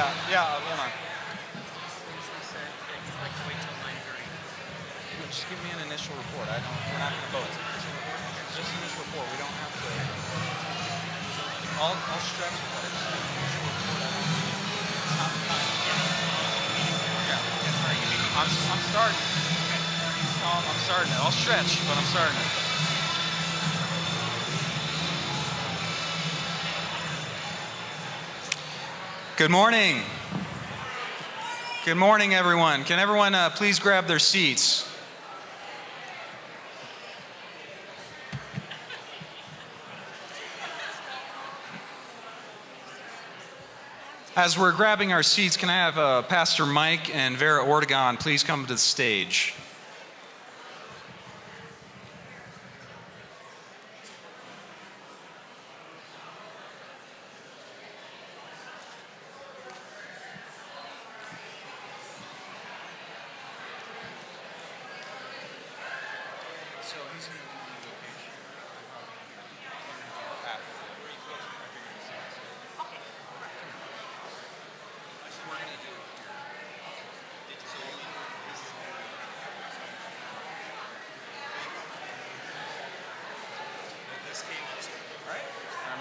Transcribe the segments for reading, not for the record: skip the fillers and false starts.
Hold on. Just give me an initial report. We're not going to vote. Just an initial report. We don't have to. I'll stretch it. But it's an initial report. It's not the time. Yeah. I'm starting. I'm starting it. I'll stretch, but I'm starting it. Good morning. Good morning, everyone. Can everyone please grab their seats? As we're grabbing our seats, can I have Pastor Mike and Vera Ortegon please come to the stage?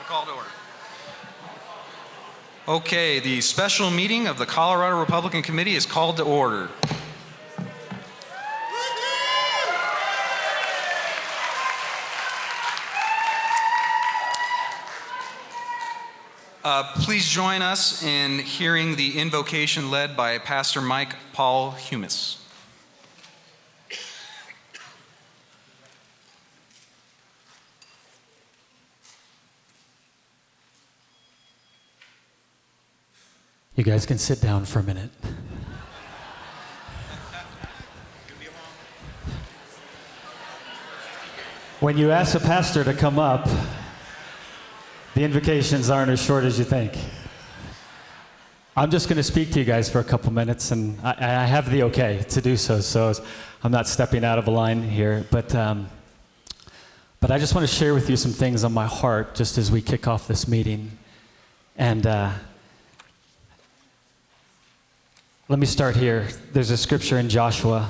Call to order. Okay, the special meeting of the Colorado Republican Committee is called to order. Please join us in hearing the invocation led by Pastor Mike Paul Humis. You guys can sit down for a minute. When you ask a pastor to come up, the invitations aren't as short as you think. I'm just going to speak to you guys for a couple minutes, and I have the okay to do so, so I'm not stepping out of a line here. But I just want to share with you some things on my heart just as we kick off this meeting. And let me start here. There's a scripture in Joshua,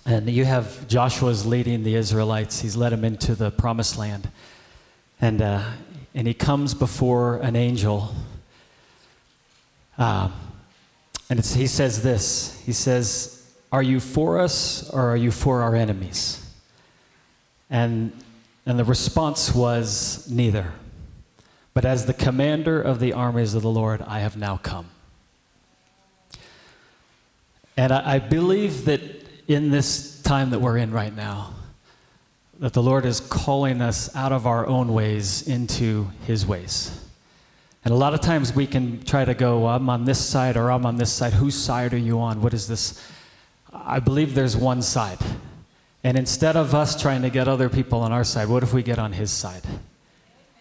and you have Joshua's leading the Israelites. He's led them into the promised land. And he comes before an angel. And he says this. He says, "Are you for us or are you for our enemies?" And the response was, "Neither. But as the commander of the armies of the Lord, I have now come." And I believe that in this time that we're in right now, that the Lord is calling us out of our own ways into His ways. And a lot of times we can try to go, well, I'm on this side or I'm on this side. Whose side are you on? What is this? I believe there's one side. And instead of us trying to get other people on our side, what if we get on His side?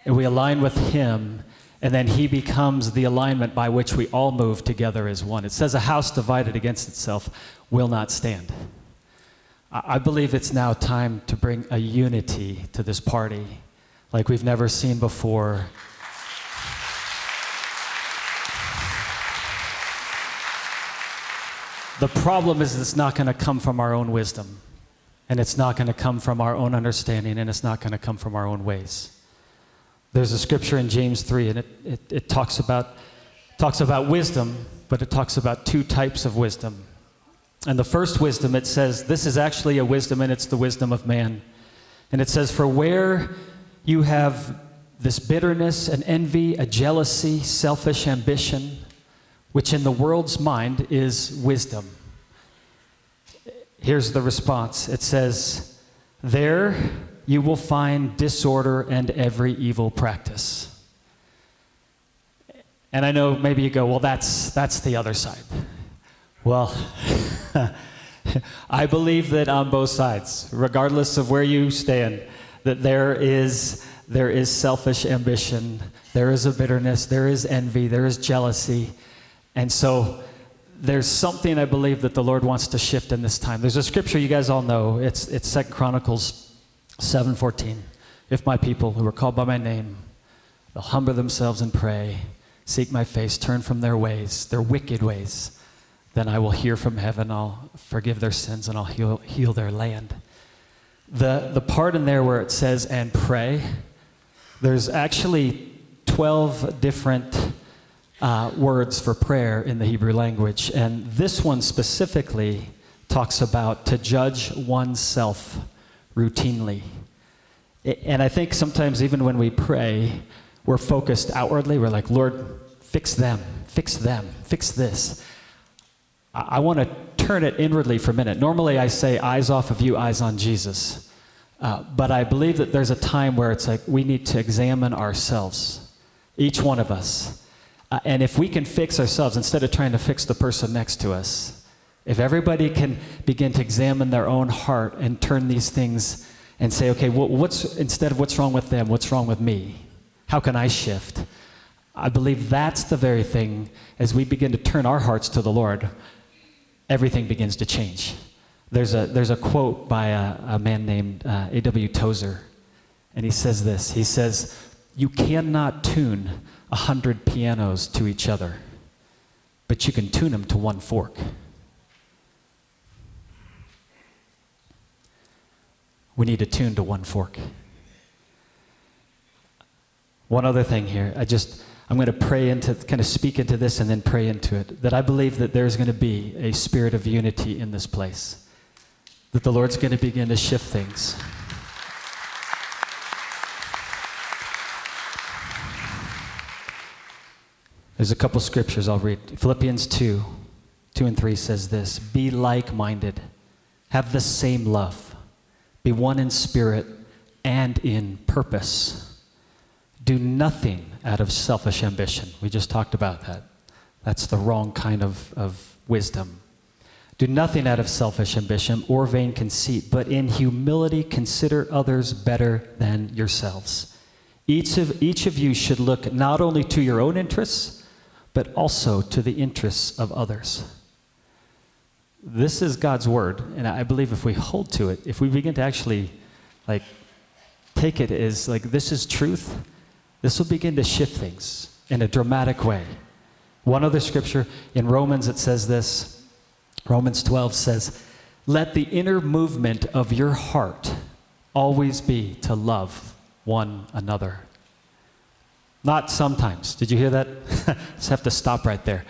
And we align with Him, and then He becomes the alignment by which we all move together as one. It says a house divided against itself will not stand. I believe it's now time to bring a unity to this party like we've never seen before. The problem is it's not going to come from our own wisdom, and it's not going to come from our own understanding, and it's not going to come from our own ways. There's a scripture in James 3, and it talks about wisdom, but it talks about two types of wisdom. And the first wisdom, it says, this is actually a wisdom, and it's the wisdom of man. And it says, "For where you have this bitterness and envy, a jealousy, selfish ambition, which in the world's mind is wisdom." Here's the response. It says, "There you will find disorder and every evil practice." And I know maybe you go, well, that's the other side. Well, I believe that on both sides, regardless of where you stand, that there is selfish ambition, there is a bitterness, there is envy, there is jealousy. And so there's something I believe that the Lord wants to shift in this time. There's a scripture you guys all know. It's 2 Chronicles 7:14. "If my people who are called by my name will humble themselves and pray, seek my face, turn from their ways, their wicked ways, then I will hear from heaven, I'll forgive their sins, and I'll heal their land. The part in there where it says, and pray, there's actually 12 different words for prayer in the Hebrew language, and this one specifically talks about to judge oneself routinely. And I think sometimes even when we pray, we're focused outwardly. We're like, Lord, fix them, fix this. I want to turn it inwardly for a minute. Normally I say eyes off of you, eyes on Jesus. But I believe that there's a time where it's like we need to examine ourselves, each one of us. And if we can fix ourselves instead of trying to fix the person next to us, if everybody can begin to examine their own heart and turn these things and say, okay, instead of what's wrong with them, what's wrong with me? How can I shift? I believe that's the very thing, as we begin to turn our hearts to the Lord, everything begins to change. There's a quote by a man named A.W. Tozer, and he says this. He says, you cannot tune 100 pianos to each other, but you can tune them to one fork. We need to tune to one fork. One other thing here, I'm going to pray into, kind of speak into this and then pray into it, that I believe that there's going to be a spirit of unity in this place, that the Lord's going to begin to shift things. There's a couple scriptures I'll read. Philippians 2 and 3 says this, be like-minded, have the same love, be one in spirit and in purpose. Do nothing out of selfish ambition. We just talked about that. That's the wrong kind of wisdom. Do nothing out of selfish ambition or vain conceit, but in humility consider others better than yourselves. Each of you should look not only to your own interests, but also to the interests of others. This is God's word, and I believe if we hold to it, if we begin to actually take it as this is truth, this will begin to shift things in a dramatic way. One other scripture, in Romans it says this, Romans 12 says, let the inner movement of your heart always be to love one another. Not sometimes. Did you hear that? Just have to stop right there.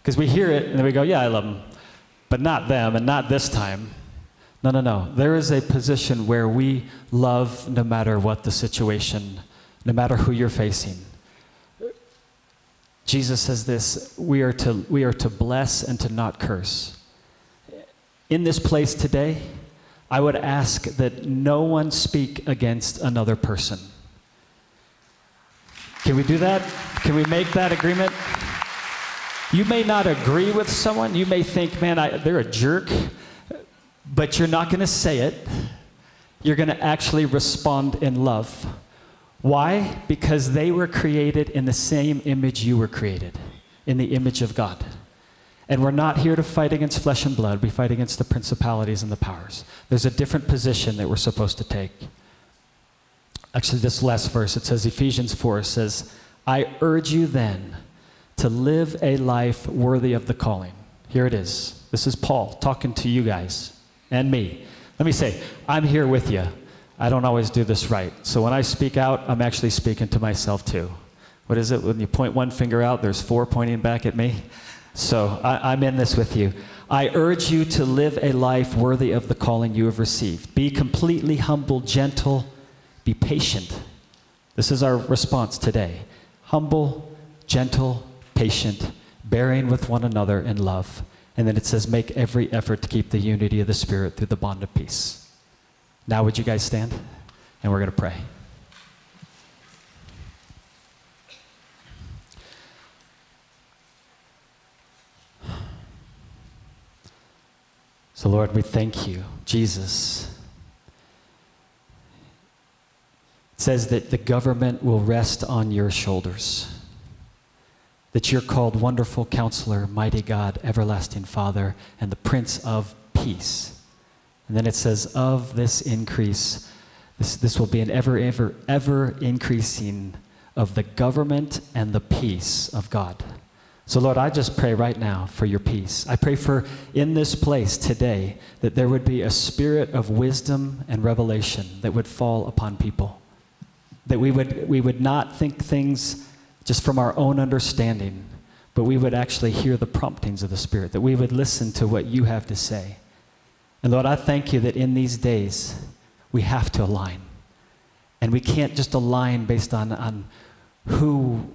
Because we hear it and then we go, yeah, I love them. But not them and not this time. No. There is a position where we love no matter what the situation, no matter who you're facing. Jesus says this, we are to bless and to not curse. In this place today, I would ask that no one speak against another person. Can we do that? Can we make that agreement? You may not agree with someone. You may think, man, they're a jerk, but you're not going to say it. You're going to actually respond in love. Why? Because they were created in the same image you were created, in the image of God. And we're not here to fight against flesh and blood. We fight against the principalities and the powers. There's a different position that we're supposed to take. Actually, this last verse, it says, Ephesians 4 says, I urge you then to live a life worthy of the calling. Here it is. This is Paul talking to you guys and me. Let me say, I'm here with you. I don't always do this right. So when I speak out, I'm actually speaking to myself too. What is it? When you point one finger out, there's four pointing back at me. So I'm in this with you. I urge you to live a life worthy of the calling you have received. Be completely humble, gentle, be patient. This is our response today. Humble, gentle, patient, bearing with one another in love. And then it says, make every effort to keep the unity of the Spirit through the bond of peace. Now would you guys stand? And we're going to pray. So Lord, we thank you, Jesus. It says that the government will rest on your shoulders. That you're called Wonderful Counselor, Mighty God, Everlasting Father, and the Prince of Peace. And then it says, of this increase, this will be an ever increasing of the government and the peace of God. So Lord, I just pray right now for your peace. I pray for in this place today that there would be a spirit of wisdom and revelation that would fall upon people. That we would not think things just from our own understanding, but we would actually hear the promptings of the Spirit, that we would listen to what you have to say. And Lord, I thank you that in these days we have to align. And we can't just align based on who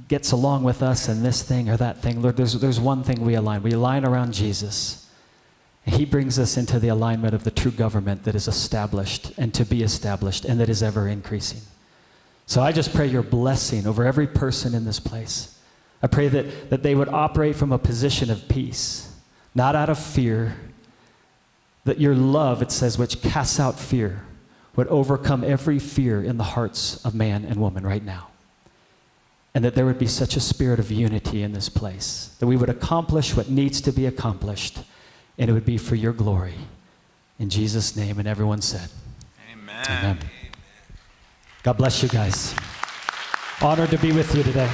gets along with us and this thing or that thing. Lord, there's one thing we align. We align around Jesus. And he brings us into the alignment of the true government that is established and to be established and that is ever increasing. So I just pray your blessing over every person in this place. I pray that they would operate from a position of peace, not out of fear, that your love, it says, which casts out fear, would overcome every fear in the hearts of man and woman right now. And that there would be such a spirit of unity in this place, that we would accomplish what needs to be accomplished, and it would be for your glory. In Jesus' name, and everyone said, Amen. Amen. God bless you guys. Honored to be with you today.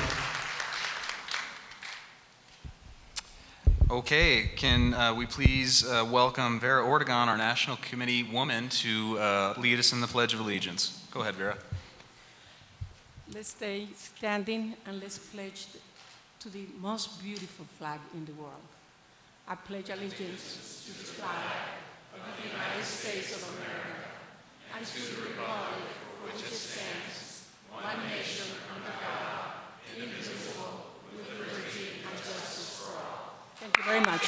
Okay, can we please welcome Vera Ortegon, our National Committee woman, to lead us in the Pledge of Allegiance. Go ahead, Vera. Let's stay standing and let's pledge to the most beautiful flag in the world. I pledge allegiance to the flag of the United States of America and to the republic for which it stands, one nation under God, indivisible, with liberty and justice for all. Thank you very much.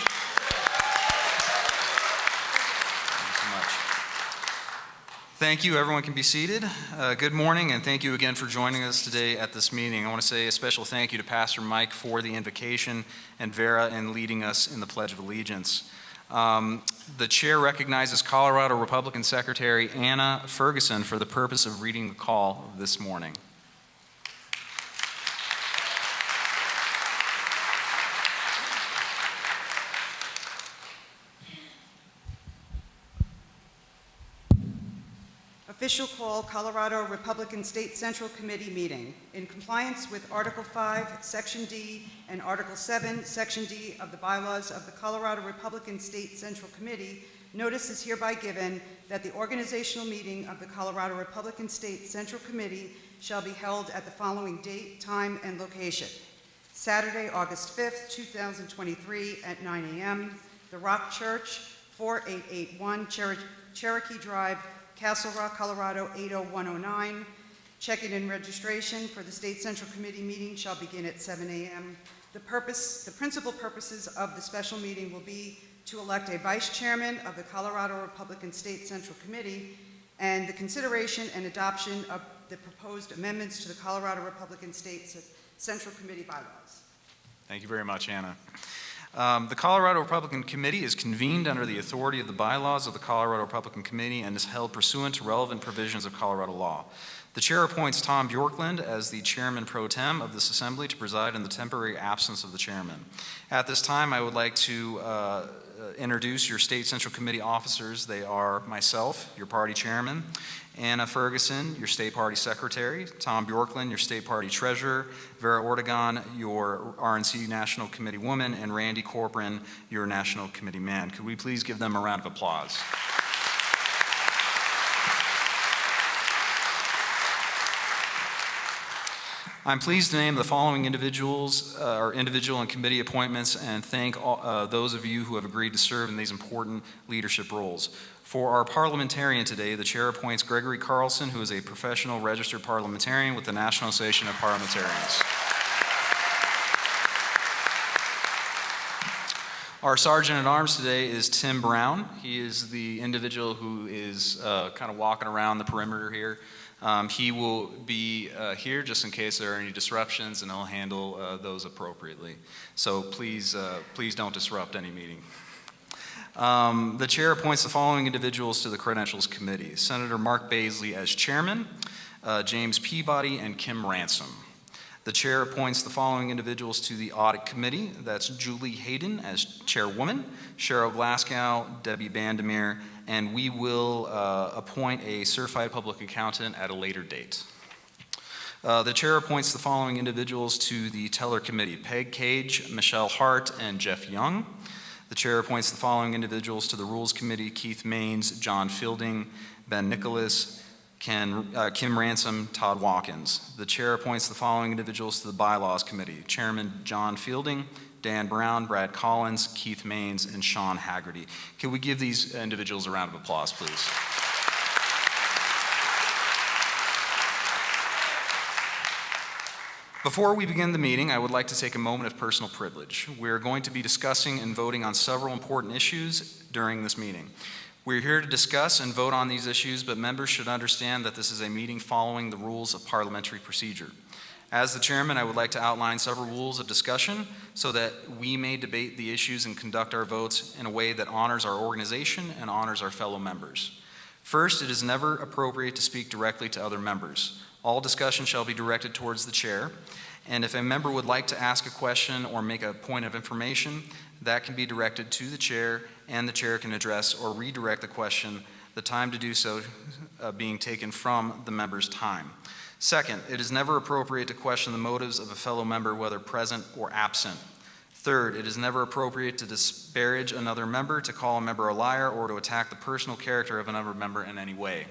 Thank you. Everyone can be seated. Good morning, and thank you again for joining us today at this meeting. I want to say a special thank you to Pastor Mike for the invocation and Vera in leading us in the Pledge of Allegiance. The chair recognizes Colorado Republican Secretary Anna Ferguson for the purpose of reading the call this morning. Official call, Colorado Republican State Central Committee meeting. In compliance with Article 5, Section D, and Article 7, Section D of the bylaws of the Colorado Republican State Central Committee, notice is hereby given that the organizational meeting of the Colorado Republican State Central Committee shall be held at the following date, time, and location. Saturday, August 5th, 2023 at 9 a.m., The Rock Church, 4881 Cherokee Drive, Castle Rock, Colorado 80109. Check-in and registration for the State Central Committee meeting shall begin at 7 a.m. The principal purposes of the special meeting will be to elect a vice chairman of the Colorado Republican State Central Committee and the consideration and adoption of the proposed amendments to the Colorado Republican State Central Committee bylaws. Thank you very much, Anna. The Colorado Republican Committee is convened under the authority of the bylaws of the Colorado Republican Committee and is held pursuant to relevant provisions of Colorado law. The chair appoints Tom Bjorklund as the chairman pro tem of this assembly to preside in the temporary absence of the chairman. At this time, I would like to introduce your State Central Committee officers. They are myself, your party chairman, Anna Ferguson, your state party secretary, Tom Bjorklund, your state party treasurer, Vera Ortegon, your RNC National Committee woman, and Randy Corcoran, your National Committee man. Could we please give them a round of applause? I'm pleased to name the following individuals, or individual and committee appointments, and thank those of you who have agreed to serve in these important leadership roles. For our parliamentarian today, the chair appoints Gregory Carlson, who is a professional registered parliamentarian with the National Association of Parliamentarians. Our Sergeant at Arms today is Tim Brown. He is the individual who is kind of walking around the perimeter here. He will be here just in case there are any disruptions, and he'll handle those appropriately. So please don't disrupt any meeting. The chair appoints the following individuals to the Credentials Committee: Senator Mark Baisley as chairman, James Peabody, and Kim Ransom. The chair appoints the following individuals to the Audit Committee. That's Julie Hayden as chairwoman, Cheryl Glasgow, Debbie Bandemir, and we will appoint a certified public accountant at a later date. The chair appoints the following individuals to the Teller Committee: Peg Cage, Michelle Hart, and Jeff Young. The chair appoints the following individuals to the Rules Committee: Keith Maines, John Fielding, Ben Nicholas, Kim Ransom, Todd Watkins. The chair appoints the following individuals to the Bylaws Committee: Chairman John Fielding, Dan Brown, Brad Collins, Keith Maines, and Sean Haggerty. Can we give these individuals a round of applause, please? Before we begin the meeting, I would like to take a moment of personal privilege. We're going to be discussing and voting on several important issues during this meeting. We're here to discuss and vote on these issues, but members should understand that this is a meeting following the rules of parliamentary procedure. As the chairman, I would like to outline several rules of discussion so that we may debate the issues and conduct our votes in a way that honors our organization and honors our fellow members. First, it is never appropriate to speak directly to other members. All discussion shall be directed towards the chair, and if a member would like to ask a question or make a point of information, that can be directed to the chair, and the chair can address or redirect the question, the time to do so being taken from the member's time. Second, it is never appropriate to question the motives of a fellow member, whether present or absent. Third, it is never appropriate to disparage another member, to call a member a liar, or to attack the personal character of another member in any way.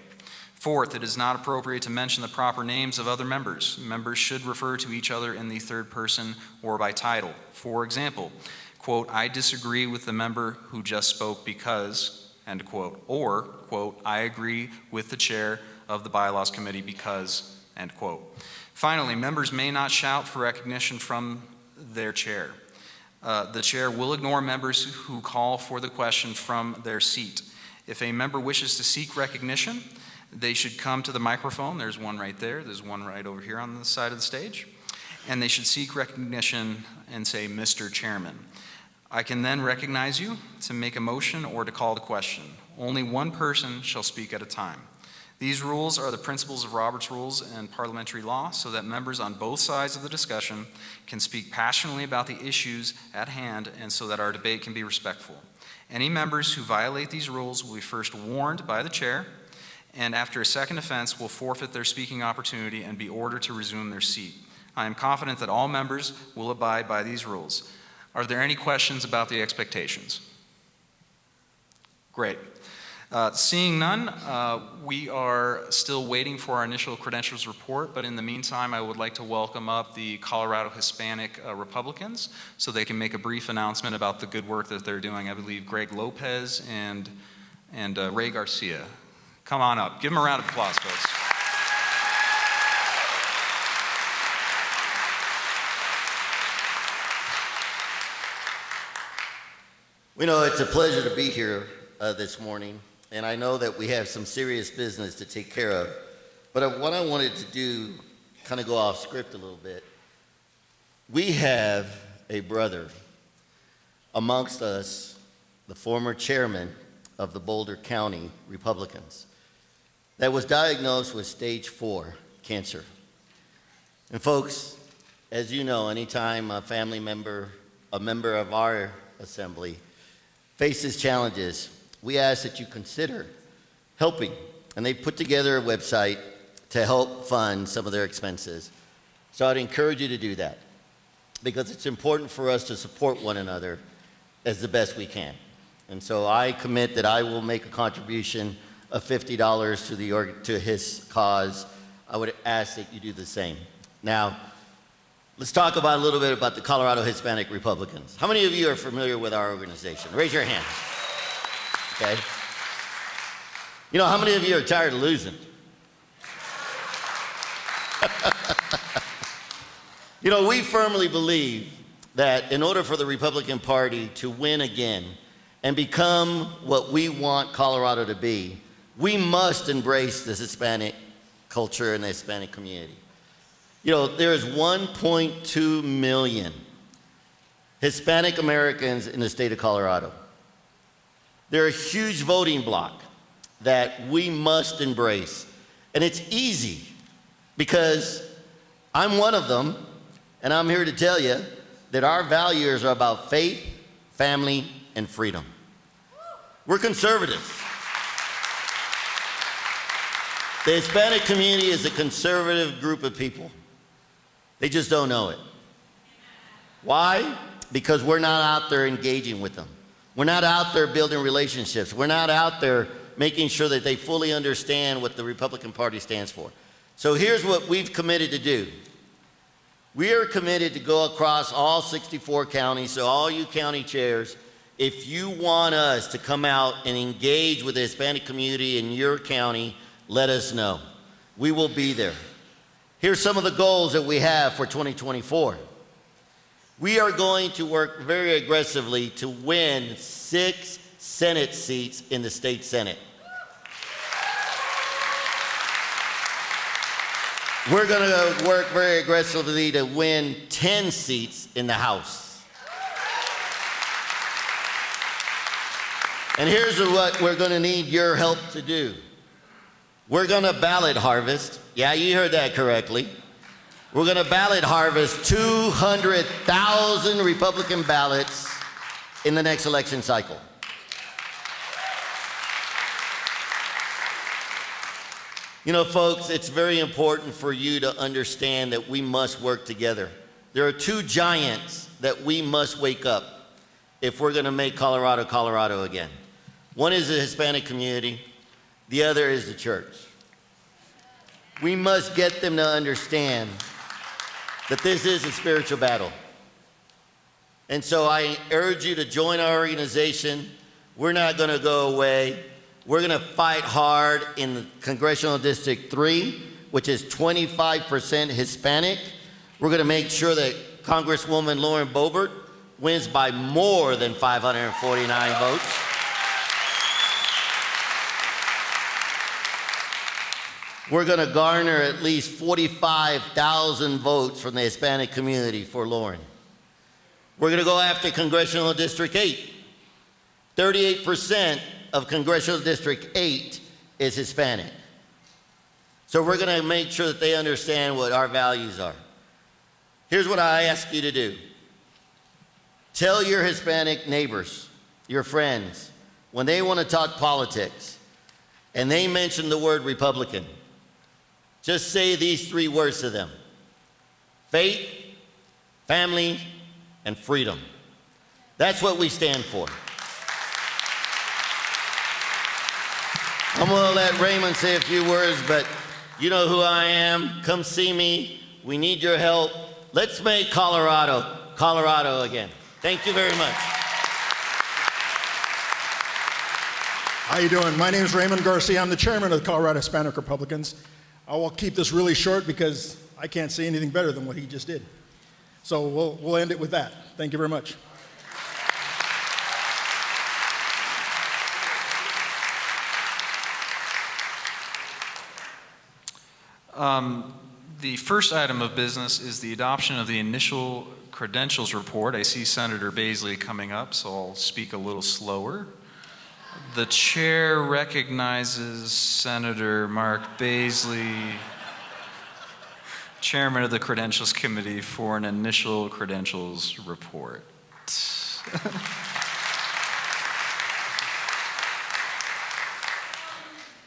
Fourth, it is not appropriate to mention the proper names of other members. Members should refer to each other in the third person or by title. For example, quote, "I disagree with the member who just spoke because," end quote, or, quote, "I agree with the chair of the Bylaws Committee because," end quote. Finally, members may not shout for recognition from their chair. The chair will ignore members who call for the question from their seat. If a member wishes to seek recognition, they should come to the microphone. There's one right there. There's one right over here on the side of the stage. And they should seek recognition and say, "Mr. Chairman." I can then recognize you to make a motion or to call the question. Only one person shall speak at a time. These rules are the principles of Robert's Rules and parliamentary law, so that members on both sides of the discussion can speak passionately about the issues at hand, and so that our debate can be respectful. Any members who violate these rules will be first warned by the chair, and after a second offense will forfeit their speaking opportunity and be ordered to resume their seat. I am confident that all members will abide by these rules. Are there any questions about the expectations? Great. Seeing none, we are still waiting for our initial credentials report, but in the meantime, I would like to welcome up the Colorado Hispanic Republicans so they can make a brief announcement about the good work that they're doing. I believe Greg Lopez and Ray Garcia. Come on up. Give them a round of applause, folks. We know it's a pleasure to be here this morning, and I know that we have some serious business to take care of. But what I wanted to do, kind of go off script a little bit, we have a brother amongst us, the former chairman of the Boulder County Republicans, that was diagnosed with stage 4 cancer. And folks, as you know, anytime a family member, a member of our assembly, faces challenges, we ask that you consider helping. And they've put together a website to help fund some of their expenses. So I'd encourage you to do that, because it's important for us to support one another as the best we can. And so I commit that I will make a contribution of $50 to his cause. I would ask that you do the same. Now, let's talk about a little bit about the Colorado Hispanic Republicans. How many of you are familiar with our organization? Raise your hand. Okay. You know, how many of you are tired of losing? You know, we firmly believe that in order for the Republican Party to win again and become what we want Colorado to be, we must embrace this Hispanic culture and the Hispanic community. You know, there is 1.2 million Hispanic Americans in the state of Colorado. They're a huge voting bloc that we must embrace. And it's easy because I'm one of them, and I'm here to tell you that our values are about faith, family, and freedom. We're conservatives. The Hispanic community is a conservative group of people. They just don't know it. Why? Because we're not out there engaging with them. We're not out there building relationships. We're not out there making sure that they fully understand what the Republican Party stands for. So here's what we've committed to do. We are committed to go across all 64 counties, so all you county chairs, if you want us to come out and engage with the Hispanic community in your county, let us know. We will be there. Here's some of the goals that we have for 2024. We are going to work very aggressively to win 6 Senate seats in the state Senate. We're going to work very aggressively to win 10 seats in the House. And here's what we're going to need your help to do. We're going to ballot harvest. Yeah, you heard that correctly. We're going to ballot harvest 200,000 Republican ballots in the next election cycle. You know, folks, it's very important for you to understand that we must work together. There are 2 giants that we must wake up if we're going to make Colorado, Colorado again. One is the Hispanic community. The other is the church. We must get them to understand that this is a spiritual battle. And so I urge you to join our organization. We're not going to go away. We're going to fight hard in Congressional District 3, which is 25% Hispanic. We're going to make sure that Congresswoman Lauren Boebert wins by more than 549 votes. We're going to garner at least 45,000 votes from the Hispanic community for Lauren. We're going to go after Congressional District 8. 38% of Congressional District 8 is Hispanic. So we're going to make sure that they understand what our values are. Here's what I ask you to do. Tell your Hispanic neighbors, your friends, when they want to talk politics and they mention the word Republican, just say these 3 words to them: faith, family, and freedom. That's what we stand for. I'm going to let Raymond say a few words, but you know who I am. Come see me. We need your help. Let's make Colorado, Colorado again. Thank you very much. How you doing? My name is Raymond Garcia. I'm the chairman of the Colorado Hispanic Republicans. I will keep this really short because I can't say anything better than what he just did. So we'll end it with that. Thank you very much. The first item of business is the adoption of the initial credentials report. I see Senator Baisley coming up, so I'll speak a little slower. The chair recognizes Senator Mark Baisley, chairman of the Credentials Committee, for an initial credentials report.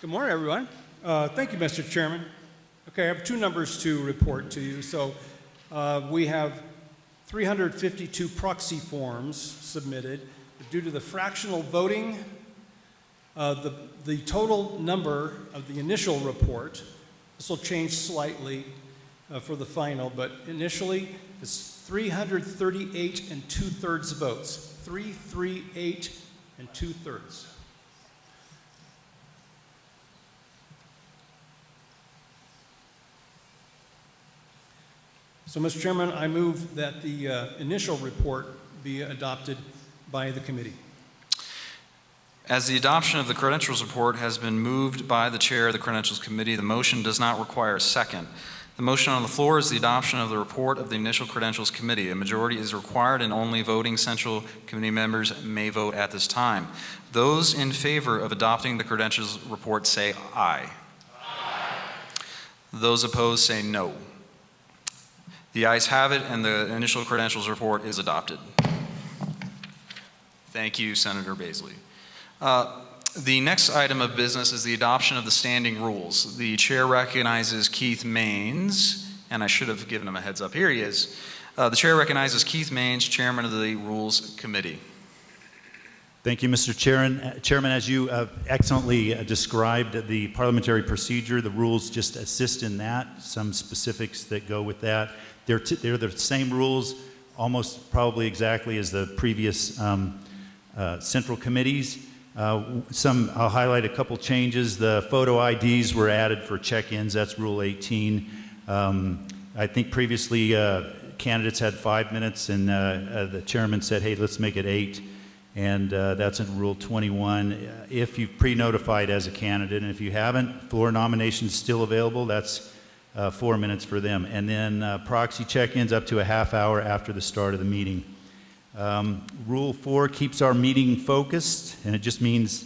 Good morning, everyone. Thank you, Mr. Chairman. Okay, I have 2 numbers to report to you. So we have 352 proxy forms submitted. Due to the fractional voting, the total number of the initial report, this will change slightly for the final, but initially it's 338 and 2/3 votes. 338 and 2/3. So, Mr. Chairman, I move that the initial report be adopted by the committee. As the adoption of the credentials report has been moved by the chair of the Credentials Committee, the motion does not require a second. The motion on the floor is the adoption of the report of the initial Credentials Committee. A majority is required and only voting Central Committee members may vote at this time. Those in favor of adopting the credentials report say aye. Aye. Those opposed say no. The ayes have it, and the initial credentials report is adopted. Thank you, Senator Baisley. The next item of business is the adoption of the standing rules. The chair recognizes Keith Maines, and I should have given him a heads up. Here he is. The chair recognizes Keith Maines, chairman of the Rules Committee. Thank you, Mr. Chairman. As you excellently described the parliamentary procedure, the rules just assist in that, some specifics that go with that. They're the same rules, almost probably exactly as the previous central committees. I'll highlight a couple changes. The photo IDs were added for check-ins. That's Rule 18. I think previously candidates had 5 minutes, and the chairman said, hey, let's make it 8. And that's in Rule 21. If you've pre-notified as a candidate, and if you haven't, floor nominations still available. That's 4 minutes for them. And then proxy check-ins up to a half hour after the start of the meeting. Rule 4 keeps our meeting focused, and it just means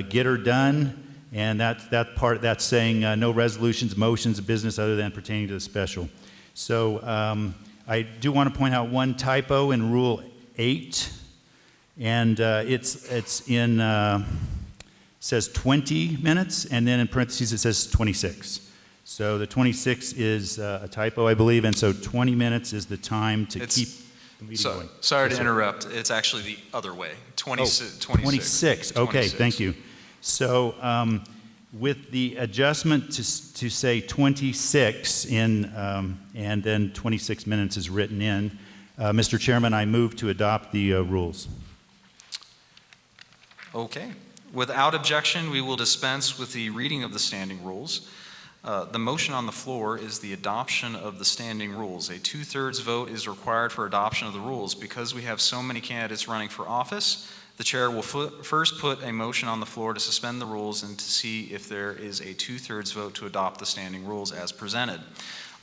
get her done. And that's saying no resolutions, motions of business other than pertaining to the special. So I do want to point out one typo in Rule 8, and it's in says 20 minutes, and then in parentheses it says 26. So the 26 is a typo, I believe, and so 20 minutes is the time to keep the meeting going. Sorry to interrupt. It's actually the other way. 26. 26. Okay, 26. Thank you. So with the adjustment to say 26 in, and then 26 minutes is written in, Mr. Chairman, I move to adopt the rules. Okay. Without objection, we will dispense with the reading of the standing rules. The motion on the floor is the adoption of the standing rules. A 2/3 vote is required for adoption of the rules. Because we have so many candidates running for office, the chair will first put a motion on the floor to suspend the rules and to see if there is a 2/3 vote to adopt the standing rules as presented.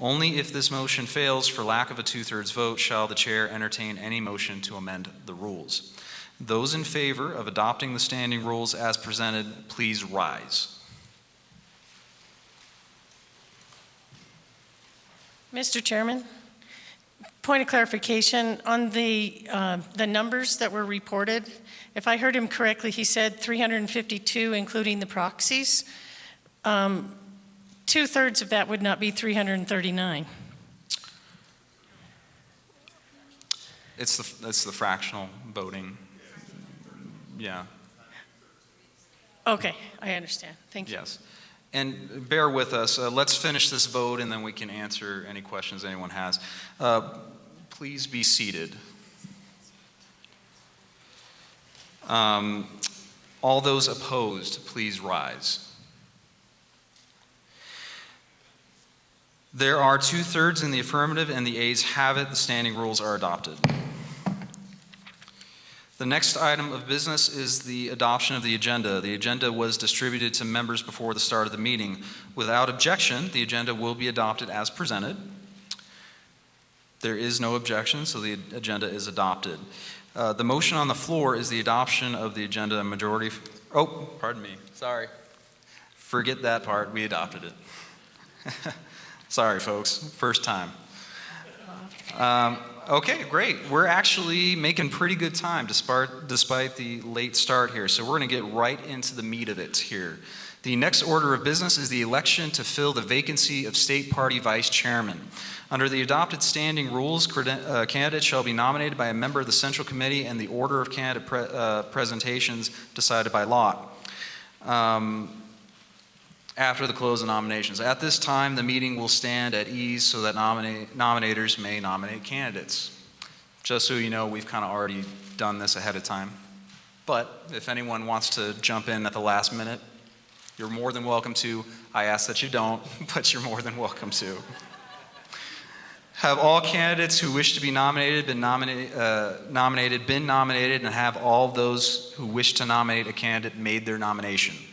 Only if this motion fails for lack of a 2/3 vote shall the chair entertain any motion to amend the rules. Those in favor of adopting the standing rules as presented, please rise. Mr. Chairman, point of clarification on the numbers that were reported. If I heard him correctly, he said 352, including the proxies. 2/3 of that would not be 339. It's the fractional voting. Yeah. Okay, I understand. Thank you. Yes. And bear with us. Let's finish this vote, and then we can answer any questions anyone has. Please be seated. All those opposed, please rise. There are 2/3 in the affirmative, and the ayes have it. The standing rules are adopted. The next item of business is the adoption of the agenda. The agenda was distributed to members before the start of the meeting. Without objection, the agenda will be adopted as presented. There is no objection, so the agenda is adopted. The motion on the floor is the adoption of the agenda. Majority. Oh, pardon me. Sorry. Forget that part. We adopted it. Sorry, folks. First time. Okay, great. We're actually making pretty good time despite the late start here. So we're going to get right into the meat of it here. The next order of business is the election to fill the vacancy of state party vice chairman. Under the adopted standing rules, candidates shall be nominated by a member of the Central Committee and the order of candidate presentations decided by lot. After the close of nominations. At this time, the meeting will stand at ease so that nominators may nominate candidates. Just so you know, we've kind of already done this ahead of time. But if anyone wants to jump in at the last minute, you're more than welcome to. I ask that you don't, but you're more than welcome to. Have all candidates who wish to be nominated been nominated, and have all those who wish to nominate a candidate made their nomination?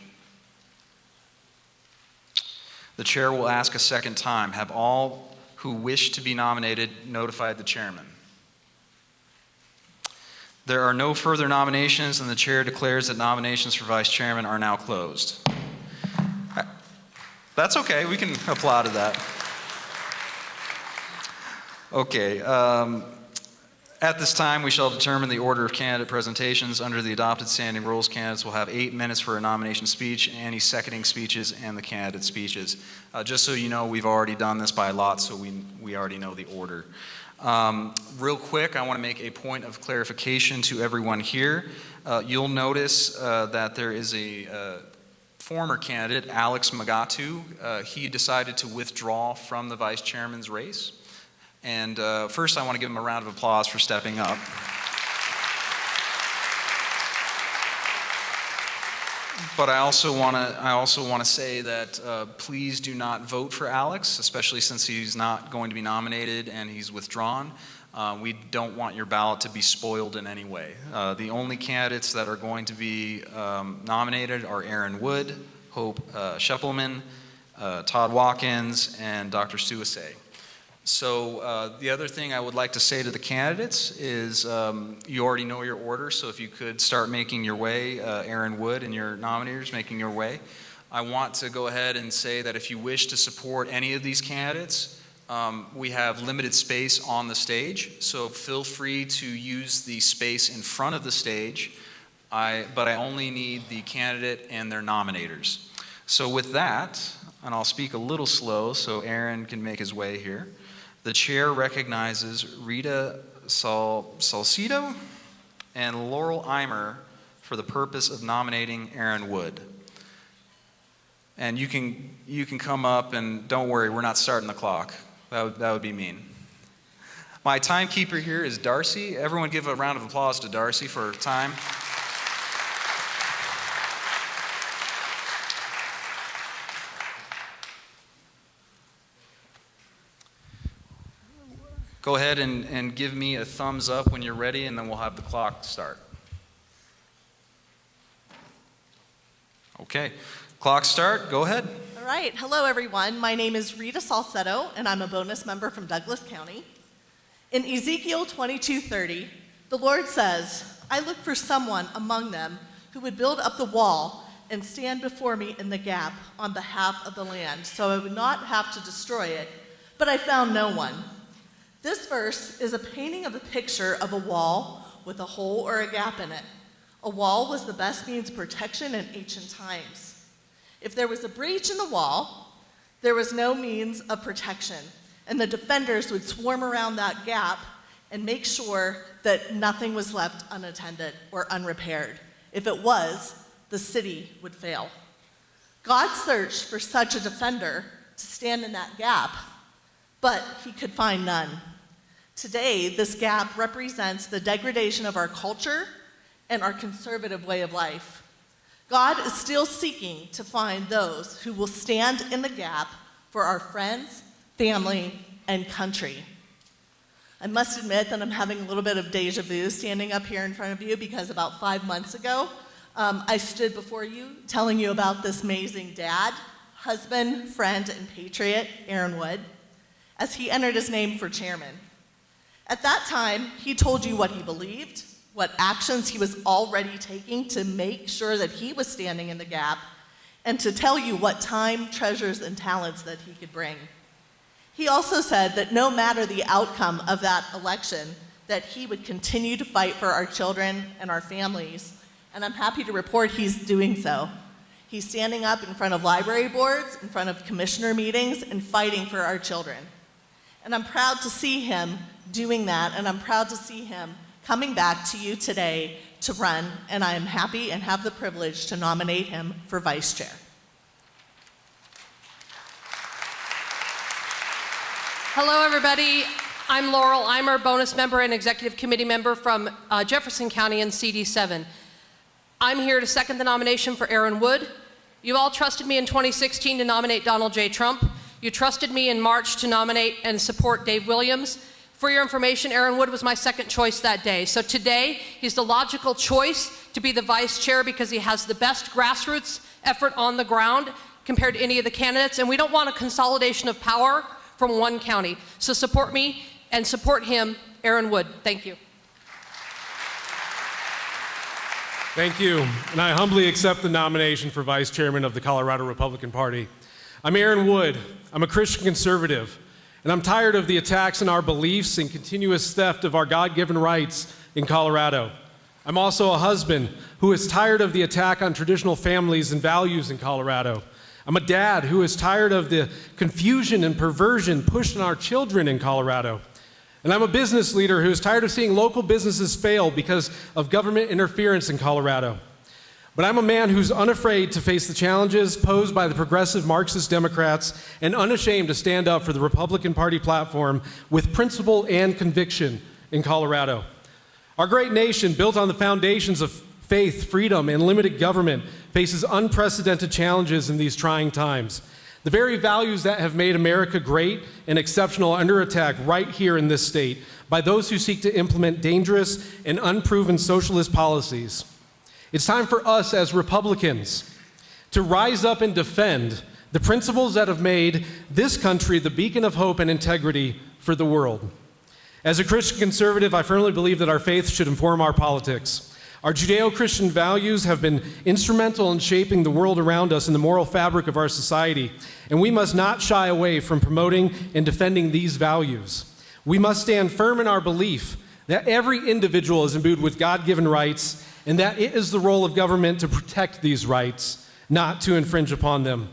The chair will ask a second time, have all who wish to be nominated notified the chairman? There are no further nominations, and the chair declares that nominations for vice chairman are now closed. That's okay, we can applaud to that. Okay, At this time, we shall determine the order of candidate presentations. Under the adopted standing rules, candidates will have 8 minutes for a nomination speech, any seconding speeches, and the candidate speeches. Just so you know, we've already done this by lot, so we already know the order. Real quick, I want to make a point of clarification to everyone here. You'll notice that there is a former candidate, Alex Magatu. He decided to withdraw from the vice chairman's race. And first, I want to give him a round of applause for stepping up. But I also want to say that please do not vote for Alex, especially since he's not going to be nominated and he's withdrawn. We don't want your ballot to be spoiled in any way. The only candidates that are going to be nominated are Aaron Wood, Hope Scheppelman, Todd Watkins, and Dr. Suasay. So the other thing I would like to say to the candidates is you already know your order, so if you could start making your way, Aaron Wood and your nominators making your way. I want to go ahead and say that if you wish to support any of these candidates, we have limited space on the stage, so feel free to use the space in front of the stage, but I only need the candidate and their nominators. So with that, and I'll speak a little slow so Aaron can make his way here. The chair recognizes Rita Salcido and Laurel Eimer for the purpose of nominating Aaron Wood. And you can come up, and don't worry, we're not starting the clock. That would be mean. My timekeeper here is Darcy. Everyone give a round of applause to Darcy for time. Go ahead and give me a thumbs up when you're ready, and then we'll have the clock start. Okay, clock start, go ahead. All right, hello everyone. My name is Rita Salcedo, and I'm a bonus member from Douglas County. In Ezekiel 22:30, the Lord says, I look for someone among them who would build up the wall and stand before me in the gap on behalf of the land, so I would not have to destroy it, but I found no one. This verse is a painting of a picture of a wall with a hole or a gap in it. A wall was the best means of protection in ancient times. If there was a breach in the wall, there was no means of protection, and the defenders would swarm around that gap and make sure that nothing was left unattended or unrepaired. If it was, the city would fail. God searched for such a defender to stand in that gap, but he could find none. Today, this gap represents the degradation of our culture and our conservative way of life. God is still seeking to find those who will stand in the gap for our friends, family, and country. I must admit that I'm having a little bit of deja vu standing up here in front of you because about 5 months ago, I stood before you telling you about this amazing dad, husband, friend, and patriot, Aaron Wood, as he entered his name for chairman. At that time, he told you what he believed, what actions he was already taking to make sure that he was standing in the gap, and to tell you what time, treasures, and talents that he could bring. He also said that no matter the outcome of that election, that he would continue to fight for our children and our families, and I'm happy to report he's doing so. He's standing up in front of library boards, in front of commissioner meetings, and fighting for our children. And I'm proud to see him doing that, and I'm proud to see him coming back to you today to run, and I am happy and have the privilege to nominate him for vice chair. Hello, everybody. I'm Laurel Eimer, bonus member and executive committee member from Jefferson County in CD7. I'm here to second the nomination for Aaron Wood. You all trusted me in 2016 to nominate Donald J. Trump. You trusted me in March to nominate and support Dave Williams. For your information, Aaron Wood was my second choice that day. So today, he's the logical choice to be the vice chair because he has the best grassroots effort on the ground compared to any of the candidates, and we don't want a consolidation of power from one county. So support me and support him, Aaron Wood. Thank you. Thank you, and I humbly accept the nomination for Vice Chairman of the Colorado Republican Party. I'm Aaron Wood. I'm a Christian conservative, And I'm tired of the attacks on our beliefs and continuous theft of our God-given rights in Colorado. I'm also a husband who is tired of the attack on traditional families and values in Colorado. I'm a dad who is tired of the confusion and perversion pushed on our children in Colorado. And I'm a business leader who is tired of seeing local businesses fail because of government interference in Colorado. But I'm a man who's unafraid to face the challenges posed by the progressive Marxist Democrats and unashamed to stand up for the Republican Party platform with principle and conviction in Colorado. Our great nation, built on the foundations of faith, freedom, and limited government, faces unprecedented challenges in these trying times. The very values that have made America great and exceptional are under attack right here in this state by those who seek to implement dangerous and unproven socialist policies. It's time for us as Republicans to rise up and defend the principles that have made this country the beacon of hope and integrity for the world. As a Christian conservative, I firmly believe that our faith should inform our politics. Our Judeo-Christian values have been instrumental in shaping the world around us and the moral fabric of our society, and we must not shy away from promoting and defending these values. We must stand firm in our belief that every individual is imbued with God-given rights and that it is the role of government to protect these rights, not to infringe upon them.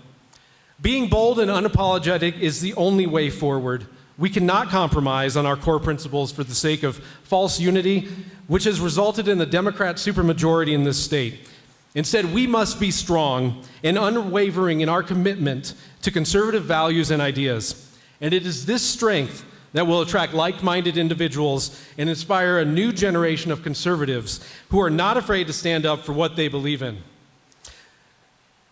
Being bold and unapologetic is the only way forward. We cannot compromise on our core principles for the sake of false unity, which has resulted in the Democrat supermajority in this state. Instead, we must be strong and unwavering in our commitment to conservative values and ideas. And it is this strength that will attract like-minded individuals and inspire a new generation of conservatives who are not afraid to stand up for what they believe in.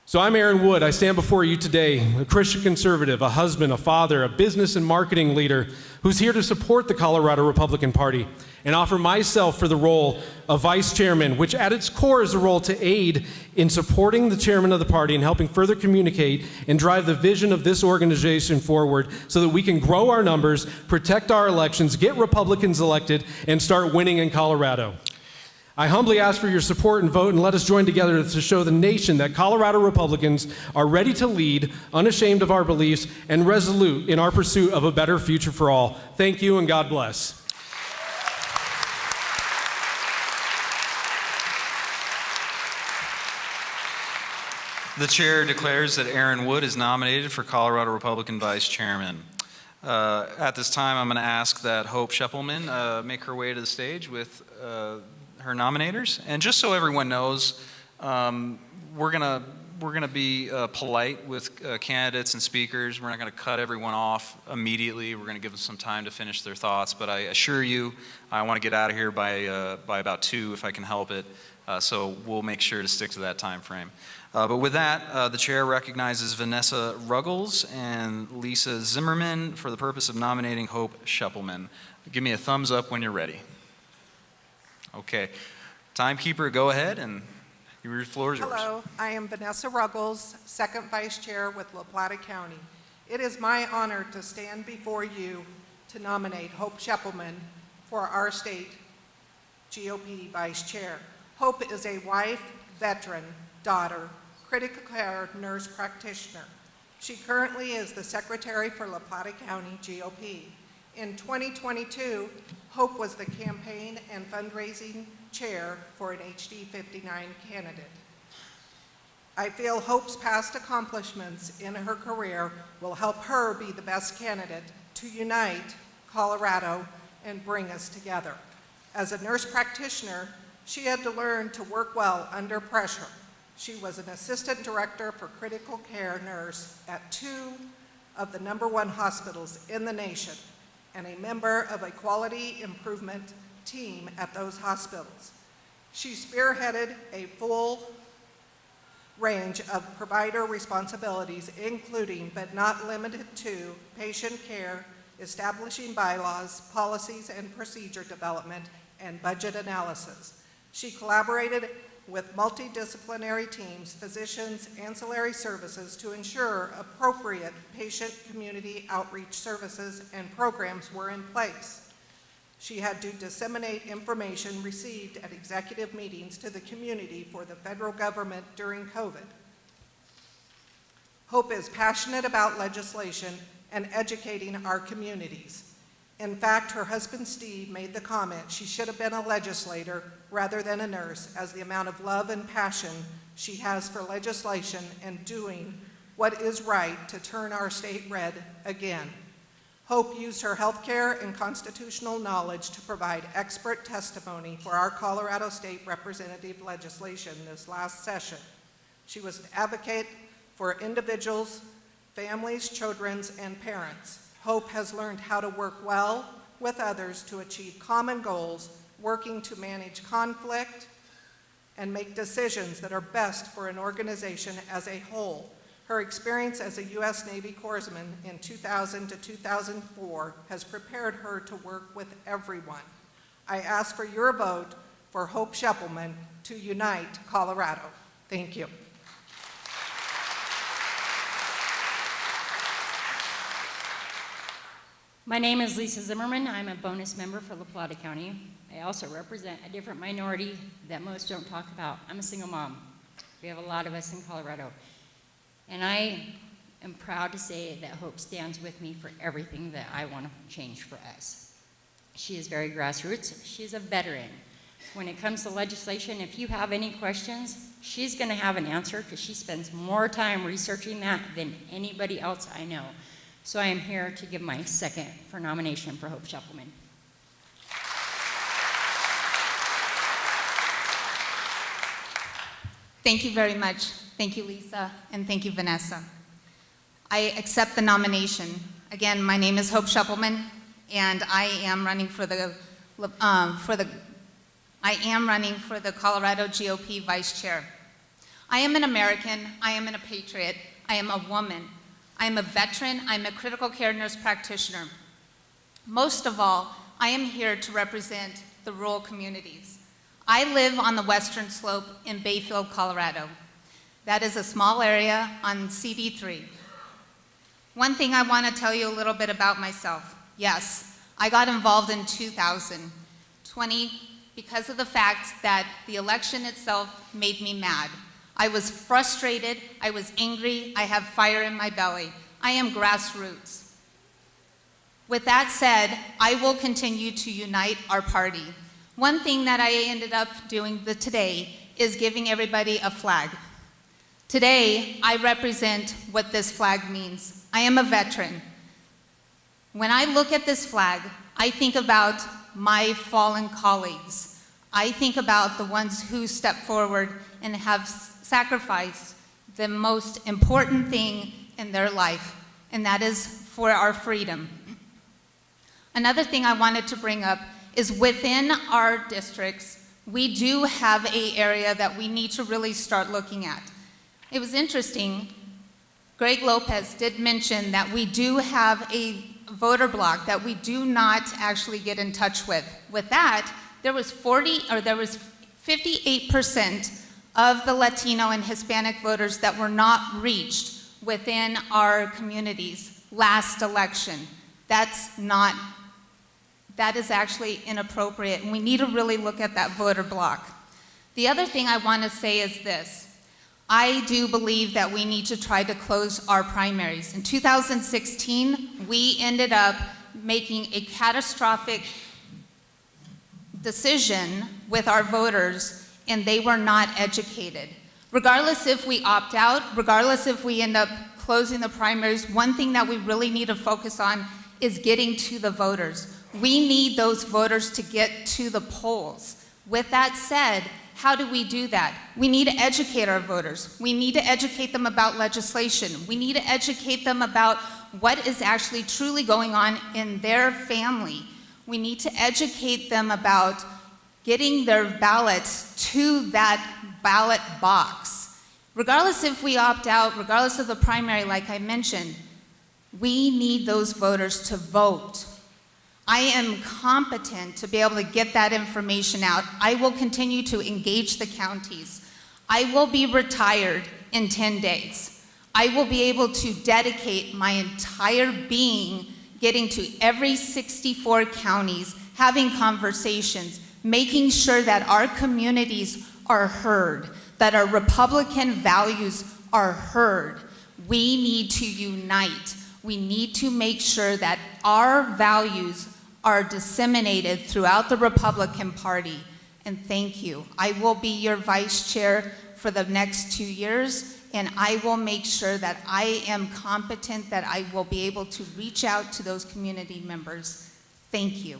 So I'm Aaron Wood. I stand before you today, a Christian conservative, a husband, a father, a business and marketing leader who's here to support the Colorado Republican Party and offer myself for the role of vice chairman, which at its core is a role to aid in supporting the chairman of the party and helping further communicate and drive the vision of this organization forward so that we can grow our numbers, protect our elections, get Republicans elected, and start winning in Colorado. I humbly ask for your support and vote, and let us join together to show the nation that Colorado Republicans are ready to lead, unashamed of our beliefs, and resolute in our pursuit of a better future for all. Thank you, and God bless. The chair declares that Aaron Wood is nominated for Colorado Republican Vice Chairman. At this time, I'm going to ask that Hope Scheppelman make her way to the stage with her nominators. And just so everyone knows, we're gonna be polite with candidates and speakers. We're not gonna cut everyone off immediately. We're gonna give them some time to finish their thoughts. But I assure you, I want to get out of here by about 2 if I can help it. So we'll make sure to stick to that time frame. But with that, the chair recognizes Vanessa Ruggles and Lisa Zimmerman for the purpose of nominating Hope Scheppelman. Give me a thumbs up when you're ready. Okay. Timekeeper, go ahead, and your floor is yours. Hello, I am Vanessa Ruggles, second vice chair with La Plata County. It is my honor to stand before you to nominate Hope Scheppelman for our state GOP vice chair. Hope is a wife, veteran, daughter, critical care nurse practitioner. She currently is the secretary for La Plata County GOP. In 2022, Hope was the campaign and fundraising chair for an HD 59 candidate. I feel Hope's past accomplishments in her career will help her be the best candidate to unite Colorado and bring us together. As a nurse practitioner, she had to learn to work well under pressure. She was an assistant director for critical care nurse at 2 of the #1 hospitals in the nation, and a member of a quality improvement team at those hospitals. She spearheaded a full range of provider responsibilities, including but not limited to patient care, establishing bylaws, policies and procedure development, and budget analysis. She collaborated with multidisciplinary teams, physicians, ancillary services to ensure appropriate patient community outreach services and programs were in place. She had to disseminate information received at executive meetings to the community for the federal government during COVID. Hope is passionate about legislation and educating our communities. In fact, her husband Steve made the comment she should have been a legislator rather than a nurse, as the amount of love and passion she has for legislation and doing what is right to turn our state red again. Hope used her healthcare and constitutional knowledge to provide expert testimony for our Colorado State representative legislation this last session. She was an advocate for individuals, families, children, and parents. Hope has learned how to work well with others to achieve common goals, working to manage conflict and make decisions that are best for an organization as a whole. Her experience as a U.S. Navy corpsman in 2000 to 2004 has prepared her to work with everyone. I ask for your vote for Hope Sheppelman to unite Colorado. Thank you. My name is Lisa Zimmerman. I'm a bonus member for La Plata County. I also represent a different minority that most don't talk about. I'm a single mom. We have a lot of us in Colorado. And I am proud to say that Hope stands with me for everything that I want to change for us. She is very grassroots. She's a veteran. When it comes to legislation, if you have any questions, she's going to have an answer because she spends more time researching that than anybody else I know. So I am here to give my second for nomination for Hope Sheppelman. Thank you very much. Thank you, Lisa, and thank you, Vanessa. I accept the nomination. Again, my name is Hope Sheppelman, and I am running for the Colorado GOP Vice Chair. I am an American. I am a patriot. I am a woman. I am a veteran. I'm a critical care nurse practitioner. Most of all, I am here to represent the rural communities. I live on the western slope in Bayfield, Colorado. That is a small area on CD3. One thing I want to tell you a little bit about myself. Yes, I got involved in 2020 because of the fact that the election itself made me mad. I was frustrated, I was angry, I have fire in my belly. I am grassroots. With that said, I will continue to unite our party. One thing that I ended up doing today is giving everybody a flag. Today, I represent what this flag means. I am a veteran. When I look at this flag, I think about my fallen colleagues. I think about the ones who step forward and have sacrificed the most important thing in their life, and that is for our freedom. Another thing I wanted to bring up is within our districts, we do have an area that we need to really start looking at. It was interesting, Greg Lopez did mention that we do have a voter block that we do not actually get in touch with. With that, there was 58% of the Latino and Hispanic voters that were not reached within our communities last election. That is actually inappropriate, and we need to really look at that voter block. The other thing I want to say is this. I do believe that we need to try to close our primaries. In 2016, we ended up making a catastrophic decision with our voters, and they were not educated. Regardless if we opt out, regardless if we end up closing the primaries, one thing that we really need to focus on is getting to the voters. We need those voters to get to the polls. With that said, how do we do that? We need to educate our voters. We need to educate them about legislation. We need to educate them about what is actually truly going on in their family. We need to educate them about getting their ballots to that ballot box. Regardless if we opt out, regardless of the primary, like I mentioned, we need those voters to vote. I am competent to be able to get that information out. I will continue to engage the counties. I will be retired in 10 days. I will be able to dedicate my entire being getting to every 64 counties, having conversations, making sure that our communities are heard, that our Republican values are heard. We need to unite. We need to make sure that our values are disseminated throughout the Republican Party. And thank you. I will be your vice chair for the next 2 years, and I will make sure that I am competent, that I will be able to reach out to those community members. Thank you.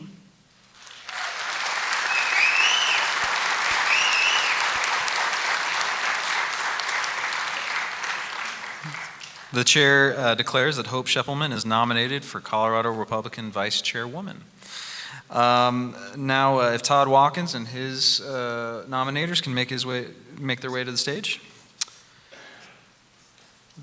The chair declares that Hope Sheppelman is nominated for Colorado Republican Vice Chairwoman. Now, if Todd Watkins and his nominators can make their way to the stage.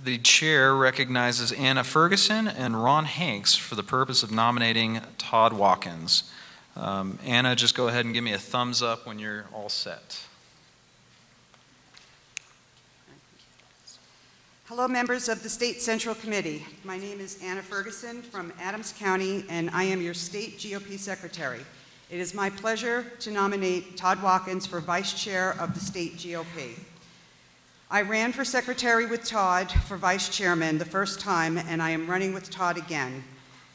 The chair recognizes Anna Ferguson and Ron Hanks for the purpose of nominating Todd Watkins. Anna, just go ahead and give me a thumbs up when you're all set. Hello, members of the State Central Committee. My name is Anna Ferguson from Adams County, and I am your State GOP Secretary. It is my pleasure to nominate Todd Watkins for Vice Chair of the State GOP. I ran for Secretary with Todd for Vice Chairman the first time, and I am running with Todd again.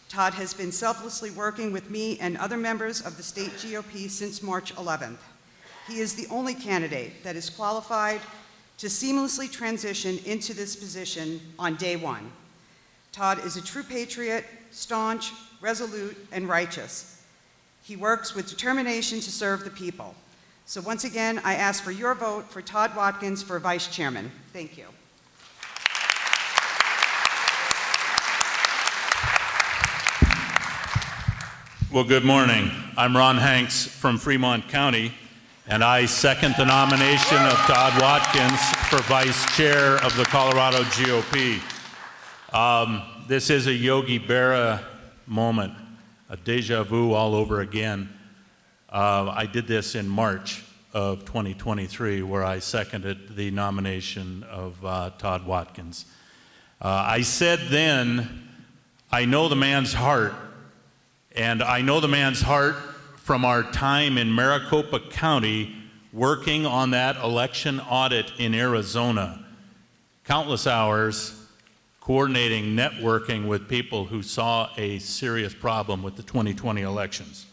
Todd has been selflessly working with me and other members of the State GOP since March 11th. He is the only candidate that is qualified to seamlessly transition into this position on day one. Todd is a true patriot, staunch, resolute, and righteous. He works with determination to serve the people. So once again, I ask for your vote for Todd Watkins for Vice Chairman. Thank you. Well, good morning. I'm Ron Hanks from Fremont County, and I second the nomination of Todd Watkins for Vice Chair of the Colorado GOP. This is a Yogi Berra moment, a deja vu all over again. I did this in March of 2023, where I seconded the nomination of Todd Watkins. I said then, I know the man's heart, and I know the man's heart from our time in Maricopa County working on that election audit in Arizona. Countless hours coordinating, networking with people who saw a serious problem with the 2020 elections.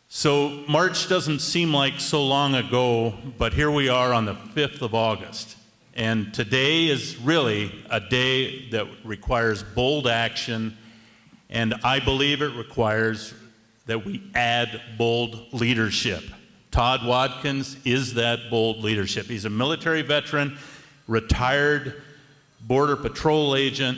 So March doesn't seem like so long ago, but here we are on the 5th of August. And today is really a day that requires bold action, and I believe it requires that we add bold leadership. Todd Watkins is that bold leadership. He's a military veteran, retired Border Patrol agent,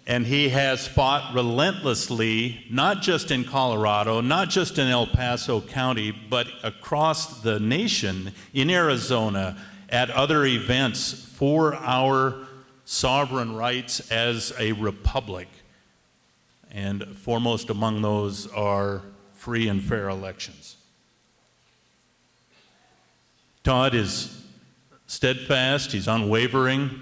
and he has fought relentlessly, not just in Colorado, not just in El Paso County, but across the nation, in Arizona, at other events for our sovereign rights as a republic. And foremost among those are free and fair elections. Todd is steadfast, he's unwavering,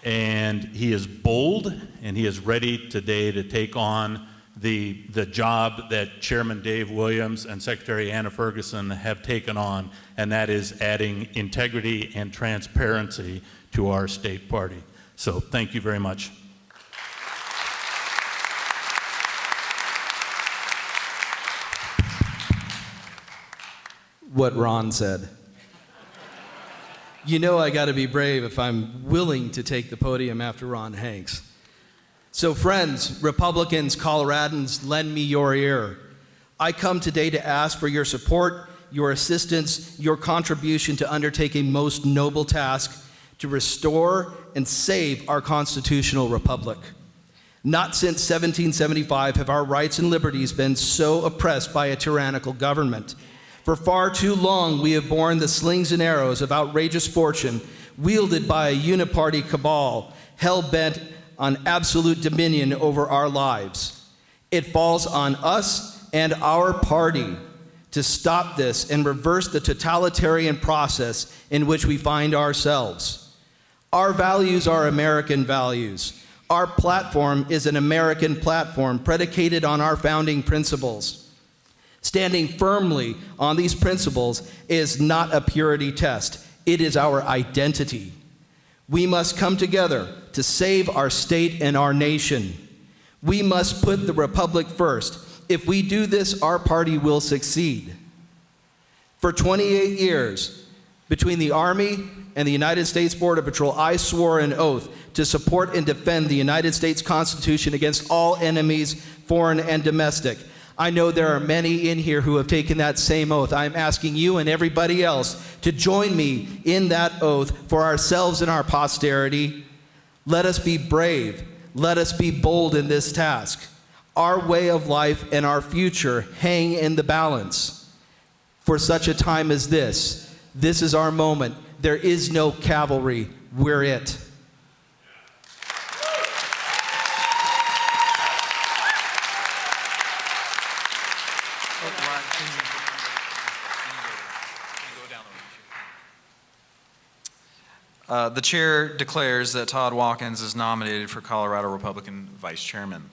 and he is bold, and he is ready today to take on the job that Chairman Dave Williams and Secretary Anna Ferguson have taken on, and that is adding integrity and transparency to our state party. So thank you very much. What Ron said. You know I got to be brave if I'm willing to take the podium after Ron Hanks. So friends, Republicans, Coloradans, lend me your ear. I come today to ask for your support, your assistance, your contribution to undertake a most noble task to restore and save our constitutional republic. Not since 1775 have our rights and liberties been so oppressed by a tyrannical government. For far too long, we have borne the slings and arrows of outrageous fortune wielded by a uniparty cabal hell-bent on absolute dominion over our lives. It falls on us and our party to stop this and reverse the totalitarian process in which we find ourselves. Our values are American values. Our platform is an American platform predicated on our founding principles. Standing firmly on these principles is not a purity test. It is our identity. We must come together to save our state and our nation. We must put the republic first. If we do this, our party will succeed. For 28 years, between the Army and the United States Border Patrol, I swore an oath to support and defend the United States Constitution against all enemies, foreign and domestic. I know there are many in here who have taken that same oath. I'm asking you and everybody else to join me in that oath for ourselves and our posterity. Let us be brave. Let us be bold in this task. Our way of life and our future hang in the balance. For such a time as this is our moment. There is no cavalry. We're it. The chair declares that Todd Watkins is nominated for Colorado Republican Vice Chairman.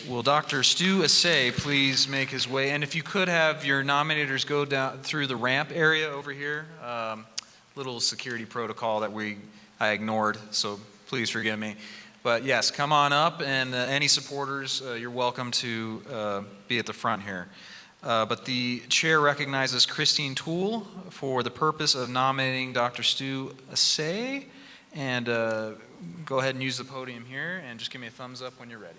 Will Dr. Stu Assay please make his way? And if you could have your nominators go down through the ramp area over here. Little security protocol that I ignored, so please forgive me. But yes, come on up, and any supporters, you're welcome to be at the front here. But the chair recognizes Christine Toole for the purpose of nominating Dr. Stu Assay. And go ahead and use the podium here, and just give me a thumbs up when you're ready.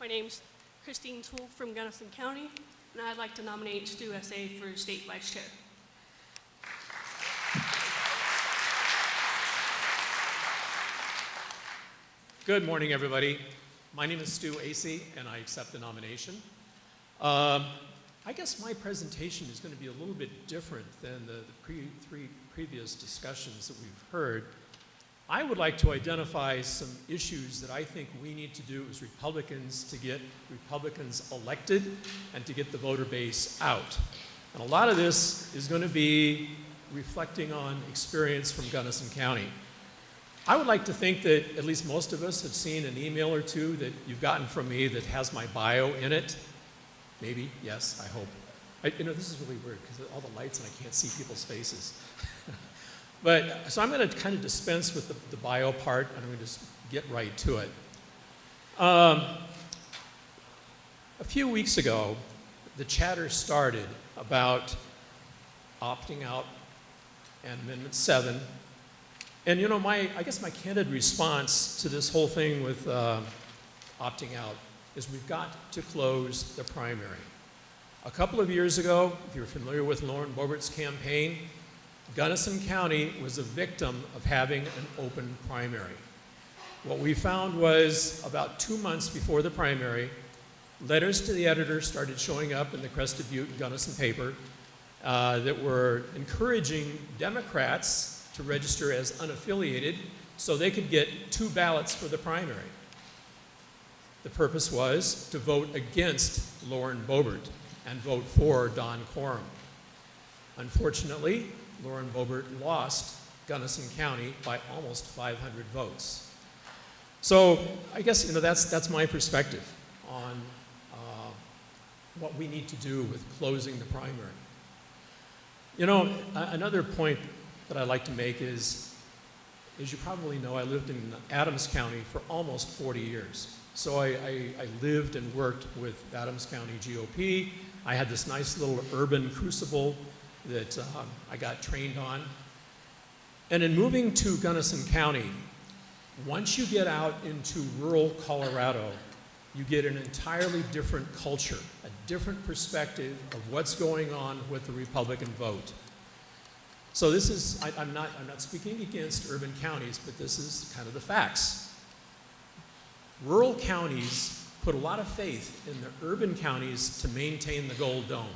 My name's Christine Toole from Gunnison County, and I'd like to nominate Stu Assay for State Vice Chair. Good morning, everybody. My name is Stu Assay, and I accept the nomination. I guess my presentation is going to be a little bit different than the three previous discussions that we've heard. I would like to identify some issues that I think we need to do as Republicans to get Republicans elected and to get the voter base out. And a lot of this is going to be reflecting on experience from Gunnison County. I would like to think that at least most of us have seen an email or two that you've gotten from me that has my bio in it. Maybe, yes, I hope. This is really weird because all the lights and I can't see people's faces. So I'm going to kind of dispense with the bio part, and I'm going to just get right to it. A few weeks ago, the chatter started about opting out and Amendment 7. And I guess my candid response to this whole thing with opting out is we've got to close the primary. A couple of years ago, if you're familiar with Lauren Boebert's campaign, Gunnison County was a victim of having an open primary. What we found was about 2 months before the primary, letters to the editor started showing up in the Crested Butte and Gunnison paper that were encouraging Democrats to register as unaffiliated so they could get 2 ballots for the primary. The purpose was to vote against Lauren Boebert and vote for Don Coram. Unfortunately, Lauren Boebert lost Gunnison County by almost 500 votes. So I guess that's my perspective on what we need to do with closing the primary. Another point that I'd like to make is, as you probably know, I lived in Adams County for almost 40 years. So I lived and worked with Adams County GOP. I had this nice little urban crucible that I got trained on. And in moving to Gunnison County, once you get out into rural Colorado, you get an entirely different culture, a different perspective of what's going on with the Republican vote. So this is, I'm not speaking against urban counties, but this is kind of the facts. Rural counties put a lot of faith in the urban counties to maintain the Gold Dome.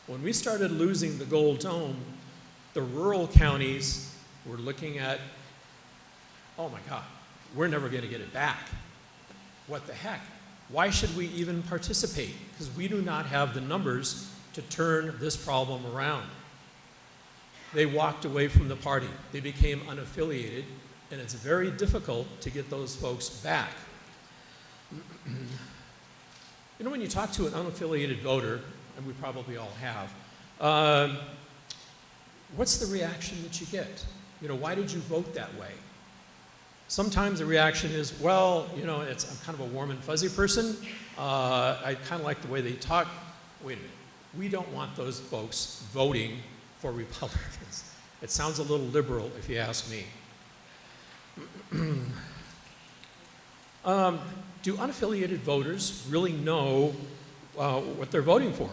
When we started losing the Gold Dome, the rural counties were looking at, oh my God, we're never going to get it back. What the heck? Why should we even participate? Because we do not have the numbers to turn this problem around. They walked away from the party. They became unaffiliated, and it's very difficult to get those folks back. When you talk to an unaffiliated voter, and we probably all have, what's the reaction that you get? Why did you vote that way? Sometimes the reaction is, well, I'm kind of a warm and fuzzy person. I kind of like the way they talk. Wait a minute. We don't want those folks voting for Republicans. It sounds a little liberal, if you ask me. Do unaffiliated voters really know what they're voting for?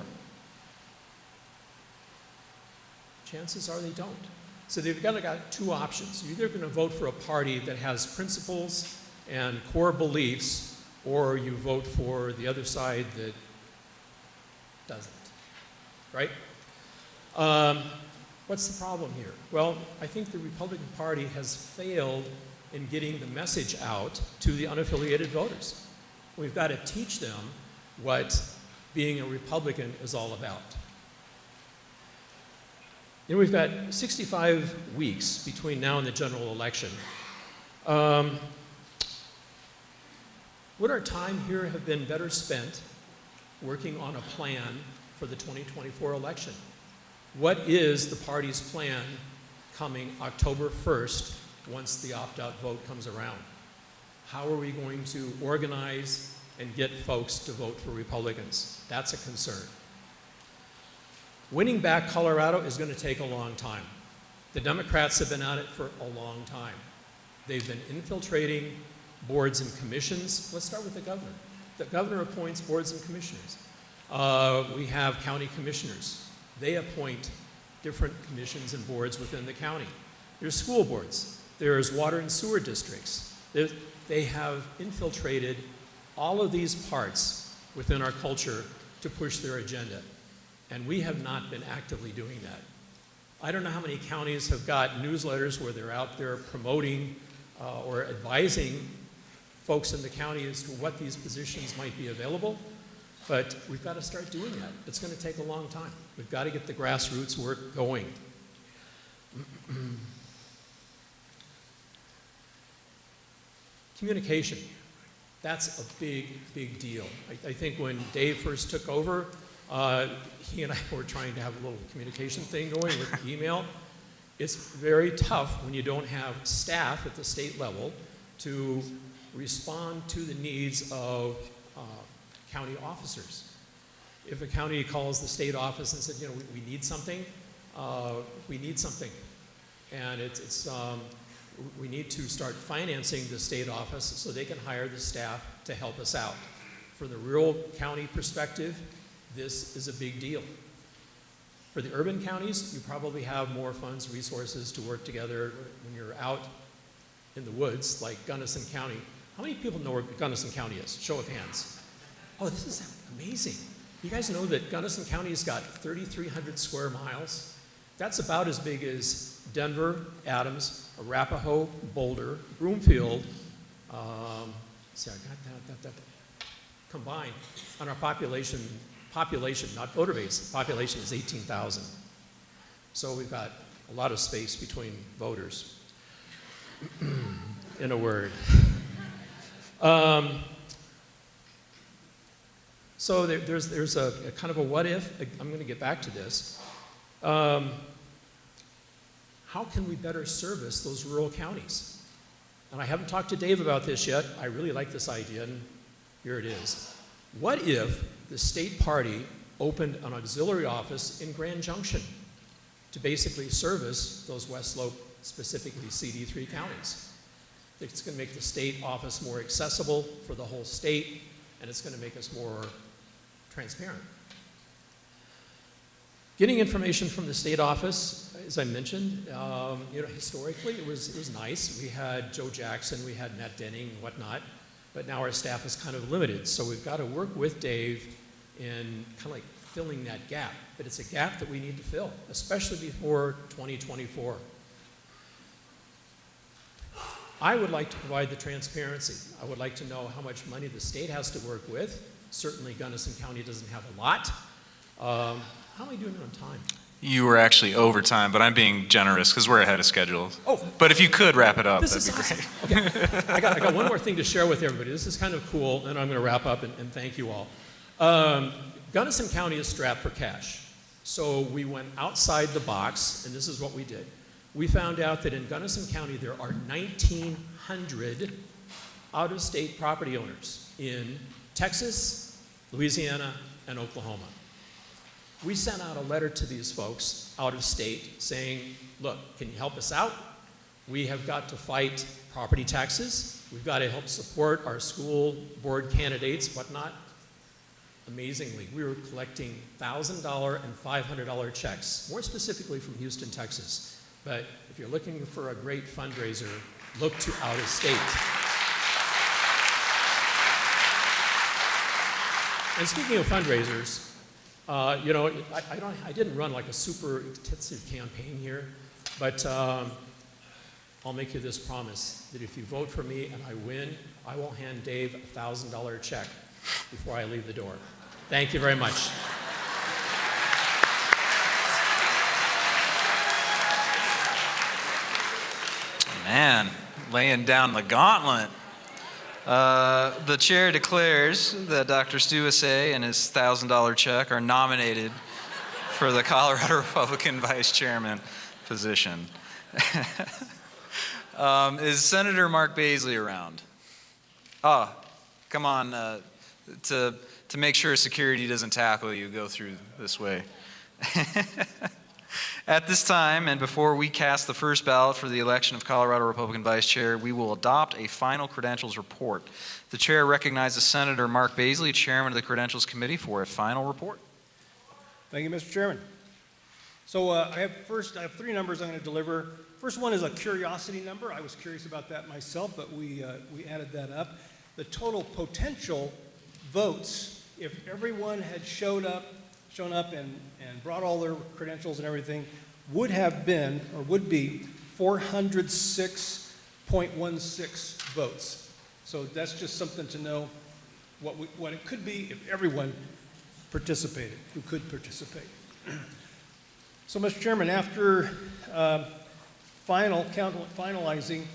Chances are they don't. So they've got two options. You're either going to vote for a party that has principles and core beliefs, or you vote for the other side that doesn't, right? What's the problem here? Well, I think the Republican Party has failed in getting the message out to the unaffiliated voters. We've got to teach them what being a Republican is all about. We've got 65 weeks between now and the general election. Would our time here have been better spent working on a plan for the 2024 election? What is the party's plan coming October 1st once the opt-out vote comes around? How are we going to organize and get folks to vote for Republicans? That's a concern. Winning back Colorado is going to take a long time. The Democrats have been at it for a long time. They've been infiltrating boards and commissions. Let's start with the governor. The governor appoints boards and commissioners. We have county commissioners. They appoint different commissions and boards within the county. There's school boards. There's water and sewer districts. They have infiltrated all of these parts within our culture to push their agenda. And we have not been actively doing that. I don't know how many counties have got newsletters where they're out there promoting or advising folks in the county as to what these positions might be available, but we've got to start doing that. It's going to take a long time. We've got to get the grassroots work going. Communication. That's a big, big deal. I think when Dave first took over, he and I were trying to have a little communication thing going with email. It's very tough when you don't have staff at the state level to respond to the needs of county officers. If a county calls the state office and says, we need something, we need something. And we need to start financing the state office so they can hire the staff to help us out. From the rural county perspective, this is a big deal. For the urban counties, you probably have more funds, resources to work together when you're out in the woods, like Gunnison County. How many people know where Gunnison County is? Show of hands. Oh, this is amazing. You guys know that Gunnison County's got 3,300 square miles? That's about as big as Denver, Adams, Arapahoe, Boulder, Broomfield. See, I got that combined on our population, not voter base, population is 18,000. So we've got a lot of space between voters, in a word. So there's a kind of a what if. I'm going to get back to this. How can we better service those rural counties? And I haven't talked to Dave about this yet. I really like this idea, and here it is. What if the state party opened an auxiliary office in Grand Junction to basically service those West Slope, specifically CD3 counties? It's going to make the state office more accessible for the whole state, and it's going to make us more transparent. Getting information from the state office, as I mentioned, historically it was nice. We had Joe Jackson, we had Matt Denning and whatnot, but now our staff is kind of limited. So we've got to work with Dave in kind of like filling that gap. But it's a gap that we need to fill, especially before 2024. I would like to provide the transparency. I would like to know how much money the state has to work with. Certainly Gunnison County doesn't have a lot. How are we doing on time? You were actually over time, but I'm being generous because we're ahead of schedule. Oh. But if you could wrap it up, that'd be awesome. great. Okay. I got one more thing to share with everybody. This is kind of cool, and I'm going to wrap up and thank you all. Gunnison County is strapped for cash. So we went outside the box, and this is what we did. We found out that in Gunnison County there are 1,900 out-of-state property owners in Texas, Louisiana, and Oklahoma. We sent out a letter to these folks out of state saying, look, can you help us out? We have got to fight property taxes. We've got to help support our school board candidates, whatnot. Amazingly, we were collecting $1,000 and $500 checks, more specifically from Houston, Texas. But if you're looking for a great fundraiser, look to out of state. And speaking of fundraisers, you know, I didn't run like a super intensive campaign here, but I'll make you this promise, that if you vote for me and I win, I will hand Dave a $1,000 check before I leave the door. Thank you very much. Man, laying down the gauntlet. The chair declares that Dr. Stu Asay and his $1,000 check are nominated for the Colorado Republican Vice Chairman position. Is Senator Mark Baisley around? Oh, come on. To make sure security doesn't tackle you, go through this way. At this time, and before we cast the first ballot for the election of Colorado Republican Vice Chair, we will adopt a final credentials report. The chair recognizes Senator Mark Baisley, Chairman of the Credentials Committee, for a final report. Thank you, Mr. Chairman. So I have three numbers I'm going to deliver. First one is a curiosity number. I was curious about that myself, but we added that up. The total potential votes, if everyone had shown up and brought all their credentials and everything, would have been, or would be, 406.16 votes. So that's just something to know what it could be if everyone participated, who could participate. So, Mr. Chairman, after finalizing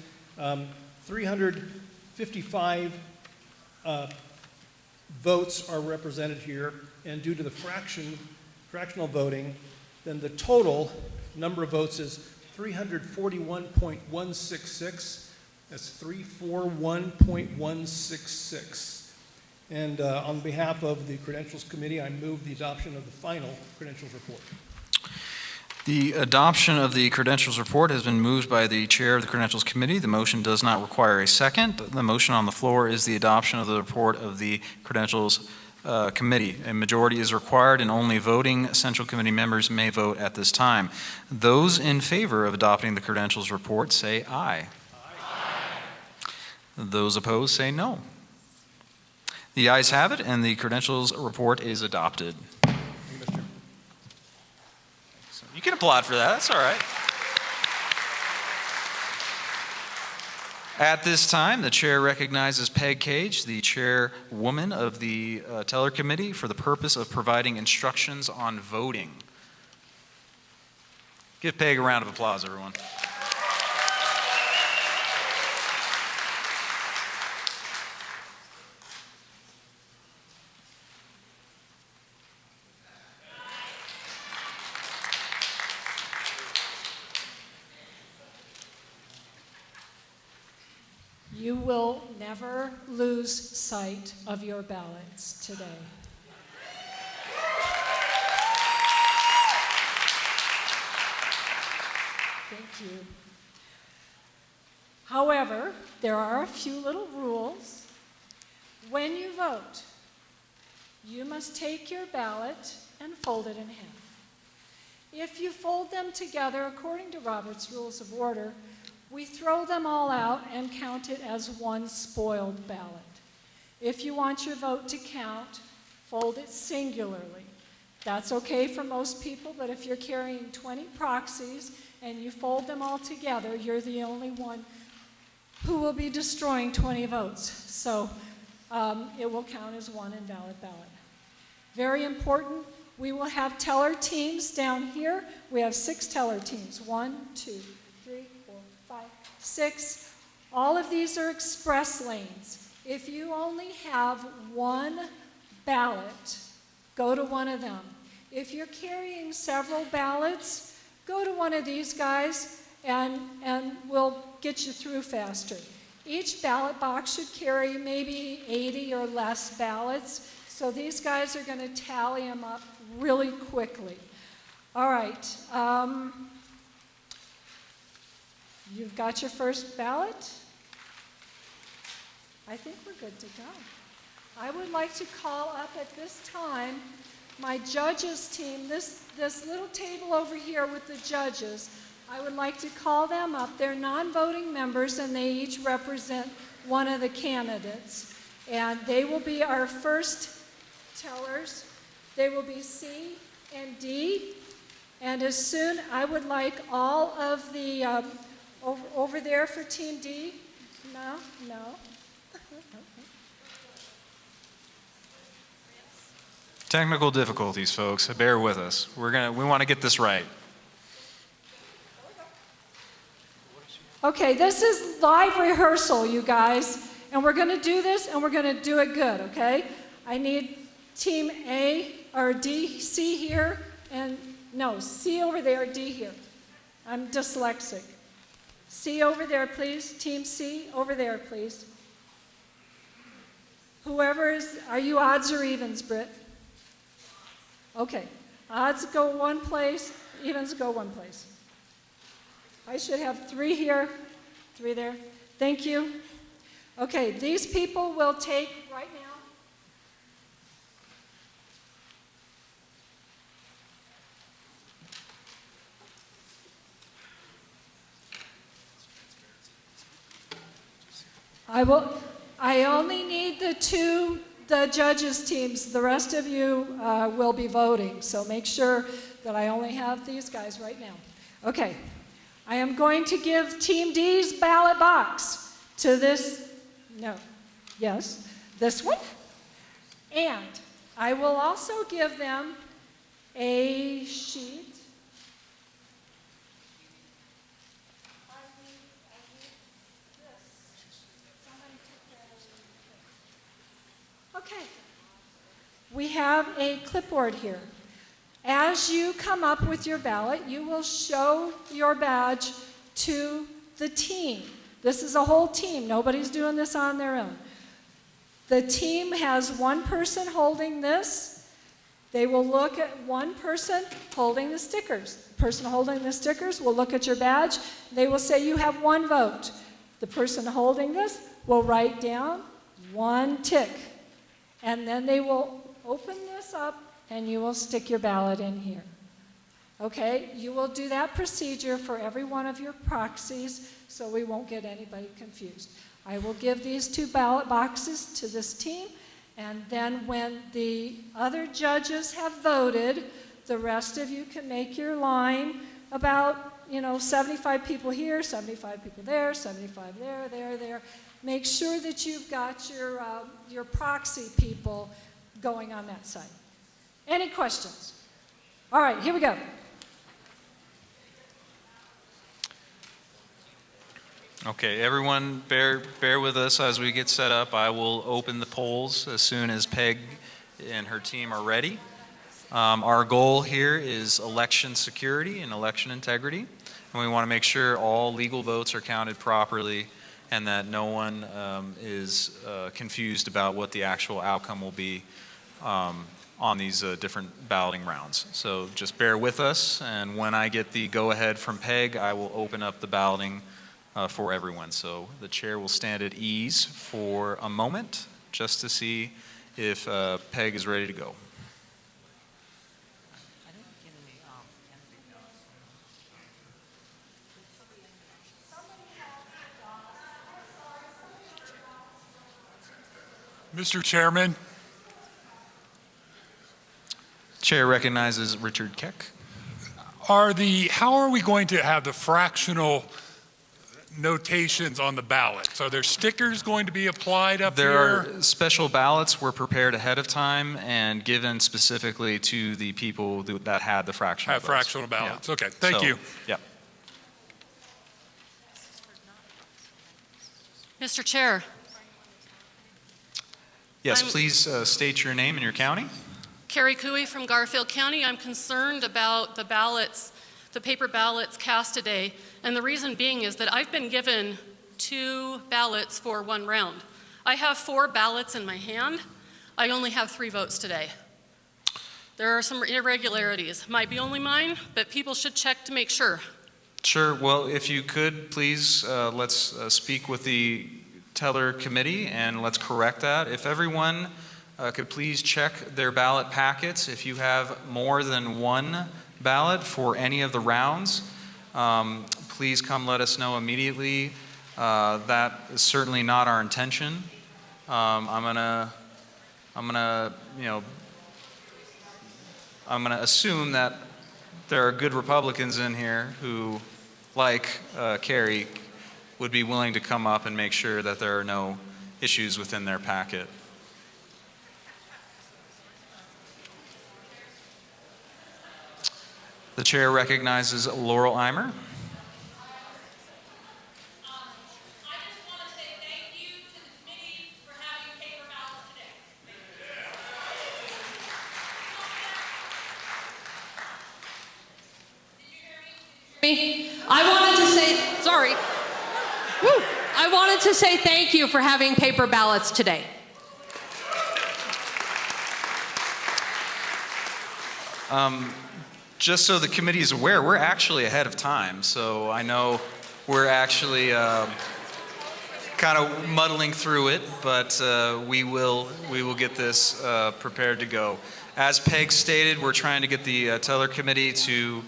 355 votes are represented here, and due to the fractional voting, then the total number of votes is 341.166. That's 341.166. And on behalf of the Credentials Committee, I move the adoption of the final credentials report. The adoption of the credentials report has been moved by the chair of the Credentials Committee. The motion does not require a second. The motion on the floor is the adoption of the report of the Credentials Committee. A majority is required, and only voting Central Committee members may vote at this time. Those in favor of adopting the credentials report say aye. Aye. Those opposed say no. The ayes have it, and the credentials report is adopted. You can applaud for that. That's all right. At this time, the chair recognizes Peg Cage, the chairwoman of the Teller Committee, for the purpose of providing instructions on voting. Give Peg a round of applause, everyone. You will never lose sight of your ballots today. Thank you. However, there are a few little rules. When you vote, you must take your ballot and fold it in half. If you fold them together according to Robert's Rules of Order, we throw them all out and count it as one spoiled ballot. If you want your vote to count, fold it singularly. That's okay for most people, but if you're carrying 20 proxies and you fold them all together, you're the only one who will be destroying 20 votes. So it will count as one invalid ballot. Very important, we will have teller teams down here. We have 6 teller teams. 1, 2, 3, 4, 5, 6. All of these are express lanes. If you only have one ballot, go to one of them. If you're carrying several ballots, go to one of these guys and we'll get you through faster. Each ballot box should carry maybe 80 or less ballots, so these guys are going to tally them up really quickly. All right. You've got your first ballot? I think we're good to go. I would like to call up at this time my judges team, this little table over here with the judges. I would like to call them up. They're non-voting members, and they each represent one of the candidates. And they will be our first tellers. They will be C and D. And as soon, I would like all of the, over there for Team D. No. Technical difficulties, folks. Bear with us. We want to get this right. Okay, this is live rehearsal, you guys. And we're going to do this, and we're going to do it good, okay? I need Team A, or D, C here, and no, C over there, D here. I'm dyslexic. C over there, please. Team C, over there, please. Whoever is, are you odds or evens, Britt? Okay, odds go one place, evens go one place. I should have 3 here, 3 there. Thank you. Okay, these people will take right now. I only need the judges' teams. The rest of you will be voting, so make sure that I only have these guys right now. Okay, I am going to give Team D's ballot box to this, this one. And I will also give them a sheet. Okay. We have a clipboard here. As you come up with your ballot, you will show your badge to the team. This is a whole team. Nobody's doing this on their own. The team has one person holding this. They will look at one person holding the stickers. The person holding the stickers will look at your badge. They will say you have 1 vote. The person holding this will write down 1 tick. And then they will open this up and you will stick your ballot in here. Okay, you will do that procedure for every one of your proxies so we won't get anybody confused. I will give these 2 ballot boxes to this team, and then when the other judges have voted, the rest of you can make your line about, 75 people here, 75 people there, 75 there. Make sure that you've got your proxy people going on that side. Any questions? All right, here we go. Okay, everyone, bear with us as we get set up. I will open the polls as soon as Peg and her team are ready. Our goal here is election security and election integrity, and we want to make sure all legal votes are counted properly and that no one is confused about what the actual outcome will be on these different balloting rounds. So just bear with us, and when I get the go-ahead from Peg, I will open up the balloting for everyone. So the chair will stand at ease for a moment just to see if Peg is ready to go. Mr. Chairman. Chair recognizes Richard Keck. How are we going to have the fractional notations on the ballots? Are there stickers going to be applied up There here? are special ballots were prepared ahead of time and given specifically to the people that had the fractional votes. Fractional ballots. Yeah. Okay, thank you. Yeah. Mr. Chair. Yes, please state your name and your county. Carrie Cooey from Garfield County. I'm concerned about the ballots, the paper ballots cast today. And the reason being is that I've been given 2 ballots for 1 round. I have 4 ballots in my hand. I only have 3 votes today. There are some irregularities. Might be only mine, but people should check to make sure. Sure. Well, if you could, please, let's speak with the teller committee and let's correct that. If everyone could please check their ballot packets. If you have more than 1 ballot for any of the rounds, please come let us know immediately. That is certainly not our intention. I'm gonna assume that there are good Republicans in here who, like Carrie, would be willing to come up and make sure that there are no issues within their packet. The chair recognizes Laurel Eimer. I wanted to say, sorry. Woo. I wanted to say thank you for having paper ballots today. Just so the committee is aware, we're actually ahead of time. So I know we're actually kind of muddling through it, but we will get this prepared to go. As Peg stated, we're trying to get the teller committee to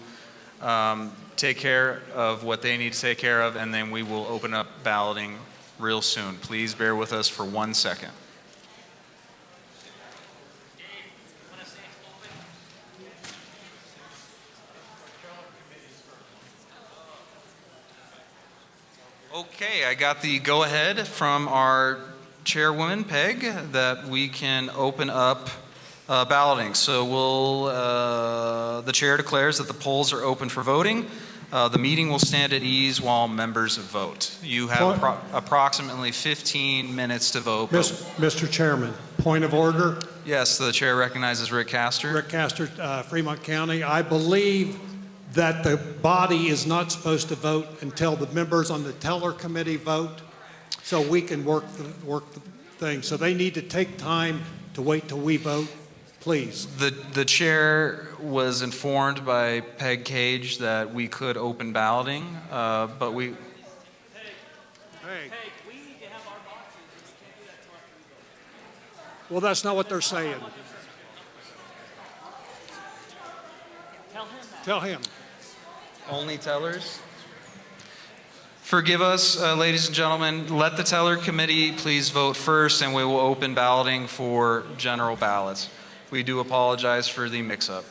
take care of what they need to take care of, and then we will open up balloting real soon. Please bear with us for 1 second. Okay, I got the go-ahead from our chairwoman, Peg, that we can open up balloting. So the chair declares that the polls are open for voting. The meeting will stand at ease while members vote. You have approximately 15 minutes to vote. Mr. Chairman, point of order. Yes, the chair recognizes Rick Castor. Rick Castor, Fremont County. I believe that the body is not supposed to vote until the members on the teller committee vote, so we can work the thing. So they need to take time to wait till we vote, please. The chair was informed by Peg Cage that we could open balloting, but we... Hey. Well, that's not what they're saying. Tell him. Only tellers? Forgive us, ladies and gentlemen. Let the teller committee please vote first, and we will open balloting for general ballots. We do apologize for the mix-up.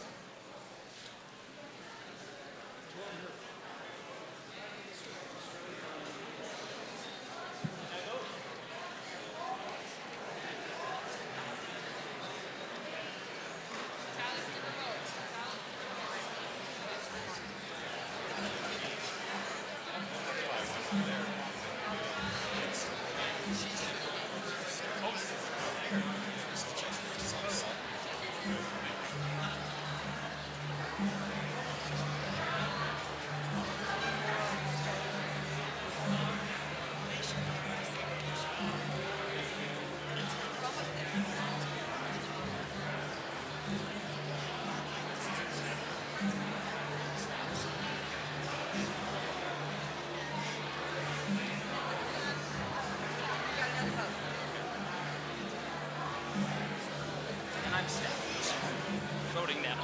Voting now.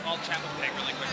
I'll chat with Peg really quick.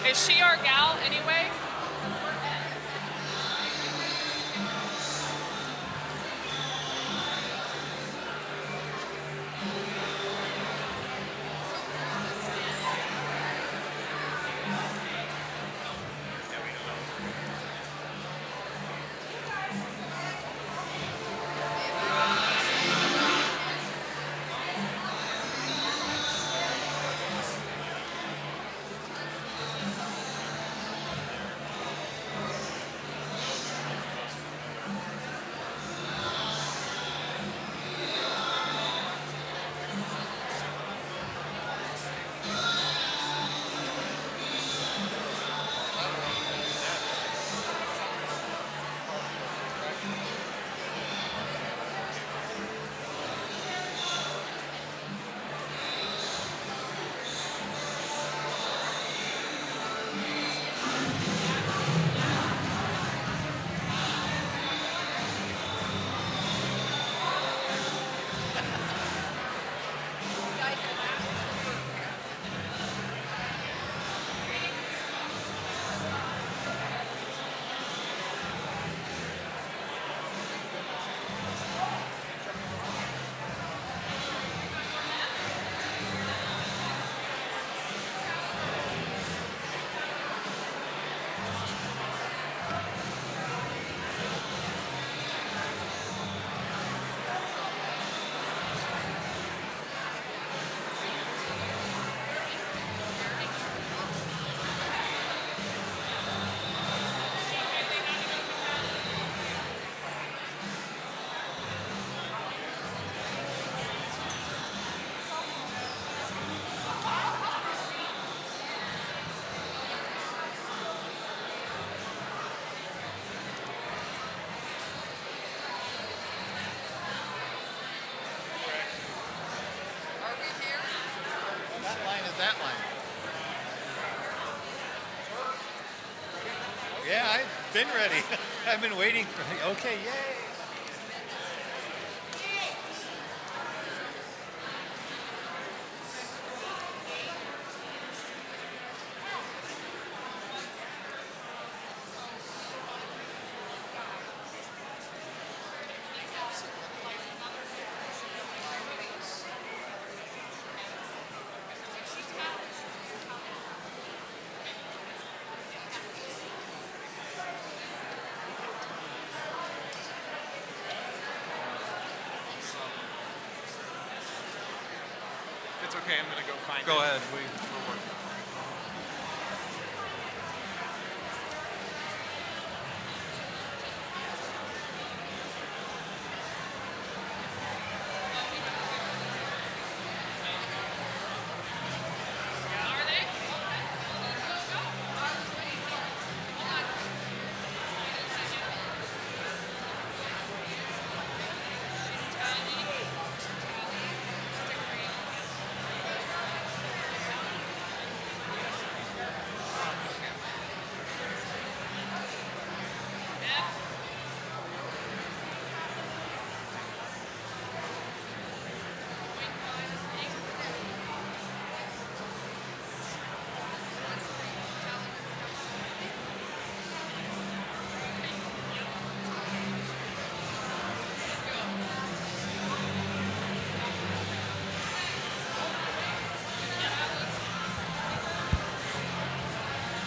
Is she our gal anyway? That line. Yeah, I've been ready. I've been waiting for. Okay, yay. It's okay, I'm gonna go find it. Go ahead, we're working.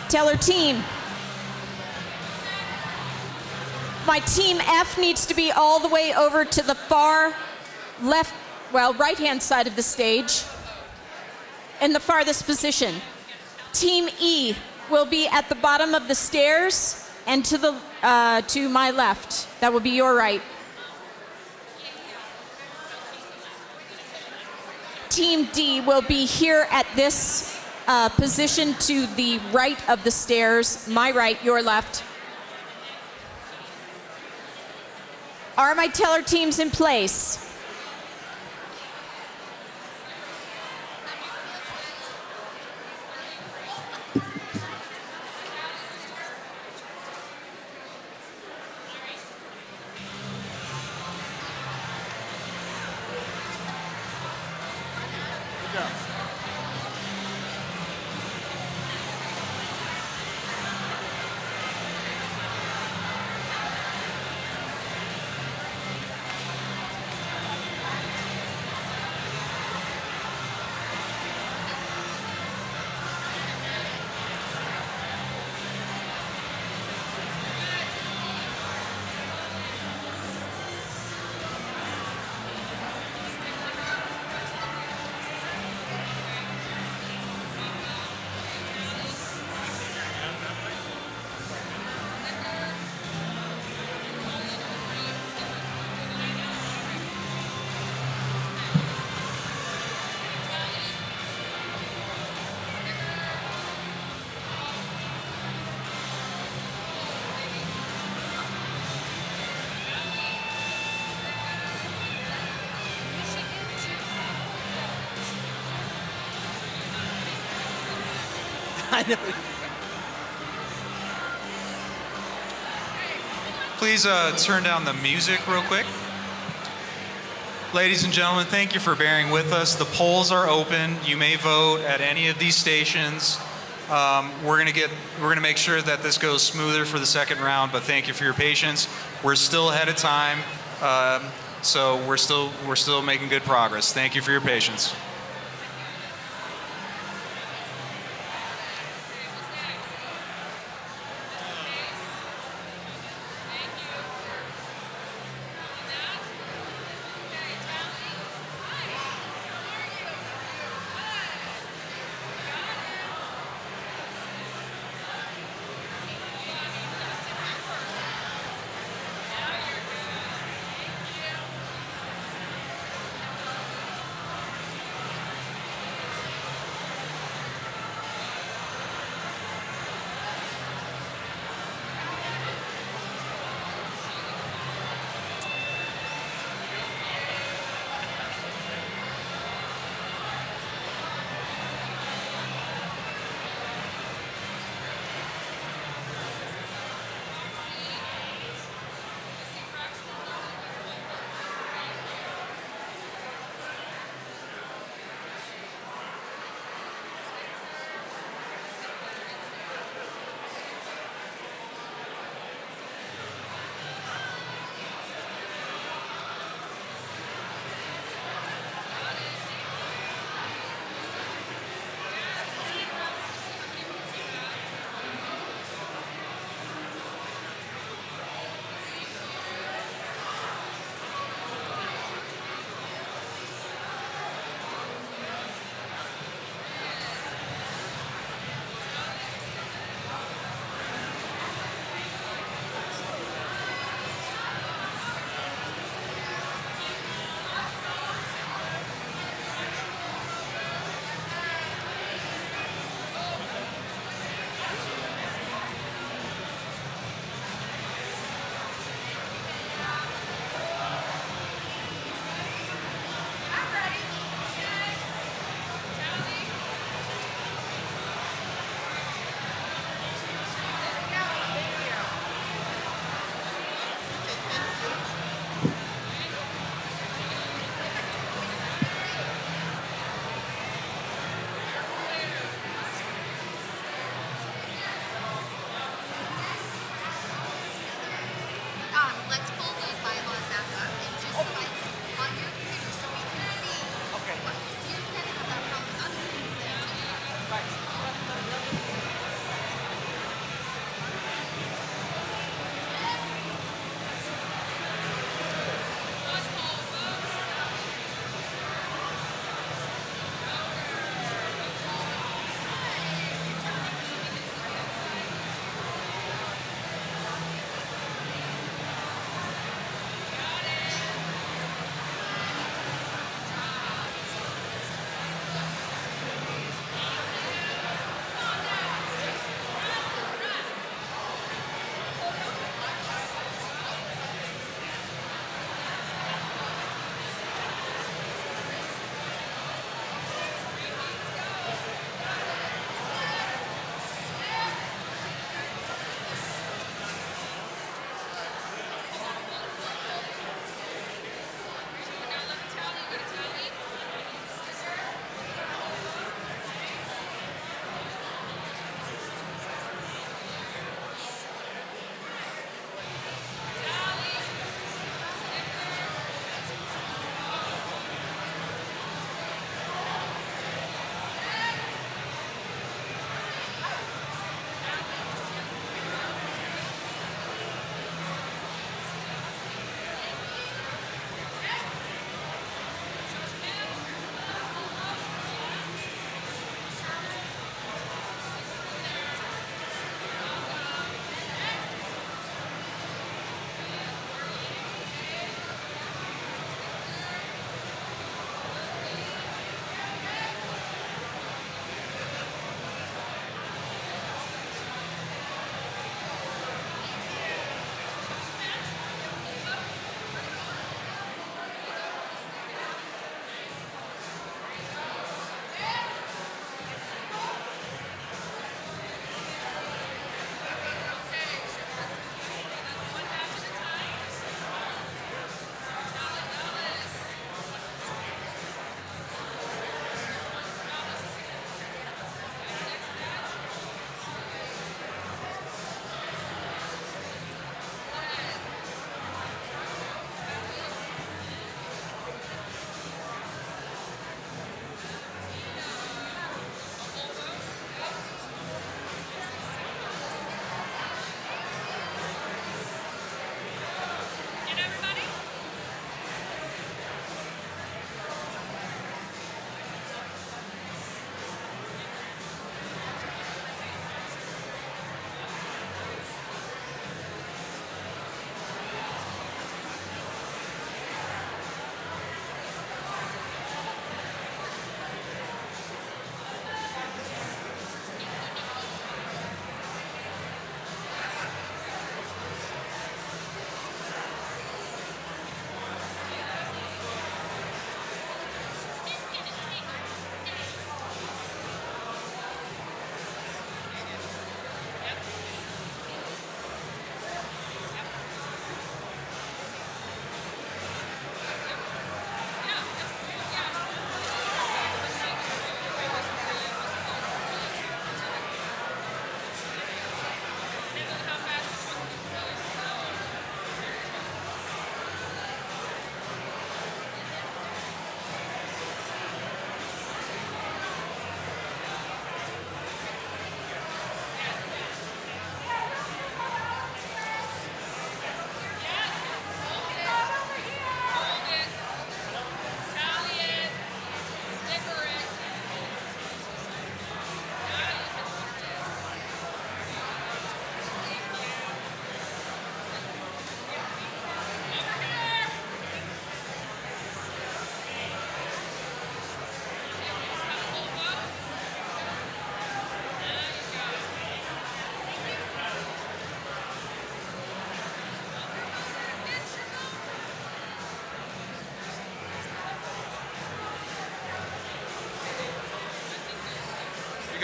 Teller team. My team F needs to be all the way over to the far left, well, right-hand side of the stage in the farthest position. Team E will be at the bottom of the stairs and to my left. That will be your right. Team D will be here at this position to the right of the stairs. My right, your left. Are my teller teams in place? I know. Please turn down the music real quick. Ladies and gentlemen, thank you for bearing with us. The polls are open. You may vote at any of these stations. We're gonna make sure that this goes smoother for the second round, but thank you for your patience. We're still ahead of time, so we're still making good progress. Thank you for your patience.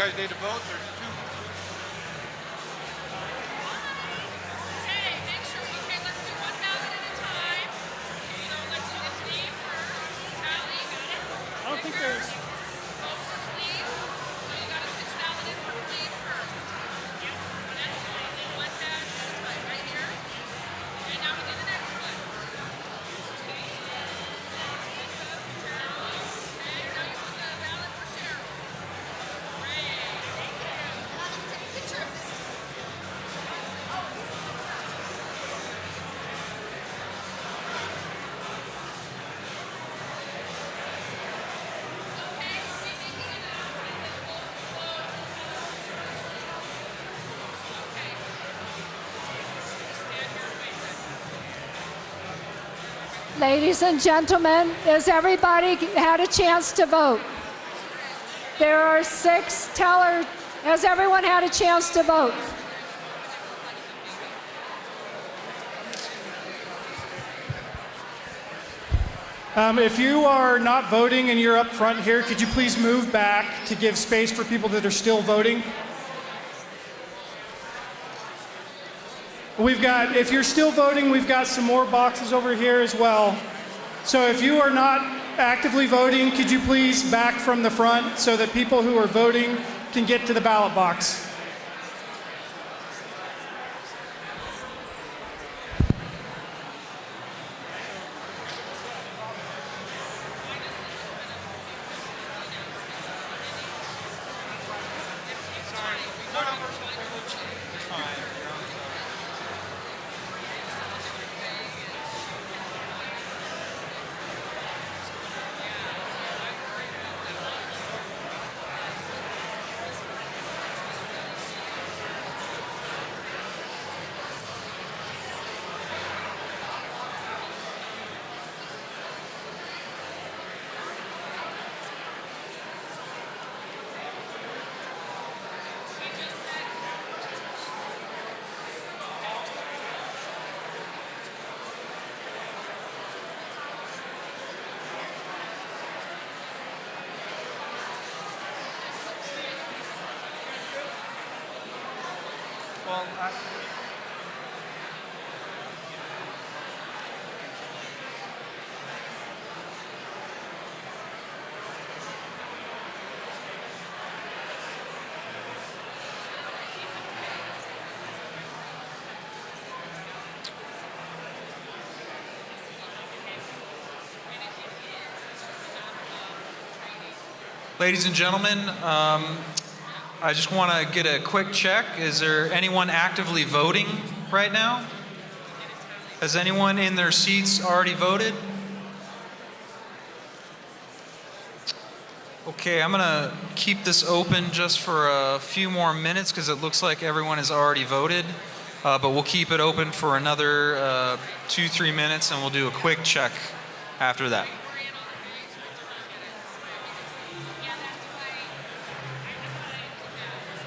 guys need to vote? There's two. I don't think there's. Ladies and gentlemen, has everybody had a chance to vote? There are 6 tellers. Has everyone had a chance to vote? If you are not voting and you're up front here, could you please move back to give space for people that are still voting? If you're still voting, we've got some more boxes over here as well. So if you are not actively voting, could you please back from the front so that people who are voting can get to the ballot box? Ladies and gentlemen, I just want to get a quick check. Is there anyone actively voting right now? Has anyone in their seats already voted? Okay, I'm going to keep this open just for a few more minutes because it looks like everyone has already voted. But we'll keep it open for another 2-3 minutes and we'll do a quick check after that.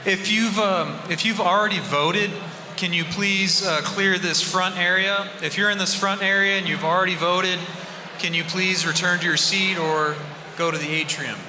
If you've already voted, can you please clear this front area? If you're in this front area and you've already voted, can you please return to your seat or go to the atrium?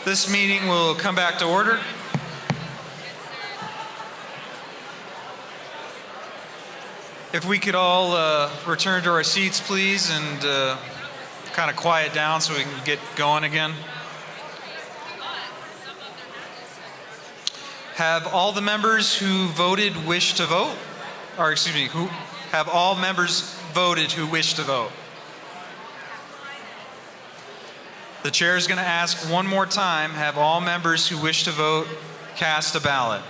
This meeting will come back to order. If we could all return to our seats, please, and kind of quiet down so we can get going again. Have all the members who voted wish to vote? Or excuse me, have all members voted who wish to vote? The chair is going to ask one more time, have all members who wish to vote cast a ballot?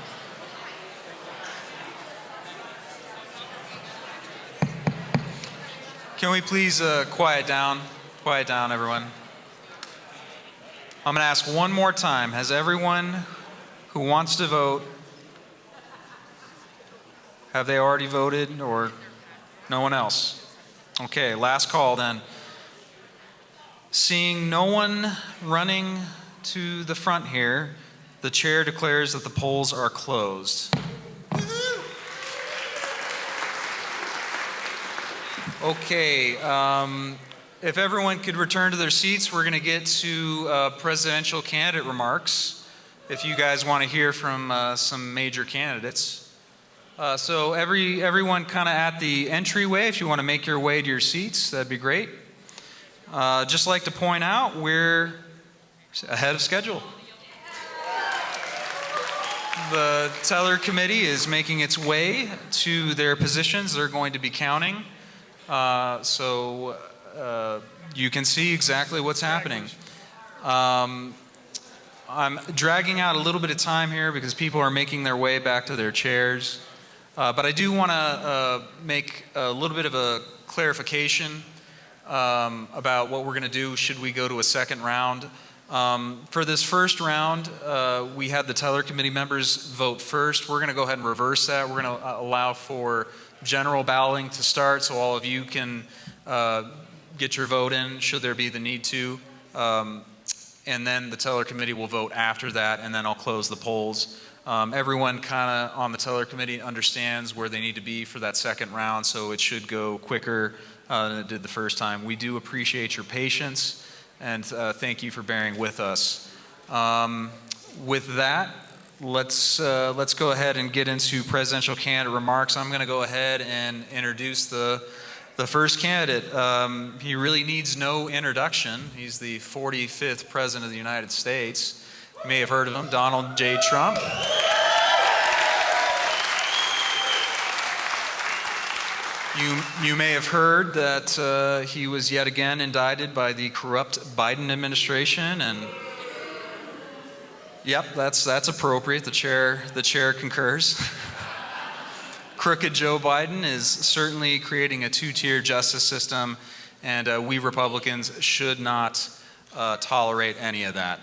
Can we please quiet down? Quiet down, everyone. I'm going to ask one more time, has everyone who wants to vote, have they already voted or no one else? Okay, last call then. Seeing no one running to the front here, the chair declares that the polls are closed. Okay, if everyone could return to their seats, we're going to get to presidential candidate remarks. If you guys want to hear from some major candidates. So everyone kind of at the entryway, if you want to make your way to your seats, that'd be great. Just like to point out, we're ahead of schedule. The teller committee is making its way to their positions. They're going to be counting. So you can see exactly what's happening. I'm dragging out a little bit of time here because people are making their way back to their chairs. But I do want to make a little bit of a clarification about what we're going to do should we go to a second round. For this first round, we had the teller committee members vote first. We're going to go ahead and reverse that. We're going to allow for general balloting to start so all of you can get your vote in should there be the need to. And then the teller committee will vote after that, and then I'll close the polls. Everyone kind of on the teller committee understands where they need to be for that second round, so it should go quicker than it did the first time. We do appreciate your patience, and thank you for bearing with us. With that, let's go ahead and get into presidential candidate remarks. I'm going to go ahead and introduce the first candidate. He really needs no introduction. He's the 45th President of the United States. You may have heard of him, Donald J. Trump. You may have heard that he was yet again indicted by the corrupt Biden administration, and yep, that's appropriate. The chair concurs. Crooked Joe Biden is certainly creating a two-tier justice system, and we Republicans should not tolerate any of that.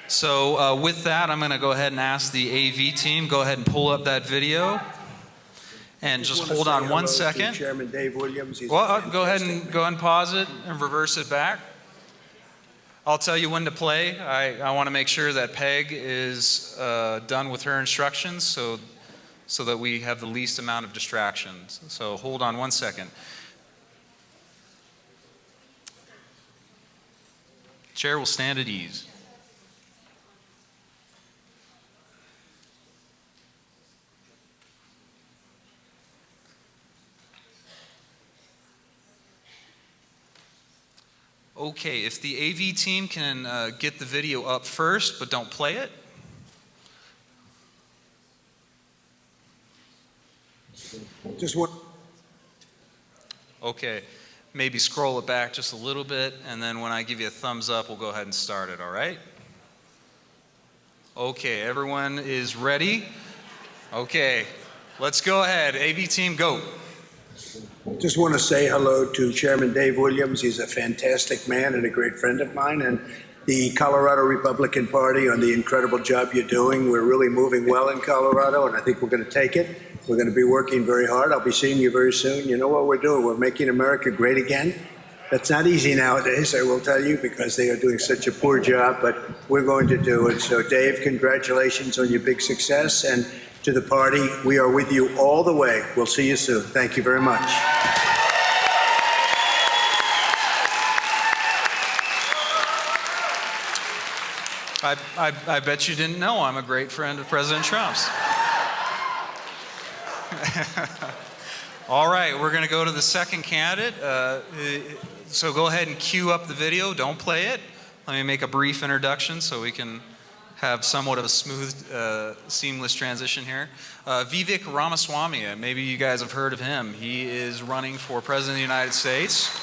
So with that, I'm going to go ahead and ask the AV team, go ahead and pull up that video. And just hold on one second. Chairman Dave Williams. Well, go ahead and pause it and reverse it back. I'll tell you when to play. I want to make sure that Peg is done with her instructions so that we have the least amount of distractions. So hold on one second. Chair will stand at ease. Okay, if the AV team can get the video up first, but don't play it. Just one. Okay, maybe scroll it back just a little bit, and then when I give you a thumbs up, we'll go ahead and start it, all right? Okay, everyone is ready? Okay, let's go ahead. AV team, go. Just want to say hello to Chairman Dave Williams. He's a fantastic man and a great friend of mine, and the Colorado Republican Party on the incredible job you're doing. We're really moving well in Colorado, and I think we're going to take it. We're going to be working very hard. I'll be seeing you very soon. You know what we're doing? We're making America great again. That's not easy nowadays, I will tell you, because they are doing such a poor job, but we're going to do it. So, Dave, congratulations on your big success, and to the party, we are with you all the way. We'll see you soon. Thank you very much. I bet you didn't know I'm a great friend of President Trump's. All right, we're going to go to the second candidate. So go ahead and cue up the video. Don't play it. Let me make a brief introduction so we can have somewhat of a smooth, seamless transition here. Vivek Ramaswamy, maybe you guys have heard of him. He is running for President of the United States.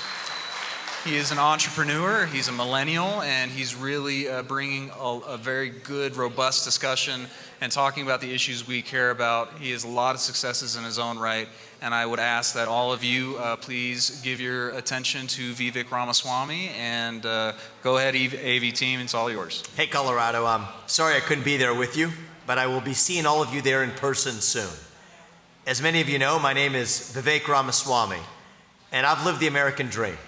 He is an entrepreneur, he's a millennial, and he's really bringing a very good, robust discussion and talking about the issues we care about. He has a lot of successes in his own right, and I would ask that all of you please give your attention to Vivek Ramaswamy, and go ahead, AV team, it's all yours. Hey, Colorado, I'm sorry I couldn't be there with you, but I will be seeing all of you there in person soon. As many of you know, my name is Vivek Ramaswamy, and I've lived the American dream.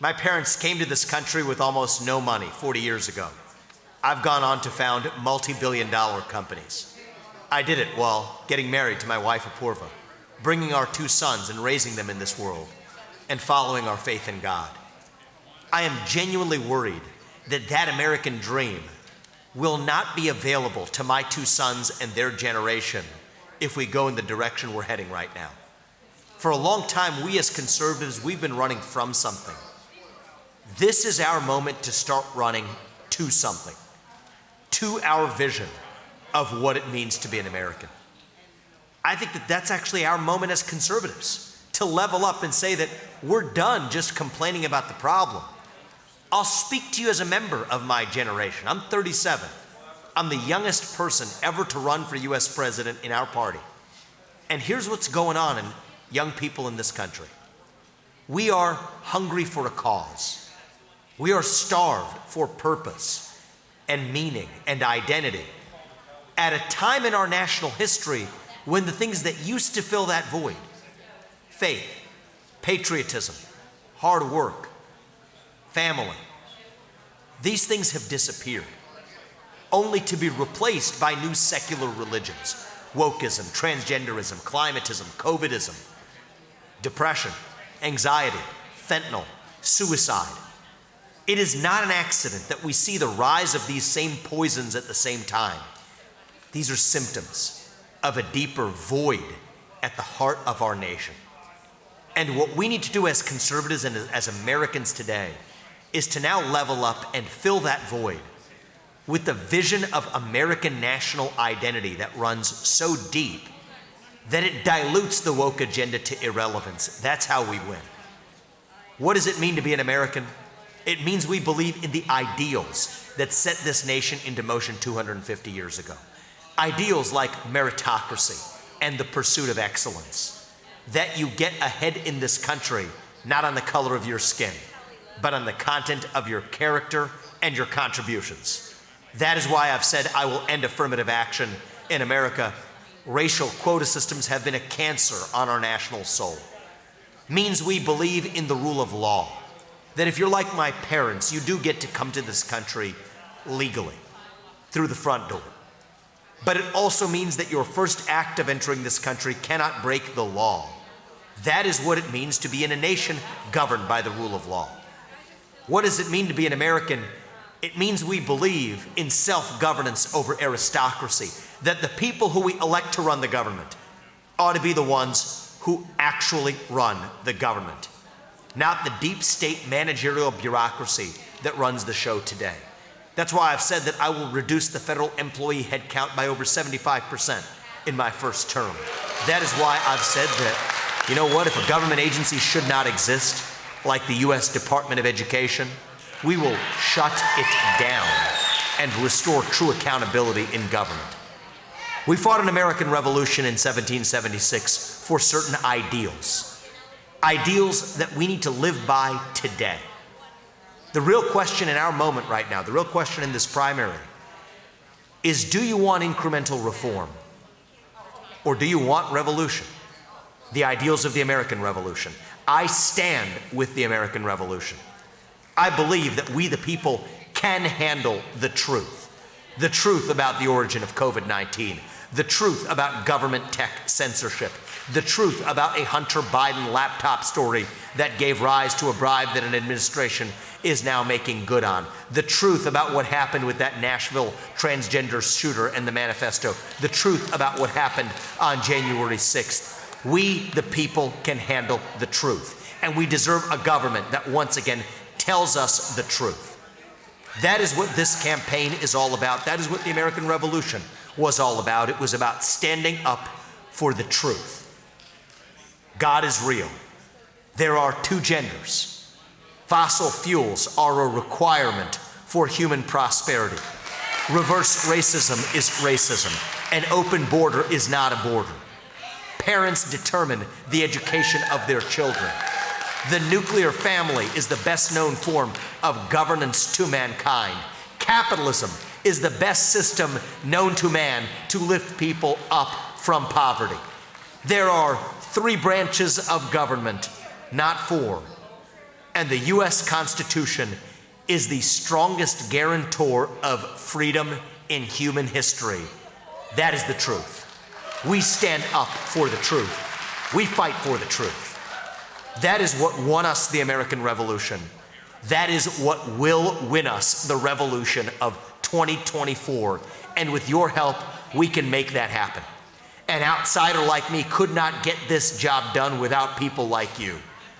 My parents came to this country with almost no money 40 years ago. I've gone on to found multi-billion-dollar companies. I did it while getting married to my wife, Apurva, bringing our 2 sons and raising them in this world, and following our faith in God. I am genuinely worried that that American dream will not be available to my 2 sons and their generation if we go in the direction we're heading right now. For a long time, we as conservatives, we've been running from something. This is our moment to start running to something, to our vision of what it means to be an American. I think that that's actually our moment as conservatives, to level up and say that we're done just complaining about the problem. I'll speak to you as a member of my generation. I'm 37. I'm the youngest person ever to run for US president in our party. And here's what's going on in young people in this country. We are hungry for a cause. We are starved for purpose and meaning and identity at a time in our national history when the things that used to fill that void, faith, patriotism, hard work, family, these things have disappeared, only to be replaced by new secular religions, wokeism, transgenderism, climatism, COVIDism, depression, anxiety, fentanyl, suicide. It is not an accident that we see the rise of these same poisons at the same time. These are symptoms of a deeper void at the heart of our nation. And what we need to do as conservatives and as Americans today is to now level up and fill that void with the vision of American national identity that runs so deep that it dilutes the woke agenda to irrelevance. That's how we win. What does it mean to be an American? It means we believe in the ideals that set this nation into motion 250 years ago. Ideals like meritocracy and the pursuit of excellence. That you get ahead in this country, not on the color of your skin, but on the content of your character and your contributions. That is why I've said I will end affirmative action in America. Racial quota systems have been a cancer on our national soul. Means we believe in the rule of law. That if you're like my parents, you do get to come to this country legally, through the front door. But it also means that your first act of entering this country cannot break the law. That is what it means to be in a nation governed by the rule of law. What does it mean to be an American? It means we believe in self-governance over aristocracy, that the people who we elect to run the government ought to be the ones who actually run the government, not the deep state managerial bureaucracy that runs the show today. That's why I've said that I will reduce the federal employee headcount by over 75% in my first term. That is why I've said that, you know what, if a government agency should not exist, like the US Department of Education, we will shut it down and restore true accountability in government. We fought an American Revolution in 1776 for certain ideals. Ideals that we need to live by today. The real question in our moment right now, the real question in this primary is, do you want incremental reform or do you want revolution? The ideals of the American Revolution. I stand with the American Revolution. I believe that we the people can handle the truth about the origin of COVID-19, the truth about government tech censorship, The truth about a Hunter Biden laptop story that gave rise to a bribe that an administration is now making good on. The truth about what happened with that Nashville transgender shooter and the manifesto. The truth about what happened on January 6th. We, the people, can handle the truth. And we deserve a government that once again tells us the truth. That is what this campaign is all about. That is what the American Revolution was all about. It was about standing up for the truth. God is real. There are two genders. Fossil fuels are a requirement for human prosperity. Reverse racism is racism. An open border is not a border. Parents determine the education of their children. The nuclear family is the best known form of governance to mankind. Capitalism is the best system known to man to lift people up from poverty. There are 3 branches of government, not 4. And the U.S. Constitution is the strongest guarantor of freedom in human history. That is the truth. We stand up for the truth. We fight for the truth. That is what won us the American Revolution. That is what will win us the revolution of 2024. And with your help, we can make that happen. An outsider like me could not get this job done without people like you.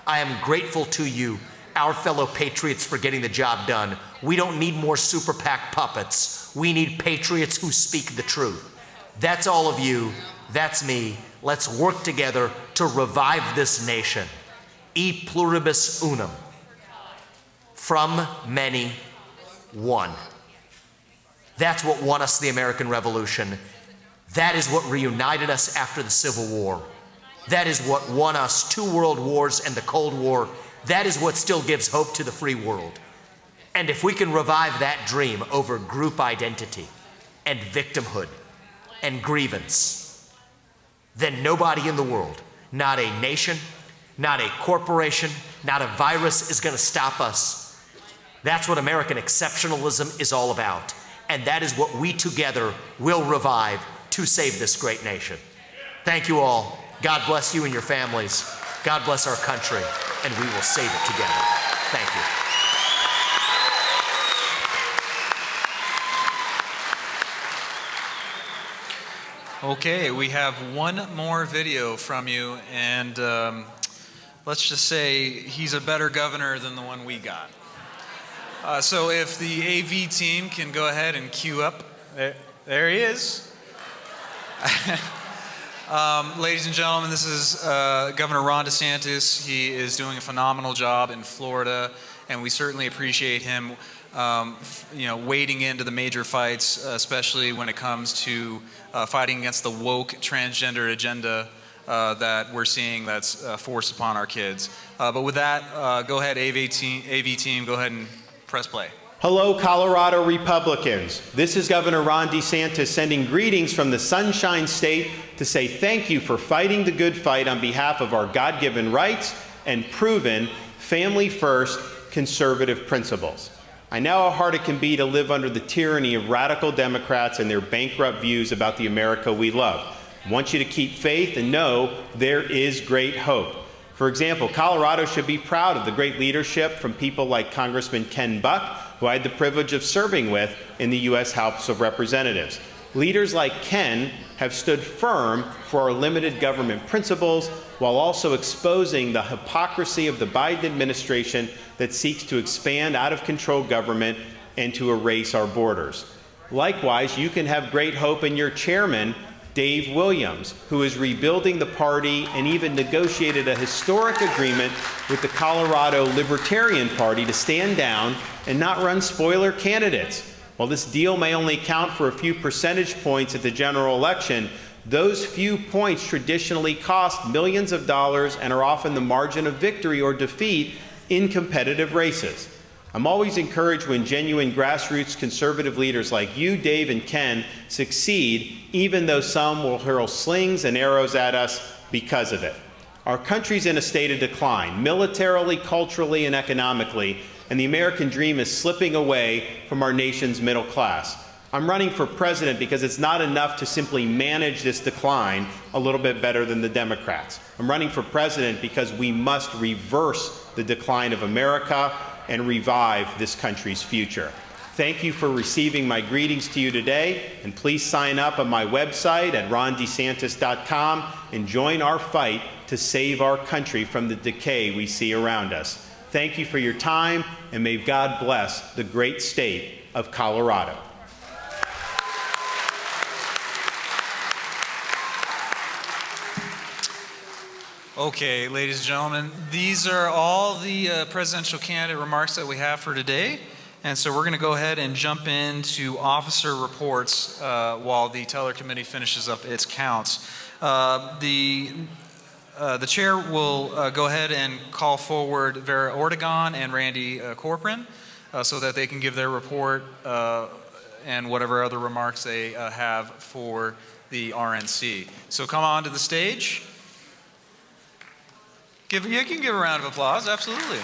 I am grateful to you, our fellow patriots, for getting the job done. We don't need more super PAC puppets. We need patriots who speak the truth. That's all of you. That's me. Let's work together to revive this nation. E pluribus unum. From many, one. That's what won us the American Revolution. That is what reunited us after the Civil War. That is what won us 2 world wars and the Cold War. That is what still gives hope to the free world. And if we can revive that dream over group identity and victimhood and grievance, then nobody in the world, not a nation, not a corporation, not a virus is going to stop us. That's what American exceptionalism is all about. And that is what we together will revive to save this great nation. Thank you all. God bless you and your families. God bless our country, and we will save it together. Thank you. Okay, we have one more video from you, and let's just say he's a better governor than the one we got. So if the AV team can go ahead and queue up. There he is. Ladies and gentlemen, this is Governor Ron DeSantis. He is doing a phenomenal job in Florida, and we certainly appreciate him wading into the major fights, especially when it comes to fighting against the woke transgender agenda that we're seeing that's forced upon our kids. But with that, go ahead, AV team, go ahead and press play. Hello, Colorado Republicans. This is Governor Ron DeSantis sending greetings from the Sunshine State to say thank you for fighting the good fight on behalf of our God-given rights and proven family-first conservative principles. I know how hard it can be to live under the tyranny of radical Democrats and their bankrupt views about the America we love. I want you to keep faith and know there is great hope. For example, Colorado should be proud of the great leadership from people like Congressman Ken Buck, who I had the privilege of serving with in the U.S. House of Representatives. Leaders like Ken have stood firm for our limited government principles while also exposing the hypocrisy of the Biden administration that seeks to expand out-of-control government and to erase our borders. Likewise, you can have great hope in your chairman, Dave Williams, who is rebuilding the party and even negotiated a historic agreement with the Colorado Libertarian Party to stand down and not run spoiler candidates. While this deal may only count for a few percentage points at the general election, those few points traditionally cost millions of dollars and are often the margin of victory or defeat in competitive races. I'm always encouraged when genuine grassroots conservative leaders like you, Dave, and Ken succeed, even though some will hurl slings and arrows at us because of it. Our country's in a state of decline, militarily, culturally, and economically, and the American dream is slipping away from our nation's middle class. I'm running for president because it's not enough to simply manage this decline a little bit better than the Democrats. I'm running for president because we must reverse the decline of America and revive this country's future. Thank you for receiving my greetings to you today, and please sign up on my website at rondesantis.com and join our fight to save our country from the decay we see around us. Thank you for your time, and may God bless the great state of Colorado. Okay, ladies and gentlemen, these are all the presidential candidate remarks that we have for today. And so we're going to go ahead and jump into officer reports while the Teller Committee finishes up its counts. The chair will go ahead and call forward Vera Ortegon and Randy Corcoran so that they can give their report and whatever other remarks they have for the RNC. So come on to the stage. You can give a round of applause, absolutely.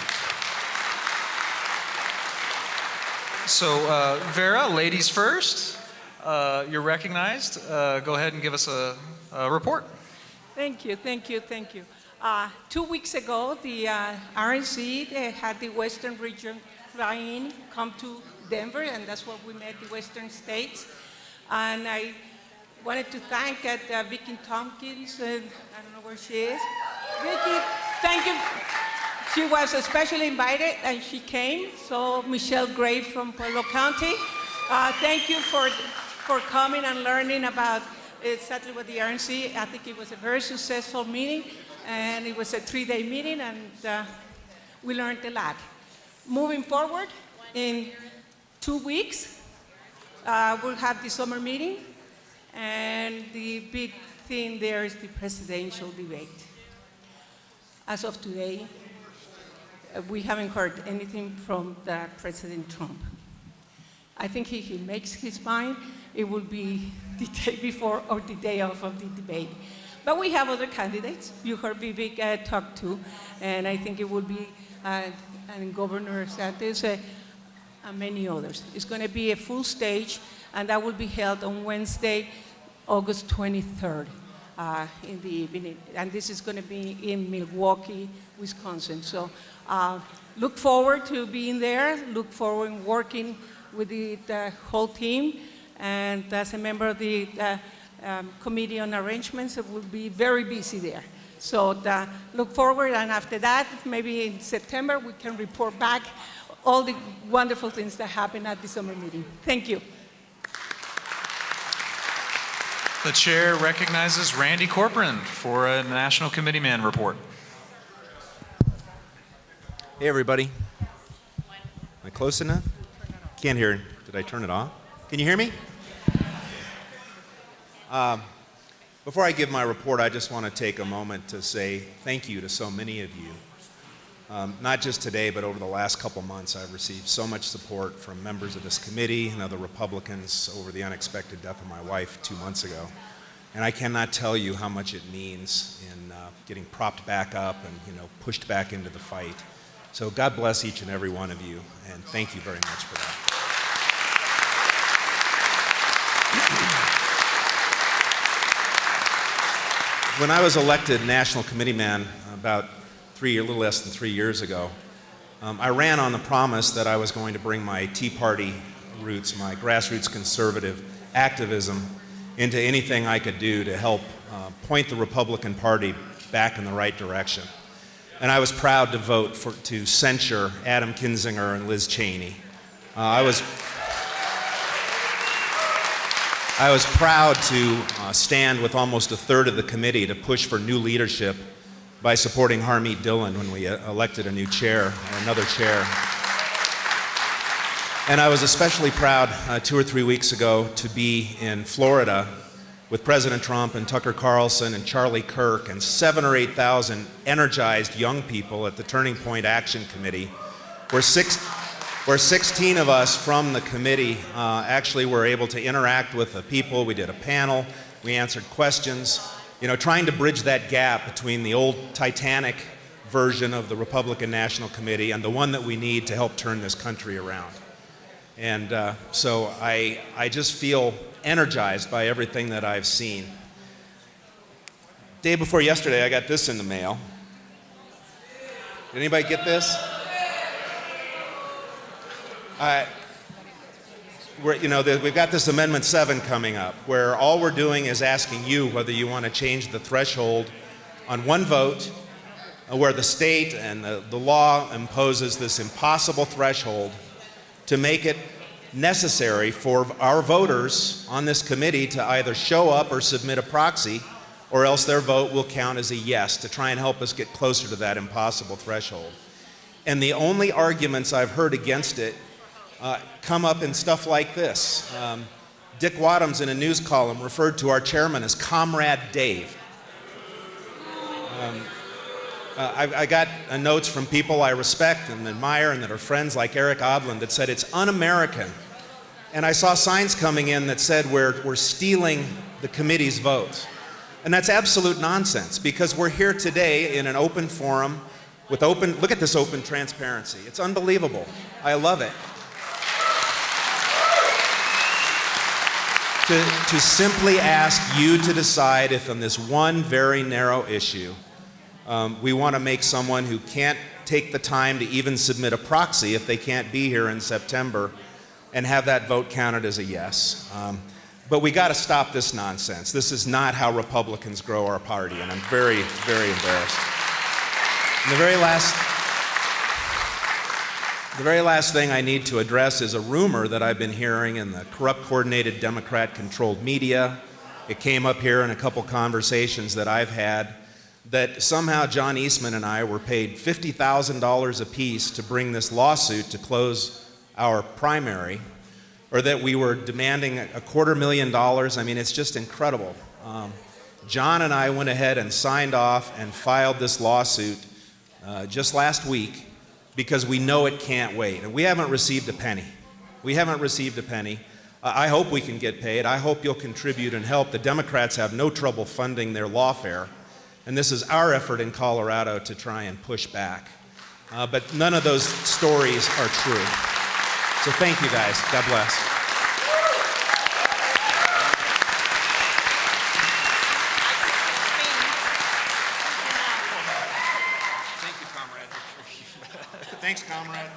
So Vera, ladies first, you're recognized. Go ahead and give us a report. Thank you. 2 weeks ago, the RNC had the Western region flying come to Denver, and that's where we met the Western states. And I wanted to thank Vicki Tompkins, I don't know where she is. Vicki, thank you. She was especially invited, and she came. So Michelle Gray from Pueblo County, thank you for coming and learning about exactly what the RNC. I think it was a very successful meeting, and it was a 3-day meeting, and we learned a lot. Moving forward, in 2 weeks, we'll have the summer meeting, and the big thing there is the presidential debate. As of today, we haven't heard anything from President Trump. I think if he makes his mind, it will be the day before or the day of the debate. But we have other candidates. You heard Vivek talk to, and I think it will be and Governor Santos and many others. It's going to be a full stage, and that will be held on Wednesday, August 23rd. In the evening, and this is going to be in Milwaukee, Wisconsin. So look forward to being there, look forward to working with the whole team, and as a member of the Committee on Arrangements, it will be very busy there. So look forward, and after that, maybe in September, we can report back all the wonderful things that happen at the summer meeting. Thank you. The chair recognizes Randy Corcoran for a National Committeeman report. Hey, everybody. Am I close enough? Can't hear. Did I turn it off? Can you hear me? Before I give my report, I just want to take a moment to say thank you to so many of you. Not just today, but over the last couple months, I've received so much support from members of this committee and other Republicans over the unexpected death of my wife 2 months ago. And I cannot tell you how much it means in getting propped back up and pushed back into the fight. So God bless each and every one of you, and thank you very much for that. When I was elected National Committeeman about a little less than 3 years ago, I ran on the promise that I was going to bring my Tea Party roots, my grassroots conservative activism, into anything I could do to help point the Republican Party back in the right direction. And I was proud to vote to censure Adam Kinzinger and Liz Cheney. I was proud to stand with almost a third of the committee to push for new leadership by supporting Harmeet Dillon when we elected a new chair, or another chair. And I was especially proud 2 or 3 weeks ago to be in Florida with President Trump and Tucker Carlson and Charlie Kirk and 7,000 or 8,000 energized young people at the Turning Point Action Committee, where 16 of us from the committee actually were able to interact with the people. We did a panel, we answered questions, trying to bridge that gap between the old Titanic version of the Republican National Committee and the one that we need to help turn this country around. And so I just feel energized by everything that I've seen. Day before yesterday, I got this in the mail. Did anybody get this? We've got this Amendment 7 coming up, where all we're doing is asking you whether you want to change the threshold on one vote, where the state and the law imposes this impossible threshold to make it necessary for our voters on this committee to either show up or submit a proxy, or else their vote will count as a yes, to try and help us get closer to that impossible threshold. And the only arguments I've heard against it come up in stuff like this. Dick Wadhams in a news column referred to our chairman as Comrade Dave. I got notes from people I respect and admire and that are friends like Eric Odland that said it's un-American. And I saw signs coming in that said we're stealing the committee's votes. And that's absolute nonsense, because we're here today in an open forum with look at this open transparency. It's unbelievable. I love it. To simply ask you to decide if on this one very narrow issue, we want to make someone who can't take the time to even submit a proxy if they can't be here in September and have that vote counted as a yes. But we got to stop this nonsense. This is not how Republicans grow our party, and I'm very, very embarrassed. And the very last thing I need to address is a rumor that I've been hearing in the corrupt, coordinated, Democrat-controlled media. It came up here in a couple conversations that I've had, that somehow John Eastman and I were paid $50,000 apiece to bring this lawsuit to close our primary, or that we were demanding $250,000. I mean, it's just incredible. John and I went ahead and signed off and filed this lawsuit just last week because we know it can't wait. And we haven't received a penny. We haven't received a penny. I hope we can get paid. I hope you'll contribute and help. The Democrats have no trouble funding their lawfare. And this is our effort in Colorado to try and push back. But none of those stories are true. So thank you guys. God bless. Thank you, comrade. Thanks, comrade.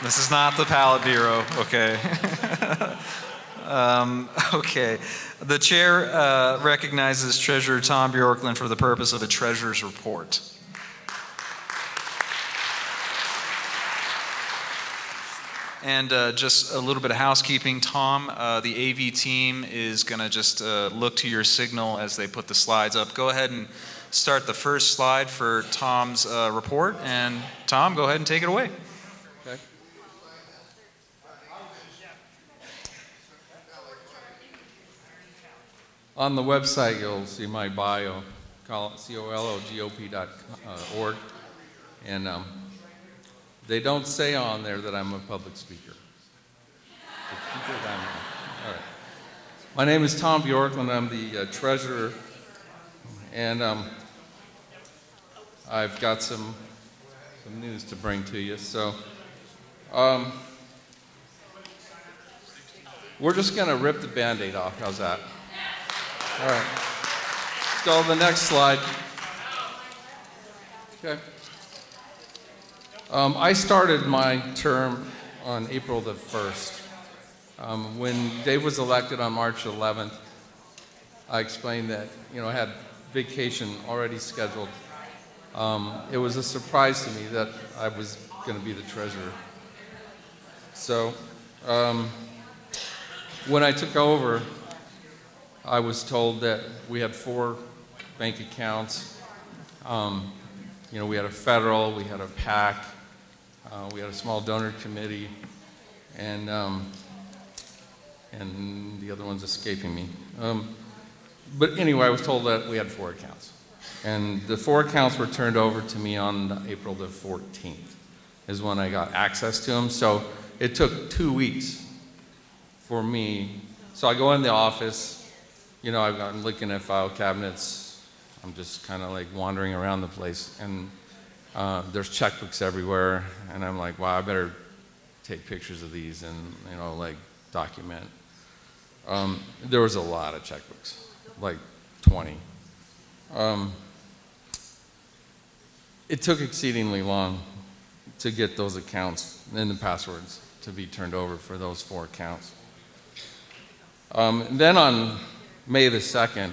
This is not the Pallet Bureau, okay? Okay. The chair recognizes Treasurer Tom Bjorklund for the purpose of a treasurer's report. And just a little bit of housekeeping, Tom, the AV team is going to just look to your signal as they put the slides up. Go ahead and start the first slide for Tom's report. And Tom, go ahead and take it away. Okay. On the website, you'll see my bio, cologop.org. And they don't say on there that I'm a public speaker. All right. My name is Tom Bjorklund. I'm the treasurer, and I've got some news to bring to you. So we're just going to rip the Band-Aid off. How's that? All right. So the next slide. Okay. I started my term on April the 1st. When Dave was elected on March 11th, I explained that, I had vacation already scheduled. It was a surprise to me that I was going to be the treasurer. So when I took over, I was told that we had 4 bank accounts. We had a federal, we had a PAC, we had a small donor committee, and the other one's escaping me. But anyway, I was told that we had 4 accounts. And the 4 accounts were turned over to me on April the 14th, is when I got access to them. So it took 2 weeks for me. So I go in the office, I'm looking at file cabinets. I'm just kind of like wandering around the place. And There's checkbooks everywhere, and I'm like, wow, I better take pictures of these and, like document. There was a lot of checkbooks, like 20. It took exceedingly long to get those accounts and the passwords to be turned over for those 4 accounts. Then on May the 2nd,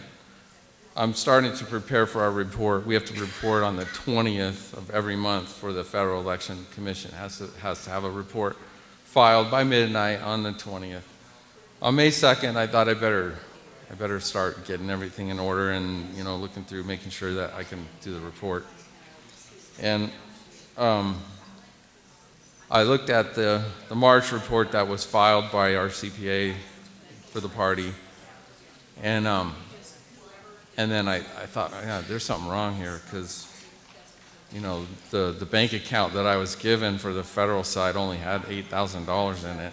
I'm starting to prepare for our report. We have to report on the 20th of every month for the Federal Election Commission. It has to have a report filed by midnight on the 20th. On May 2nd, I thought I better start getting everything in order and, looking through, making sure that I can do the report. And I looked at the March report that was filed by our CPA for the party, and then I thought, yeah, there's something wrong here, because the bank account that I was given for the federal side only had $8,000 in it,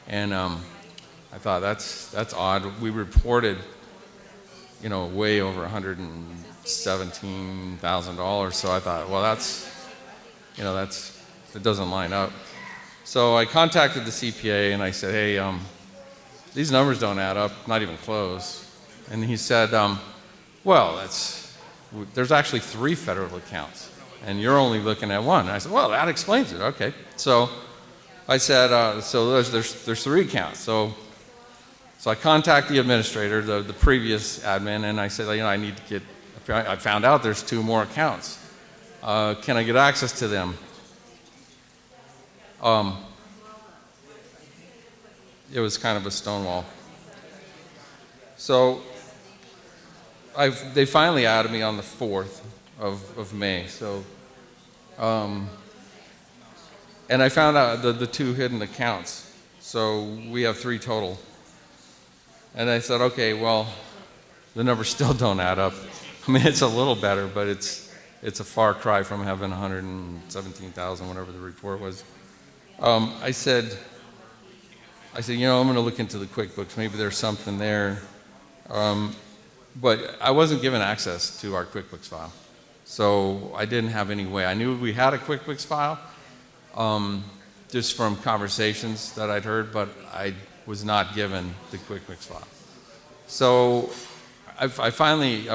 and I thought that's odd. We reported way over $117,000, so I thought, well, it doesn't line up. So I contacted the CPA and I said, hey, these numbers don't add up, not even close. And he said, well, there's actually 3 federal accounts, and you're only looking at 1. And I said, well, that explains it. Okay. So I said, so there's 3 accounts. So I contacted the administrator, the previous admin, and I said, I need to I found out there's 2 more accounts. Can I get access to them? It was kind of a stonewall. So they finally added me on the 4th of May. So, and I found out the 2 hidden accounts. So we have 3 total. And I said, okay, well, the numbers still don't add up. I mean, it's a little better, but it's a far cry from having 117,000, whatever the report was. I said, I'm going to look into the QuickBooks. Maybe there's something there. But I wasn't given access to our QuickBooks file. So I didn't have any way. I knew we had a QuickBooks file, just from conversations that I'd heard, but I was not given the QuickBooks file. So I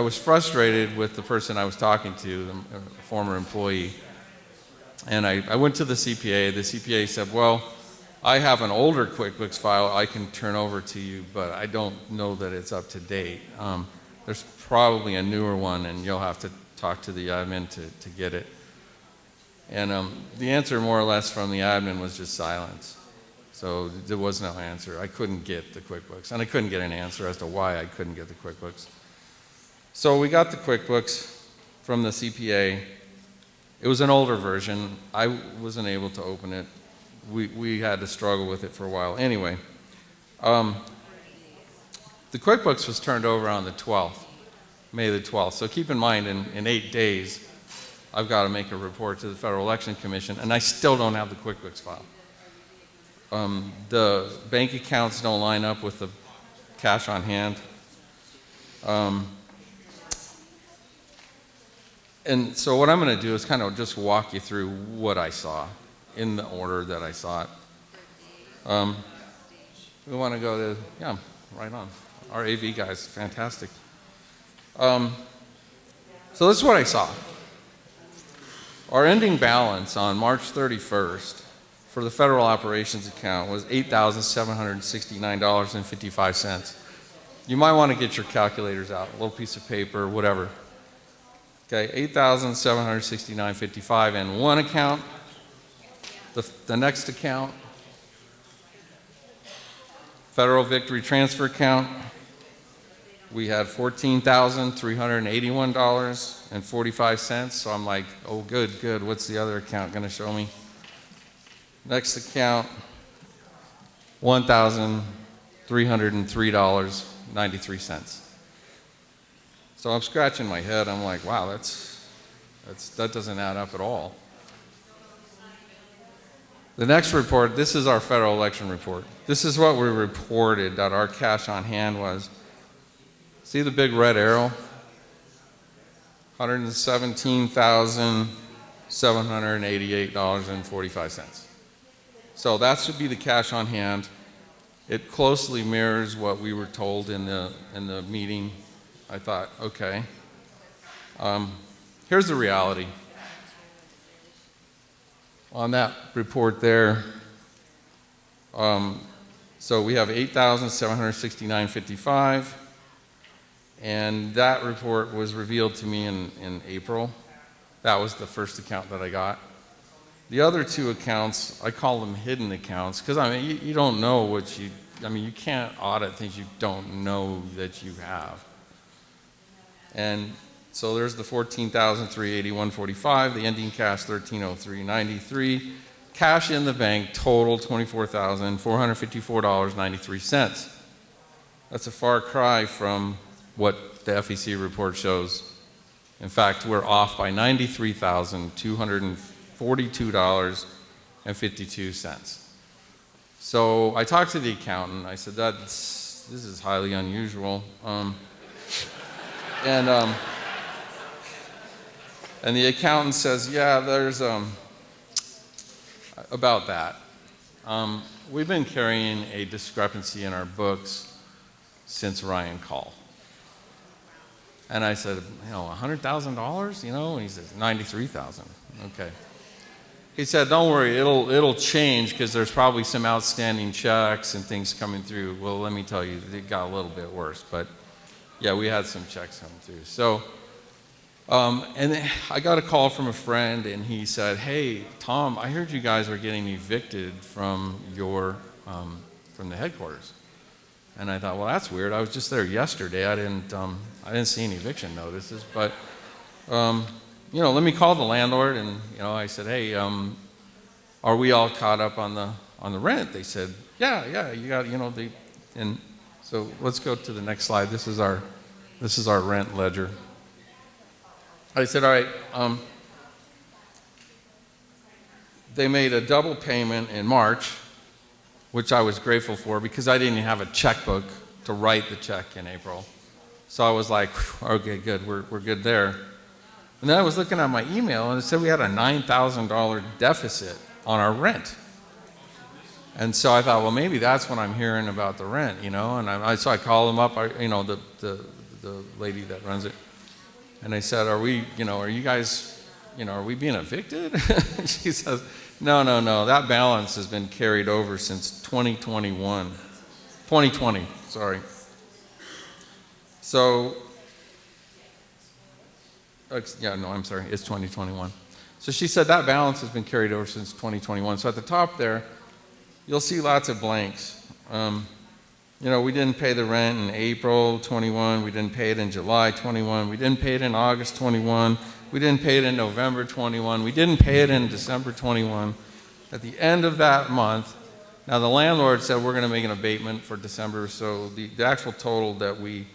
was frustrated with the person I was talking to, the former employee, and I went to the CPA. The CPA said, well, I have an older QuickBooks file I can turn over to you, but I don't know that it's up to date. There's probably a newer one, and you'll have to talk to the admin to get it. And the answer more or less from the admin was just silence. So there was no answer. I couldn't get the QuickBooks, and I couldn't get an answer as to why I couldn't get the QuickBooks. So we got the QuickBooks from the CPA. It was an older version. I wasn't able to open it. We had to struggle with it for a while. Anyway, the QuickBooks was turned over on the 12th, May the 12th. So keep in mind, in 8 days, I've got to make a report to the Federal Election Commission, and I still don't have the QuickBooks file. The bank accounts don't line up with the cash on hand. And so what I'm going to do is kind of just walk you through what I saw in the order that I saw it. We want to go to, yeah, right on. Our AV guy's fantastic. So this is what I saw. Our ending balance on March 31st for the federal operations account was $8,769.55. You might want to get your calculators out, a little piece of paper, whatever. Okay, $8,769.55 in one account. The next account, Federal Victory Transfer account, we had $14,381.45. So I'm like, oh, good. What's the other account going to show me? Next account, $1,303.93. So I'm scratching my head. I'm like, wow, that doesn't add up at all. The next report, this is our federal election report. This is what we reported that our cash on hand was. See the big red arrow? $117,000 $788.45. So that should be the cash on hand. It closely mirrors what we were told in the meeting. I thought, okay. Here's the reality. On that report there, so we have $8,769.55, and that report was revealed to me in April. That was the first account that I got. The other two accounts, I call them hidden accounts, because I mean, you don't know what you can't audit things you don't know that you have. And so there's the $14,381.45, the ending cash $1,303.93, cash in the bank total $24,454.93. That's a far cry from what the FEC report shows. In fact, we're off by $93,242.52. So I talked to the accountant. I said, this is highly unusual. And the accountant says, yeah, there's about that. We've been carrying a discrepancy in our books since Ryan called. And I said, $100,000, and he says, $93,000. Okay. He said, don't worry, it'll change because there's probably some outstanding checks and things coming through. Well, let me tell you, it got a little bit worse, but yeah, we had some checks coming through. So, and then I got a call from a friend, and he said, hey, Tom, I heard you guys are getting evicted from from the headquarters. And I thought, well, that's weird. I was just there yesterday. I didn't see any eviction notices, but let me call the landlord. And I said, hey, are we all caught up on the rent? They said, yeah, you got and so let's go to the next slide. This is our rent ledger. I said, all right. They made a double payment in March, which I was grateful for because I didn't have a checkbook to write the check in April. So I was like, okay, good, we're good there. And then I was looking at my email, and it said we had a $9,000 deficit on our rent. And so I thought, well, maybe that's when I'm hearing about the rent, And so I called them up, the lady that runs it, and I said, are you guys, are we being evicted? She says, no, that balance has been carried over since 2020, sorry. So, it's 2021. So she said that balance has been carried over since 2021. So at the top there, you'll see lots of blanks. We didn't pay the rent in April 21, we didn't pay it in July 21, we didn't pay it in August 21, we didn't pay it in November 21, we didn't pay it in December 21. At the end of that month, now the landlord said we're going to make an abatement for December, so the actual total that we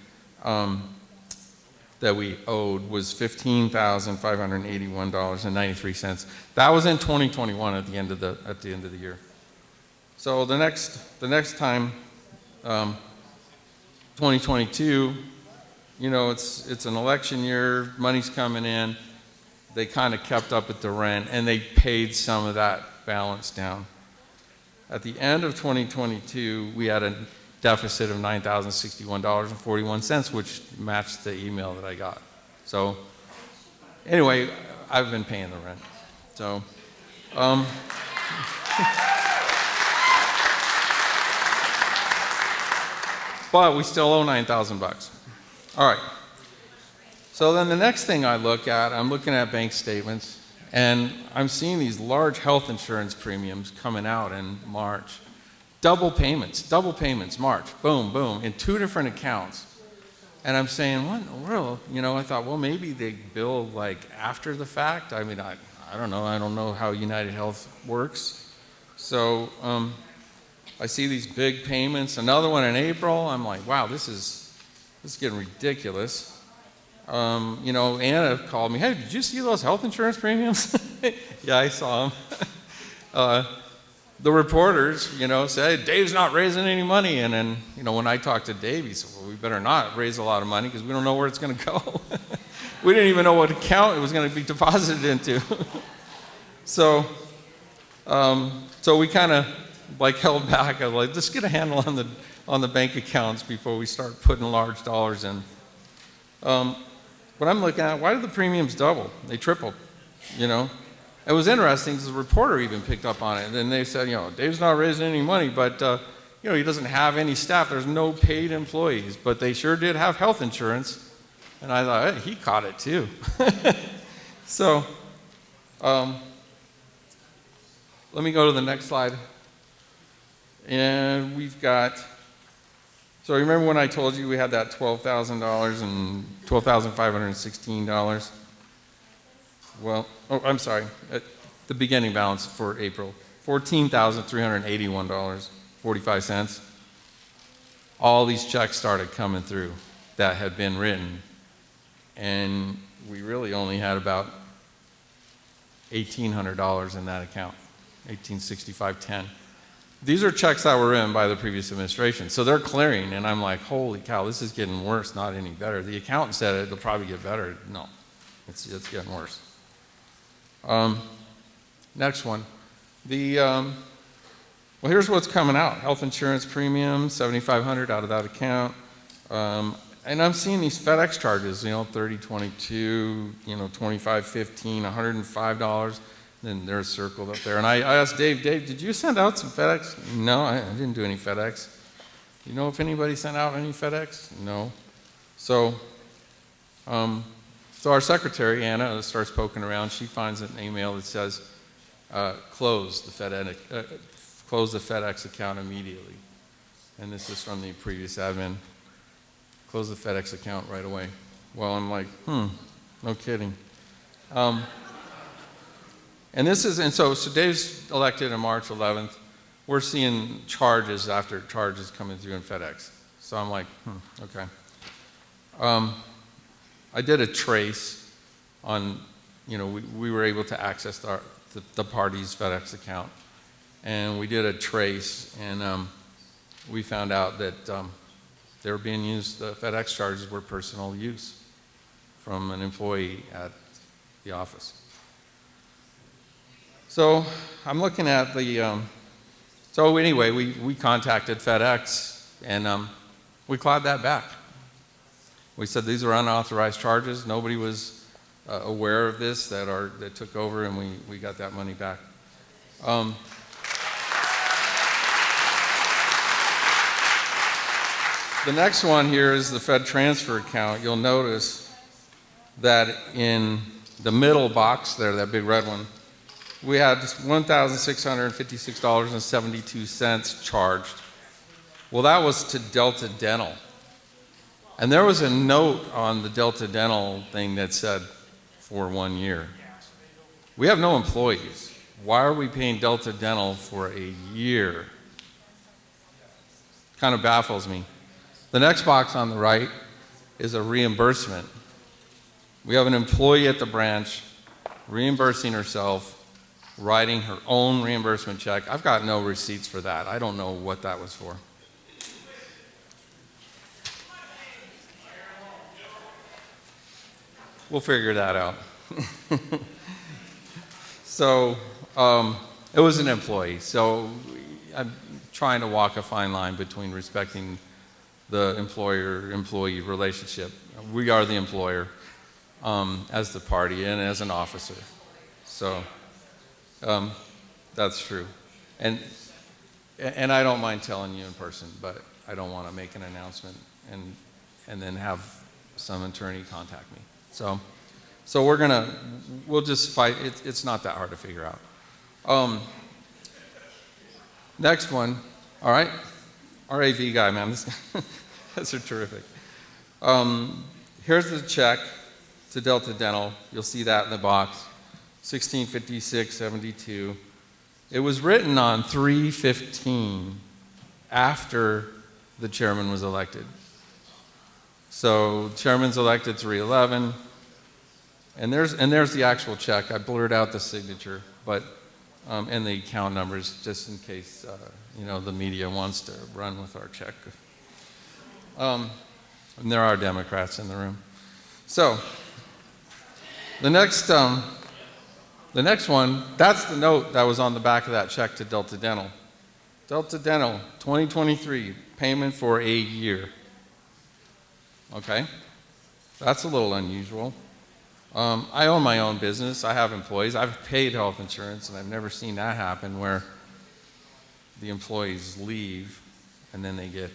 owed was $15,581.93. That was in 2021 at the end of the year. So the next time, 2022, it's an election year, money's coming in. They kind of kept up with the rent, and they paid some of that balance down. At the end of 2022, we had a deficit of $9,061.41, which matched the email that I got. So anyway, I've been paying the rent. So, but we still owe $9,000. All right. So then the next thing I look at, I'm looking at bank statements, and I'm seeing these large health insurance premiums coming out in March. Double payments, March, boom, boom, in 2 different accounts. And I'm saying, what in the world? I thought, well, maybe they bill like after the fact. I mean, I don't know. I don't know how United Health works. So I see these big payments. Another one in April. I'm like, wow, this is getting ridiculous. Anna called me, hey, did you see those health insurance premiums? Yeah, I saw them. The reporters, said, Dave's not raising any money. And then, when I talked to Dave, he said, well, we better not raise a lot of money because we don't know where it's going to go. We didn't even know what account it was going to be deposited into. So, so we kind of like held back. I was like, let's get a handle on the bank accounts before we start putting large dollars in. But I'm looking at, why did the premiums double? They tripled, you know? It was interesting because the reporter even picked up on it. And then they said, you know, Dave's not raising any money, but, you know, he doesn't have any staff. There's no paid employees, but they sure did have health insurance. And I thought, hey, he caught it too. So, let me go to the next slide. And we've got, so remember when I told you we had that $12,000 and $12,516? Well, oh, I'm sorry, the beginning balance for April, $14,381.45. All these checks started coming through that had been written, and we really only had about $1,800 in that account, $1,865.10. These are checks that were in by the previous administration, so they're clearing, and I'm like, holy cow, this is getting worse, not any better. The accountant said it'll probably get better. No, it's getting worse. Next one. Well, here's what's coming out. Health insurance premium, $7,500 out of that account. And I'm seeing these FedEx charges, you know, $30.22, you know, $25.15, $105. Then they're circled up there. And I asked Dave, did you send out some FedEx? No, I didn't do any FedEx. You know if anybody sent out any FedEx? No. So our secretary, Anna, starts poking around. She finds an email that says, close the FedEx account immediately. And this is from the previous admin. Close the FedEx account right away. Well, I'm like, no kidding. And so Dave's elected on March 11th. We're seeing charges after charges coming through in FedEx. So I'm like, okay. I did a trace on, you know, we were able to access the party's FedEx account. And we did a trace, and we found out that they were being used, the FedEx charges were personal use from an employee at the office. So I'm looking at the, so anyway, we contacted FedEx, and we clawed that back. We said these are unauthorized charges. Nobody was aware of this that took over, and we got that money back. The next one here is the Fed transfer account. You'll notice that in the middle box there, that big red one, we had $1,656.72 charged. Well, that was to Delta Dental. And there was a note on the Delta Dental thing that said for 1 year. We have no employees. Why are we paying Delta Dental for a year? Kind of baffles me. The next box on the right is a reimbursement. We have an employee at the branch reimbursing herself, writing her own reimbursement check. I've got no receipts for that. I don't know what that was for. We'll figure that out. So it was an employee. So I'm trying to walk a fine line between respecting the employer-employee relationship. We are the employer as the party and as an officer. So that's true. And I don't mind telling you in person, but I don't want to make an announcement and then have some attorney contact me. So we'll just fight. It's not that hard to figure out. Next one, all right? RAV guy, man, those are terrific. Here's the check to Delta Dental. You'll see that in the box, $1,656.72. It was written on 3/15 after the chairman was elected. So chairman's elected 3/11, and there's the actual check. I blurred out the signature, but and the account numbers just in case the media wants to run with our check. And there are Democrats in the room. So the next The next one, that's the note that was on the back of that check to Delta Dental. Delta Dental, 2023, payment for a year. Okay, that's a little unusual. I own my own business. I have employees. I've paid health insurance, and I've never seen that happen where the employees leave and then they get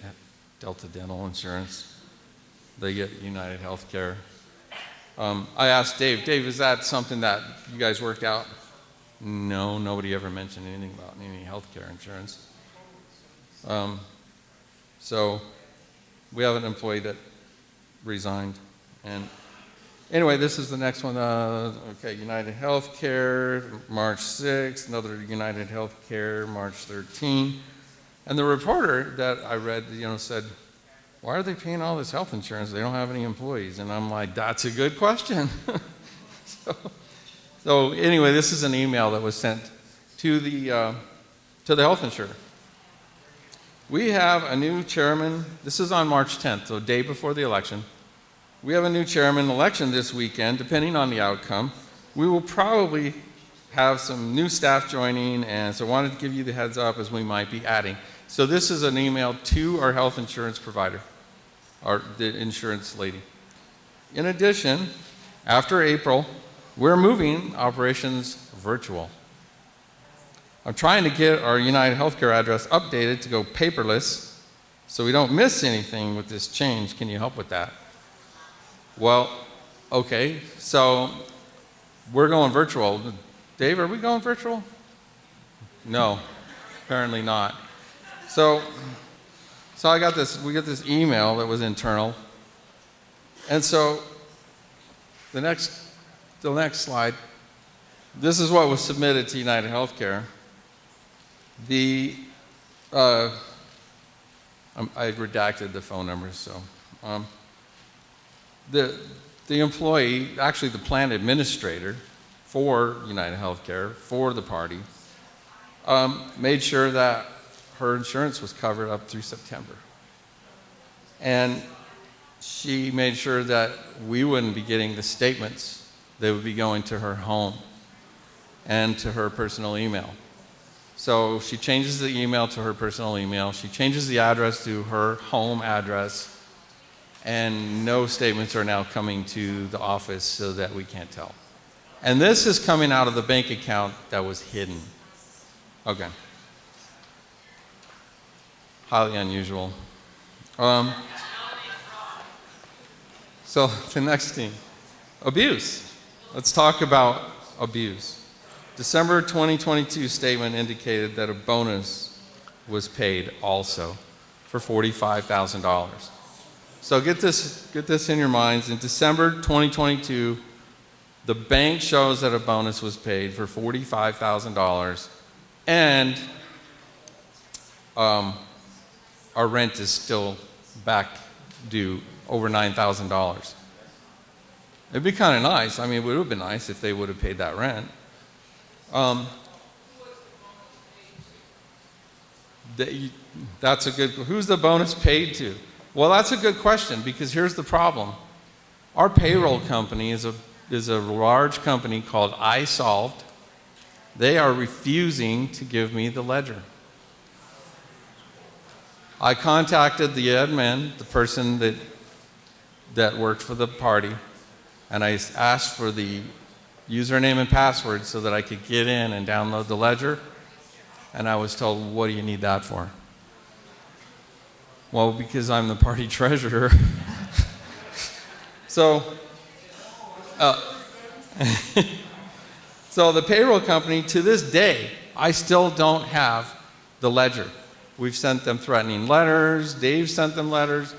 Delta Dental insurance. They get United Healthcare. I asked Dave, is that something that you guys worked out? No, nobody ever mentioned anything about any healthcare insurance. So we have an employee that resigned. And anyway, this is the next one. Okay, United Healthcare, March 6th, another United Healthcare, March 13th. And the reporter that I read, said, why are they paying all this health insurance? They don't have any employees. And I'm like, that's a good question. So anyway, this is an email that was sent to the health insurer. We have a new chairman. This is on March 10th, so day before the election. We have a new chairman election this weekend, depending on the outcome. We will probably have some new staff joining, and so I wanted to give you the heads up as we might be adding. So this is an email to our health insurance provider, the insurance lady. In addition, after April, we're moving operations virtual. I'm trying to get our United Healthcare address updated to go paperless so we don't miss anything with this change. Can you help with that? Well, okay, so we're going virtual. Dave, are we going virtual? No, apparently not. So we got this email that was internal. And so the next slide, this is what was submitted to United Healthcare. I redacted the phone numbers, so the employee, actually the plan administrator for United Healthcare, for the party, made sure that her insurance was covered up through September. And she made sure that we wouldn't be getting the statements. They would be going to her home and to her personal email. So she changes the email to her personal email. She changes the address to her home address. And no statements are now coming to the office so that we can't tell. And this is coming out of the bank account that was hidden. Okay. Highly unusual. So the next thing, abuse. Let's talk about abuse. December 2022 statement indicated that a bonus was paid also for $45,000. So get this in your minds. In December 2022, the bank shows that a bonus was paid for $45,000, and our rent is still back due over $9,000. It'd be kind of nice. I mean, it would have been nice if they would have paid that rent. That's a good. Who's the bonus paid to? Well, that's a good question, because here's the problem. Our payroll company is a large company called iSolved. They are refusing to give me the ledger. I contacted the admin, the person that worked for the party, and I asked for the username and password so that I could get in and download the ledger. And I was told, what do you need that for? Well, because I'm the party treasurer. So the payroll company, to this day, I still don't have the ledger. We've sent them threatening letters. Dave sent them letters.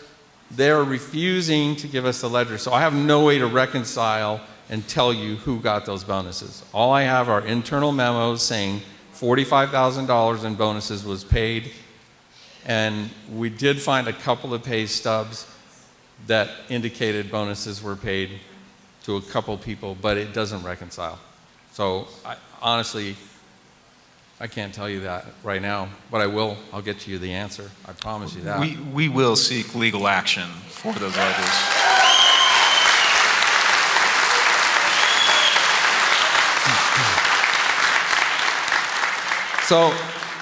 They're refusing to give us the ledger. So I have no way to reconcile and tell you who got those bonuses. All I have are internal memos saying $45,000 in bonuses was paid. And we did find a couple of pay stubs that indicated bonuses were paid to a couple people, but it doesn't reconcile. So honestly, I can't tell you that right now, but I will. I'll get you the answer. I promise you that. We will seek legal action for those ledgers. So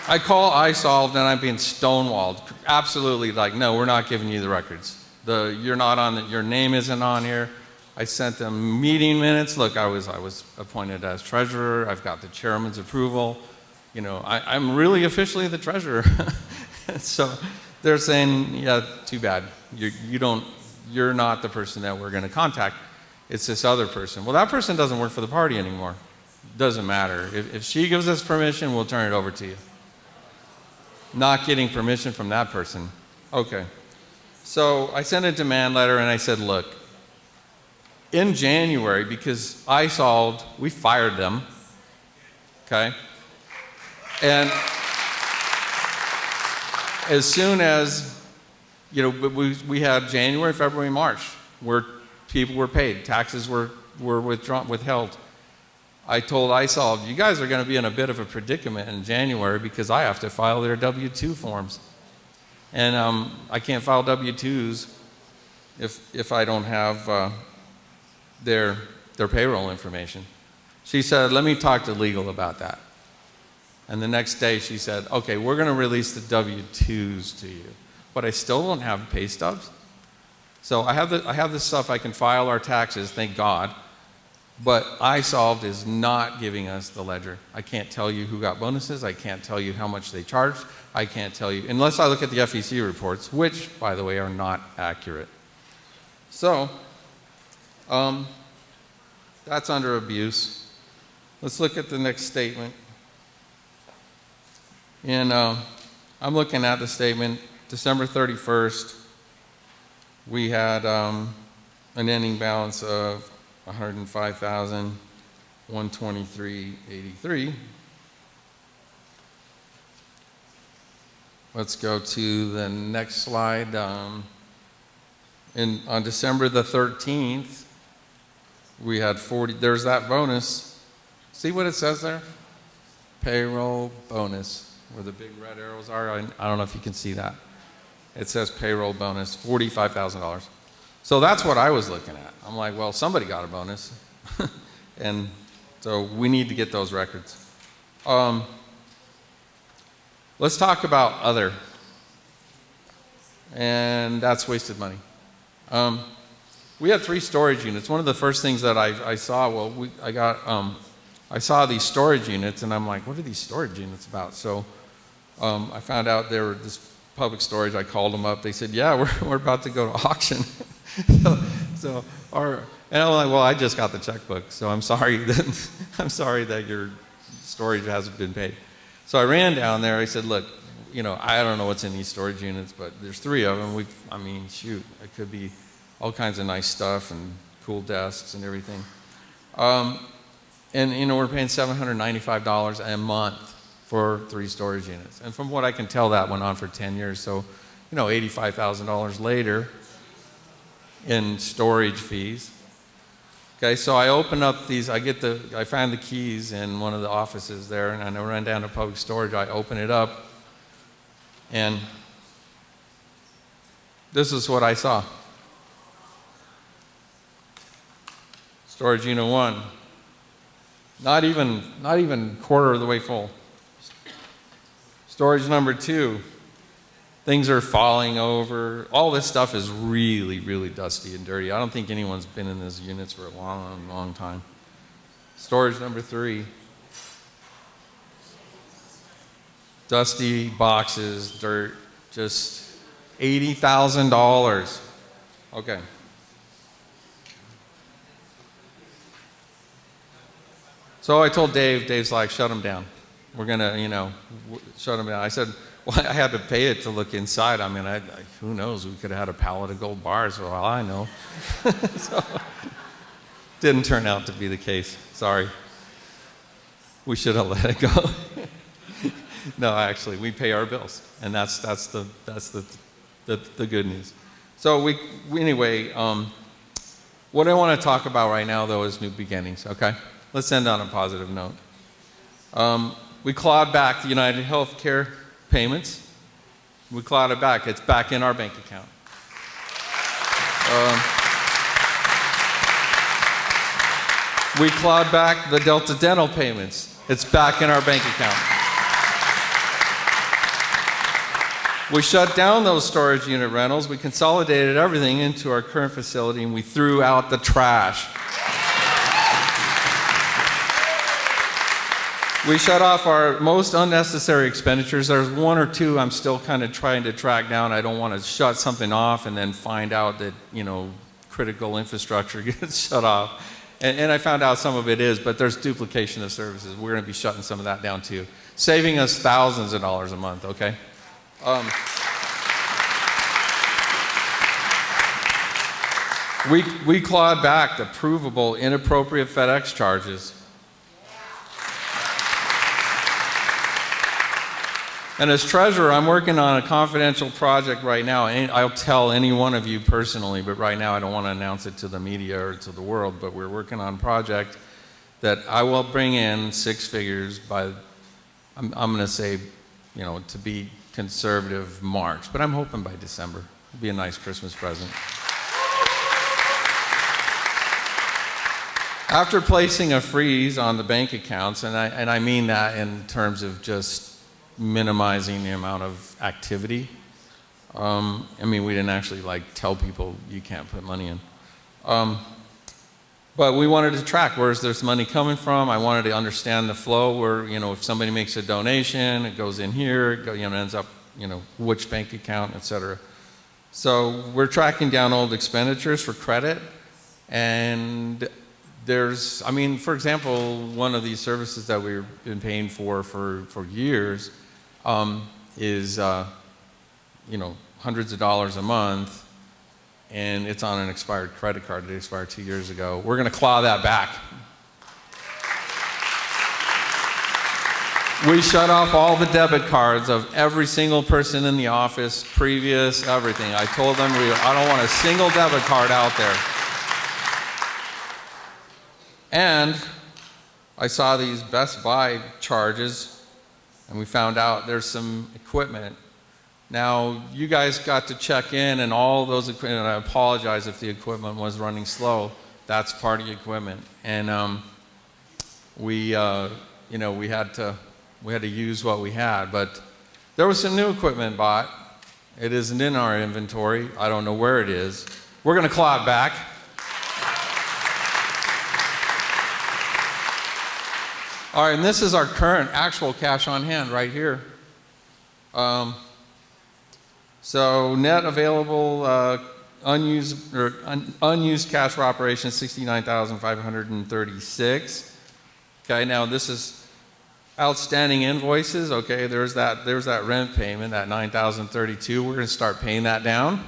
I call iSolved and I'm being stonewalled. Absolutely, like, no, we're not giving you the records. You're not on your name isn't on here. I sent them meeting minutes. Look, I was appointed as treasurer. I've got the chairman's approval. You know, I'm really officially the treasurer. So they're saying, yeah, too bad. You're not the person that we're going to contact. It's this other person. Well, that person doesn't work for the party anymore. Doesn't matter. If she gives us permission, we'll turn it over to you. Not getting permission from that person. Okay. So I sent a demand letter and I said, look, in January, because iSolved, we fired them, okay? And as soon as, you know, we had January, February, March, where people were paid, taxes were withheld. I told iSolved, you guys are going to be in a bit of a predicament in January because I have to file their W-2 forms. And I can't file W-2s if I don't have their payroll information. She said, let me talk to legal about that. And the next day she said, okay, we're going to release the W-2s to you, but I still don't have pay stubs. So I have this stuff I can file our taxes, thank God, but iSolved is not giving us the ledger. I can't tell you who got bonuses. I can't tell you how much they charged. I can't tell you, unless I look at the FEC reports, which, by the way, are not accurate. So, that's under abuse. Let's look at the next statement. And I'm looking at the statement, December 31st, we had an ending balance of $105,123.83. Let's go to the next slide. On December the 13th, we had 40, there's that bonus. See what it says there? Payroll bonus, where the big red arrows are. I don't know if you can see that. It says payroll bonus, $45,000. So that's what I was looking at. I'm like, well, somebody got a bonus. And so we need to get those records. Let's talk about other. And that's wasted money. We had 3 storage units. One of the first things that I saw, I saw these storage units, and I'm like, what are these storage units about? So I found out they were this public storage. I called them up. They said, yeah, we're about to go to auction. And I'm like, well, I just got the checkbook, so I'm sorry that your storage hasn't been paid. So I ran down there. I said, look, you know, I don't know what's in these storage units, but there's 3 of them. I mean, shoot, it could be all kinds of nice stuff and cool desks and everything. And, you know, we're paying $795 a month for 3 storage units. And from what I can tell, that went on for 10 years. So, you know, $85,000 later in storage fees. Okay, so I open up these, I find the keys in one of the offices there, and I run down to public storage. I open it up, and this is what I saw. Storage unit 1, not even quarter of the way full. Storage number 2, things are falling over. All this stuff is really, really dusty and dirty. I don't think anyone's been in these units for a long, long time. Storage number 3, dusty boxes, dirt, just $80,000. Okay. So I told Dave, Dave's like, shut them down. We're going to, you know, shut them down. I said, well, I had to pay it to look inside. I mean, who knows? We could have had a pallet of gold bars for all I know. So, didn't turn out to be the case. Sorry. We should have let it go. No, actually, we pay our bills, and that's the good news. So anyway, what I want to talk about right now, though, is new beginnings. Okay, let's end on a positive note. We clawed back the United Healthcare payments. We clawed it back. It's back in our bank account. We clawed back the Delta Dental payments. It's back in our bank account. We shut down those storage unit rentals. We consolidated everything into our current facility, and we threw out the trash. We shut off our most unnecessary expenditures. There's one or two I'm still kind of trying to track down. I don't want to shut something off and then find out that, critical infrastructure gets shut off. And I found out some of it is, but there's duplication of services. We're going to be shutting some of that down too, saving us thousands of dollars a month, okay? We clawed back the provable inappropriate FedEx charges. And as treasurer, I'm working on a confidential project right now. And I'll tell any one of you personally, but right now I don't want to announce it to the media or to the world, but we're working on a project that I will bring in 6 figures by, I'm going to say, to be conservative, March, but I'm hoping by December. It'll be a nice Christmas present. After placing a freeze on the bank accounts, and I mean that in terms of just minimizing the amount of activity. We didn't actually tell people you can't put money in. But we wanted to track where's this money coming from. I wanted to understand the flow where, if somebody makes a donation, it goes in here, it ends up, which bank account, et cetera. So we're tracking down old expenditures for credit. And there's, for example, one of these services that we've been paying for years is, hundreds of dollars a month, and it's on an expired credit card that expired 2 years ago. We're going to claw that back. We shut off all the debit cards of every single person in the office, previous, everything. I told them I don't want a single debit card out there. And I saw these Best Buy charges, and we found out there's some equipment. Now, you guys got to check in, and all those equipment, and I apologize if the equipment was running slow. That's part of the equipment. And we had to use what we had. But there was some new equipment bought. It isn't in our inventory. I don't know where it is. We're going to claw it back. All right, and this is our current actual cash on hand right here. So net available unused cash for operations, $69,536. Okay, now this is outstanding invoices. Okay, there's that rent payment, that $9,032. We're going to start paying that down.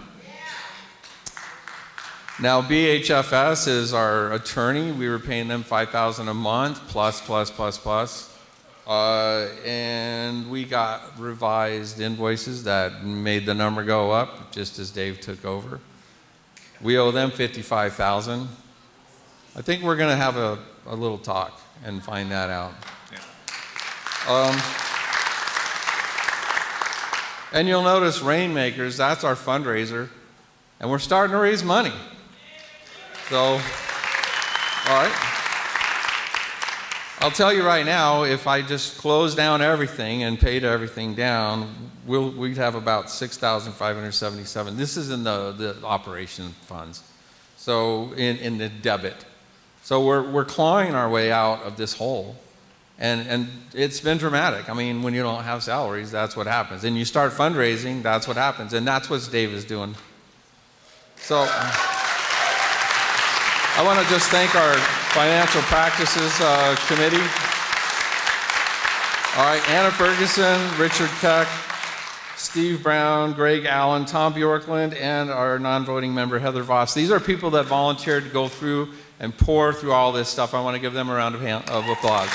Now, BHFS is our attorney. We were paying them $5,000 a month, plus. And we got revised invoices that made the number go up, just as Dave took over. We owe them $55,000. I think we're going to have a little talk and find that out. Yeah. And you'll notice Rainmakers, that's our fundraiser, and we're starting to raise money. So, all right. I'll tell you right now, if I just close down everything and paid everything down, we'd have about $6,577. This is in the operation funds, so in the debit. So we're clawing our way out of this hole, and it's been dramatic. When you don't have salaries, that's what happens. And you start fundraising, that's what happens, and that's what Dave is doing. So I want to just thank our Financial Practices Committee. All right, Anna Ferguson, Richard Keck, Steve Brown, Greg Allen, Tom Bjorkland, and our non-voting member, Heather Voss. These are people that volunteered to go through and pour through all this stuff. I want to give them a round of applause.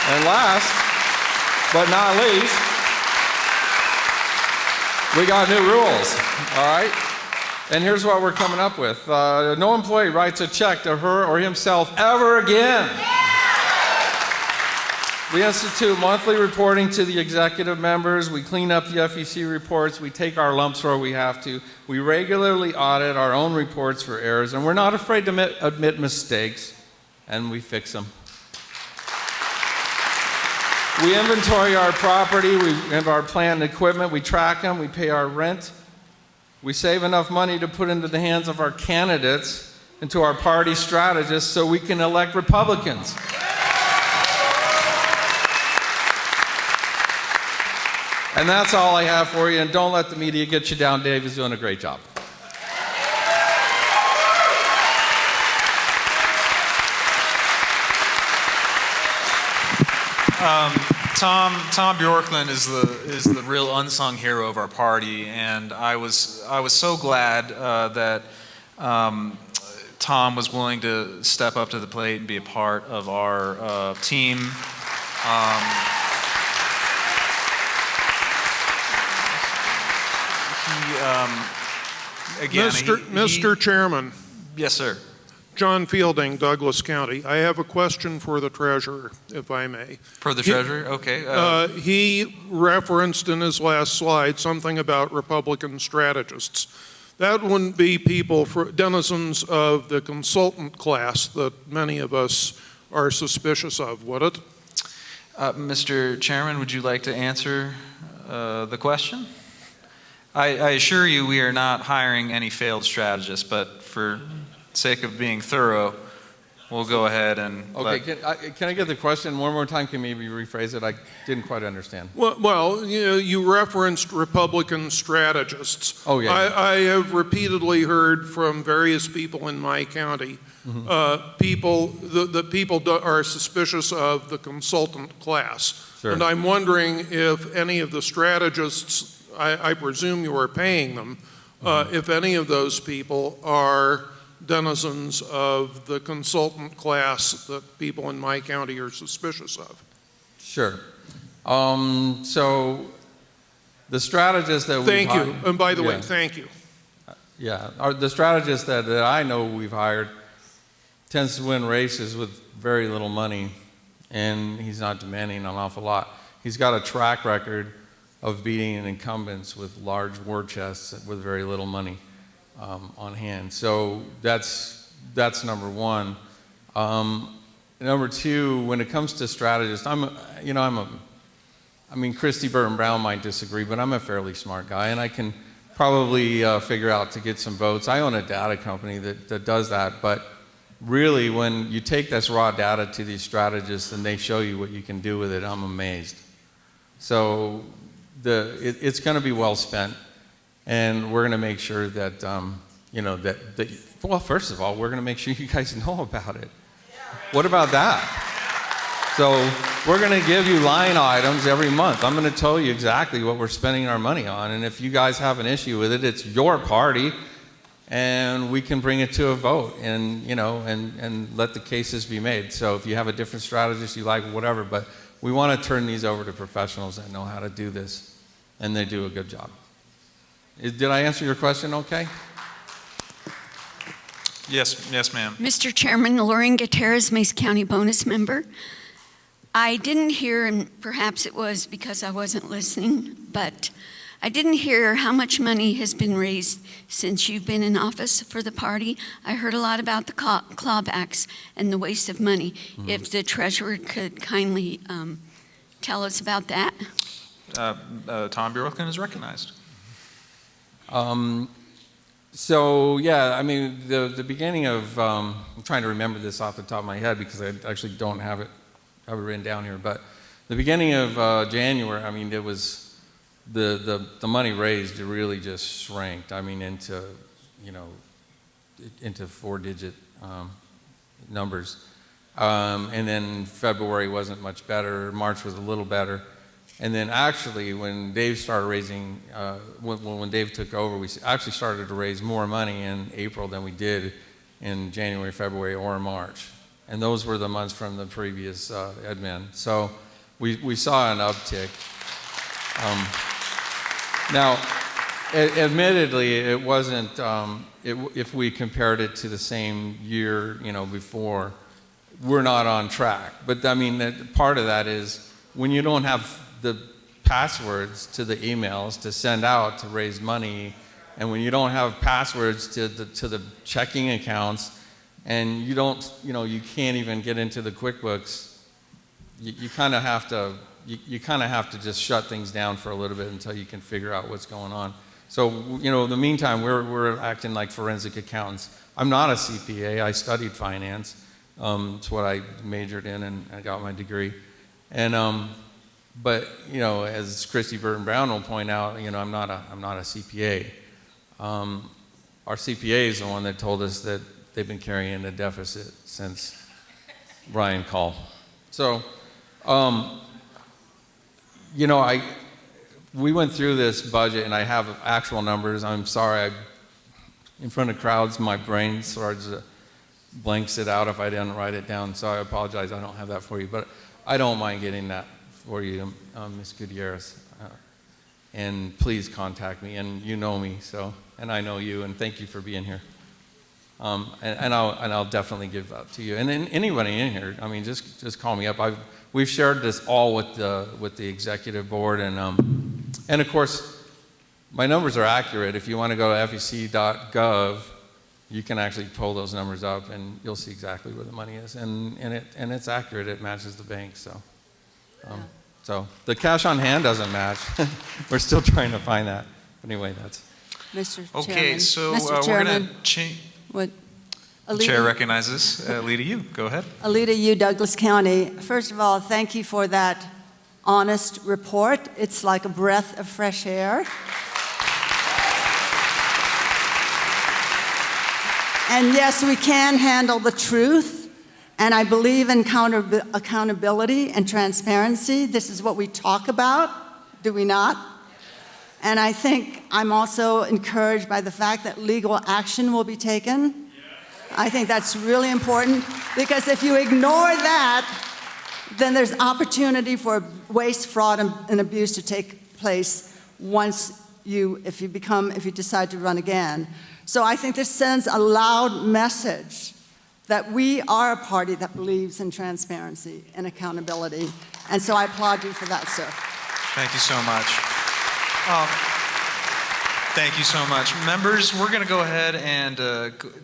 And last, but not least, we got new rules, all right? And here's what we're coming up with. No employee writes a check to her or himself ever again. We institute monthly reporting to the executive members. We clean up the FEC reports. We take our lumps where we have to. We regularly audit our own reports for errors, and we're not afraid to admit mistakes, and we fix them. We inventory our property. We have our plant and equipment. We track them. We pay our rent. We save enough money to put into the hands of our candidates and to our party strategists so we can elect Republicans. And that's all I have for you. And don't let the media get you down. Dave is doing a great job. Tom Bjorklund is the real unsung hero of our party, and I was so glad that Tom was willing to step up to the plate and be a part of our team. Mr. Chairman. Yes, sir. John Fielding, Douglas County. I have a question for the treasurer, if I may. For the treasurer? Okay. He referenced in his last slide something about Republican strategists. That wouldn't be people, denizens of the consultant class that many of us are suspicious of, would it? Mr. Chairman, would you like to answer the question? I assure you we are not hiring any failed strategists, but for sake of being thorough, we'll go ahead and... Okay, can I get the question one more time? Can you maybe rephrase it? I didn't quite understand. Well, you referenced Republican strategists. Oh, yeah. I have repeatedly heard from various people in my county, people are suspicious of the consultant class. Sure. And I'm wondering if any of the strategists, I presume you are paying them, if any of those people are denizens of the consultant class that people in my county are suspicious of. Sure. So the strategists that Thank you. And by the way, thank you. Yeah. The strategist that I know we've hired tends to win races with very little money, and he's not demanding an awful lot. He's got a track record of beating incumbents with large war chests with very little money on hand. So that's number one. Number two, when it comes to strategists, Christy Burton Brown might disagree, but I'm a fairly smart guy, and I can probably figure out to get some votes. I own a data company that does that, but really when you take this raw data to these strategists and they show you what you can do with it, I'm amazed. So it's going to be well spent, and we're going to make sure that, well, first of all, we're going to make sure you guys know about it. What about that? So we're going to give you line items every month. I'm going to tell you exactly what we're spending our money on, and if you guys have an issue with it, it's your party, and we can bring it to a vote and let the cases be made. So if you have a different strategist you like, whatever, but we want to turn these over to professionals that know how to do this, and they do a good job. Did I answer your question okay? Yes, ma'am. Mr. Chairman, Lauren Gutierrez, Mesa County bonus member. I didn't hear, and perhaps it was because I wasn't listening, but I didn't hear how much money has been raised since you've been in office for the party. I heard a lot about the clawbacks and the waste of money. Mm-hmm. If the treasurer could kindly tell us about that. Tom Bjorklund is recognized. So yeah, the beginning of, I'm trying to remember this off the top of my head because I actually don't have it written down here, but the beginning of January, it was the money raised, it really just shrank, into 4-digit numbers. And then February wasn't much better, March was a little better. And then actually when Dave started raising, when Dave took over, we actually started to raise more money in April than we did in January, February, or March. And those were the months from the previous admin. So we saw an uptick. Now, admittedly, it wasn't, if we compared it to the same year, before, we're not on track. But I mean, part of that is when you don't have the passwords to the emails to send out to raise money, and when you don't have passwords to the checking accounts, and you don't, you can't even get into the QuickBooks, you kind of have to, you kind of have to just shut things down for a little bit until you can figure out what's going on. So, in the meantime, we're acting like forensic accountants. I'm not a CPA. I studied finance. It's what I majored in, and I got my degree. And but as Christy Burton Brown will point out, I'm not a CPA. Our CPA is the one that told us that they've been carrying a deficit since Brian Call. So, we went through this budget, and I have actual numbers. I'm sorry, in front of crowds, my brain sort of blanks it out if I didn't write it down. So I apologize, I don't have that for you. But I don't mind getting that for you, Ms. Gutierrez. And please contact me, and you know me, and I know you, and thank you for being here. And I'll definitely give that to you. And anybody in here, I mean, just call me up. We've shared this all with the executive board, and of course, my numbers are accurate. If you want to go to fec.gov, you can actually pull those numbers up, and you'll see exactly where the money is, and it's accurate. It matches the bank, so. So the cash on hand doesn't match. We're still trying to find that. Anyway, that's. Mr. Okay, Chairman. so Mr. we're going Chairman, to change. what- The chair recognizes Alita Yu. Go ahead. Alita Yu, Douglas County. First of all, thank you for that honest report. It's like a breath of fresh air. And yes, we can handle the truth, and I believe in accountability and transparency. This is what we talk about, do we not? And I think I'm also encouraged by the fact that legal action will be taken. I think that's really important, because if you ignore that, then there's opportunity for waste, fraud, and abuse to take place if you decide to run again. So I think this sends a loud message that we are a party that believes in transparency and accountability. And so I applaud you for that, sir. Thank you so much. Thank you so much. Members, we're going to go ahead and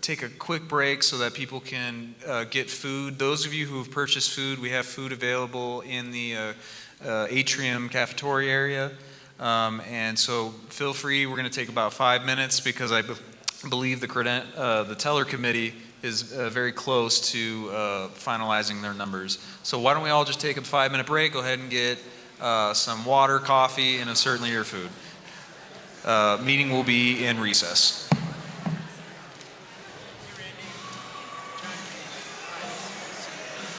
take a quick break so that people can get food. Those of you who have purchased food, we have food available in the atrium cafeteria area. And so feel free. We're going to take about 5 minutes, because I believe the teller committee is very close to finalizing their numbers. So why don't we all just take a 5-minute break, go ahead and get some water, coffee, and certainly your food. Meeting will be in recess.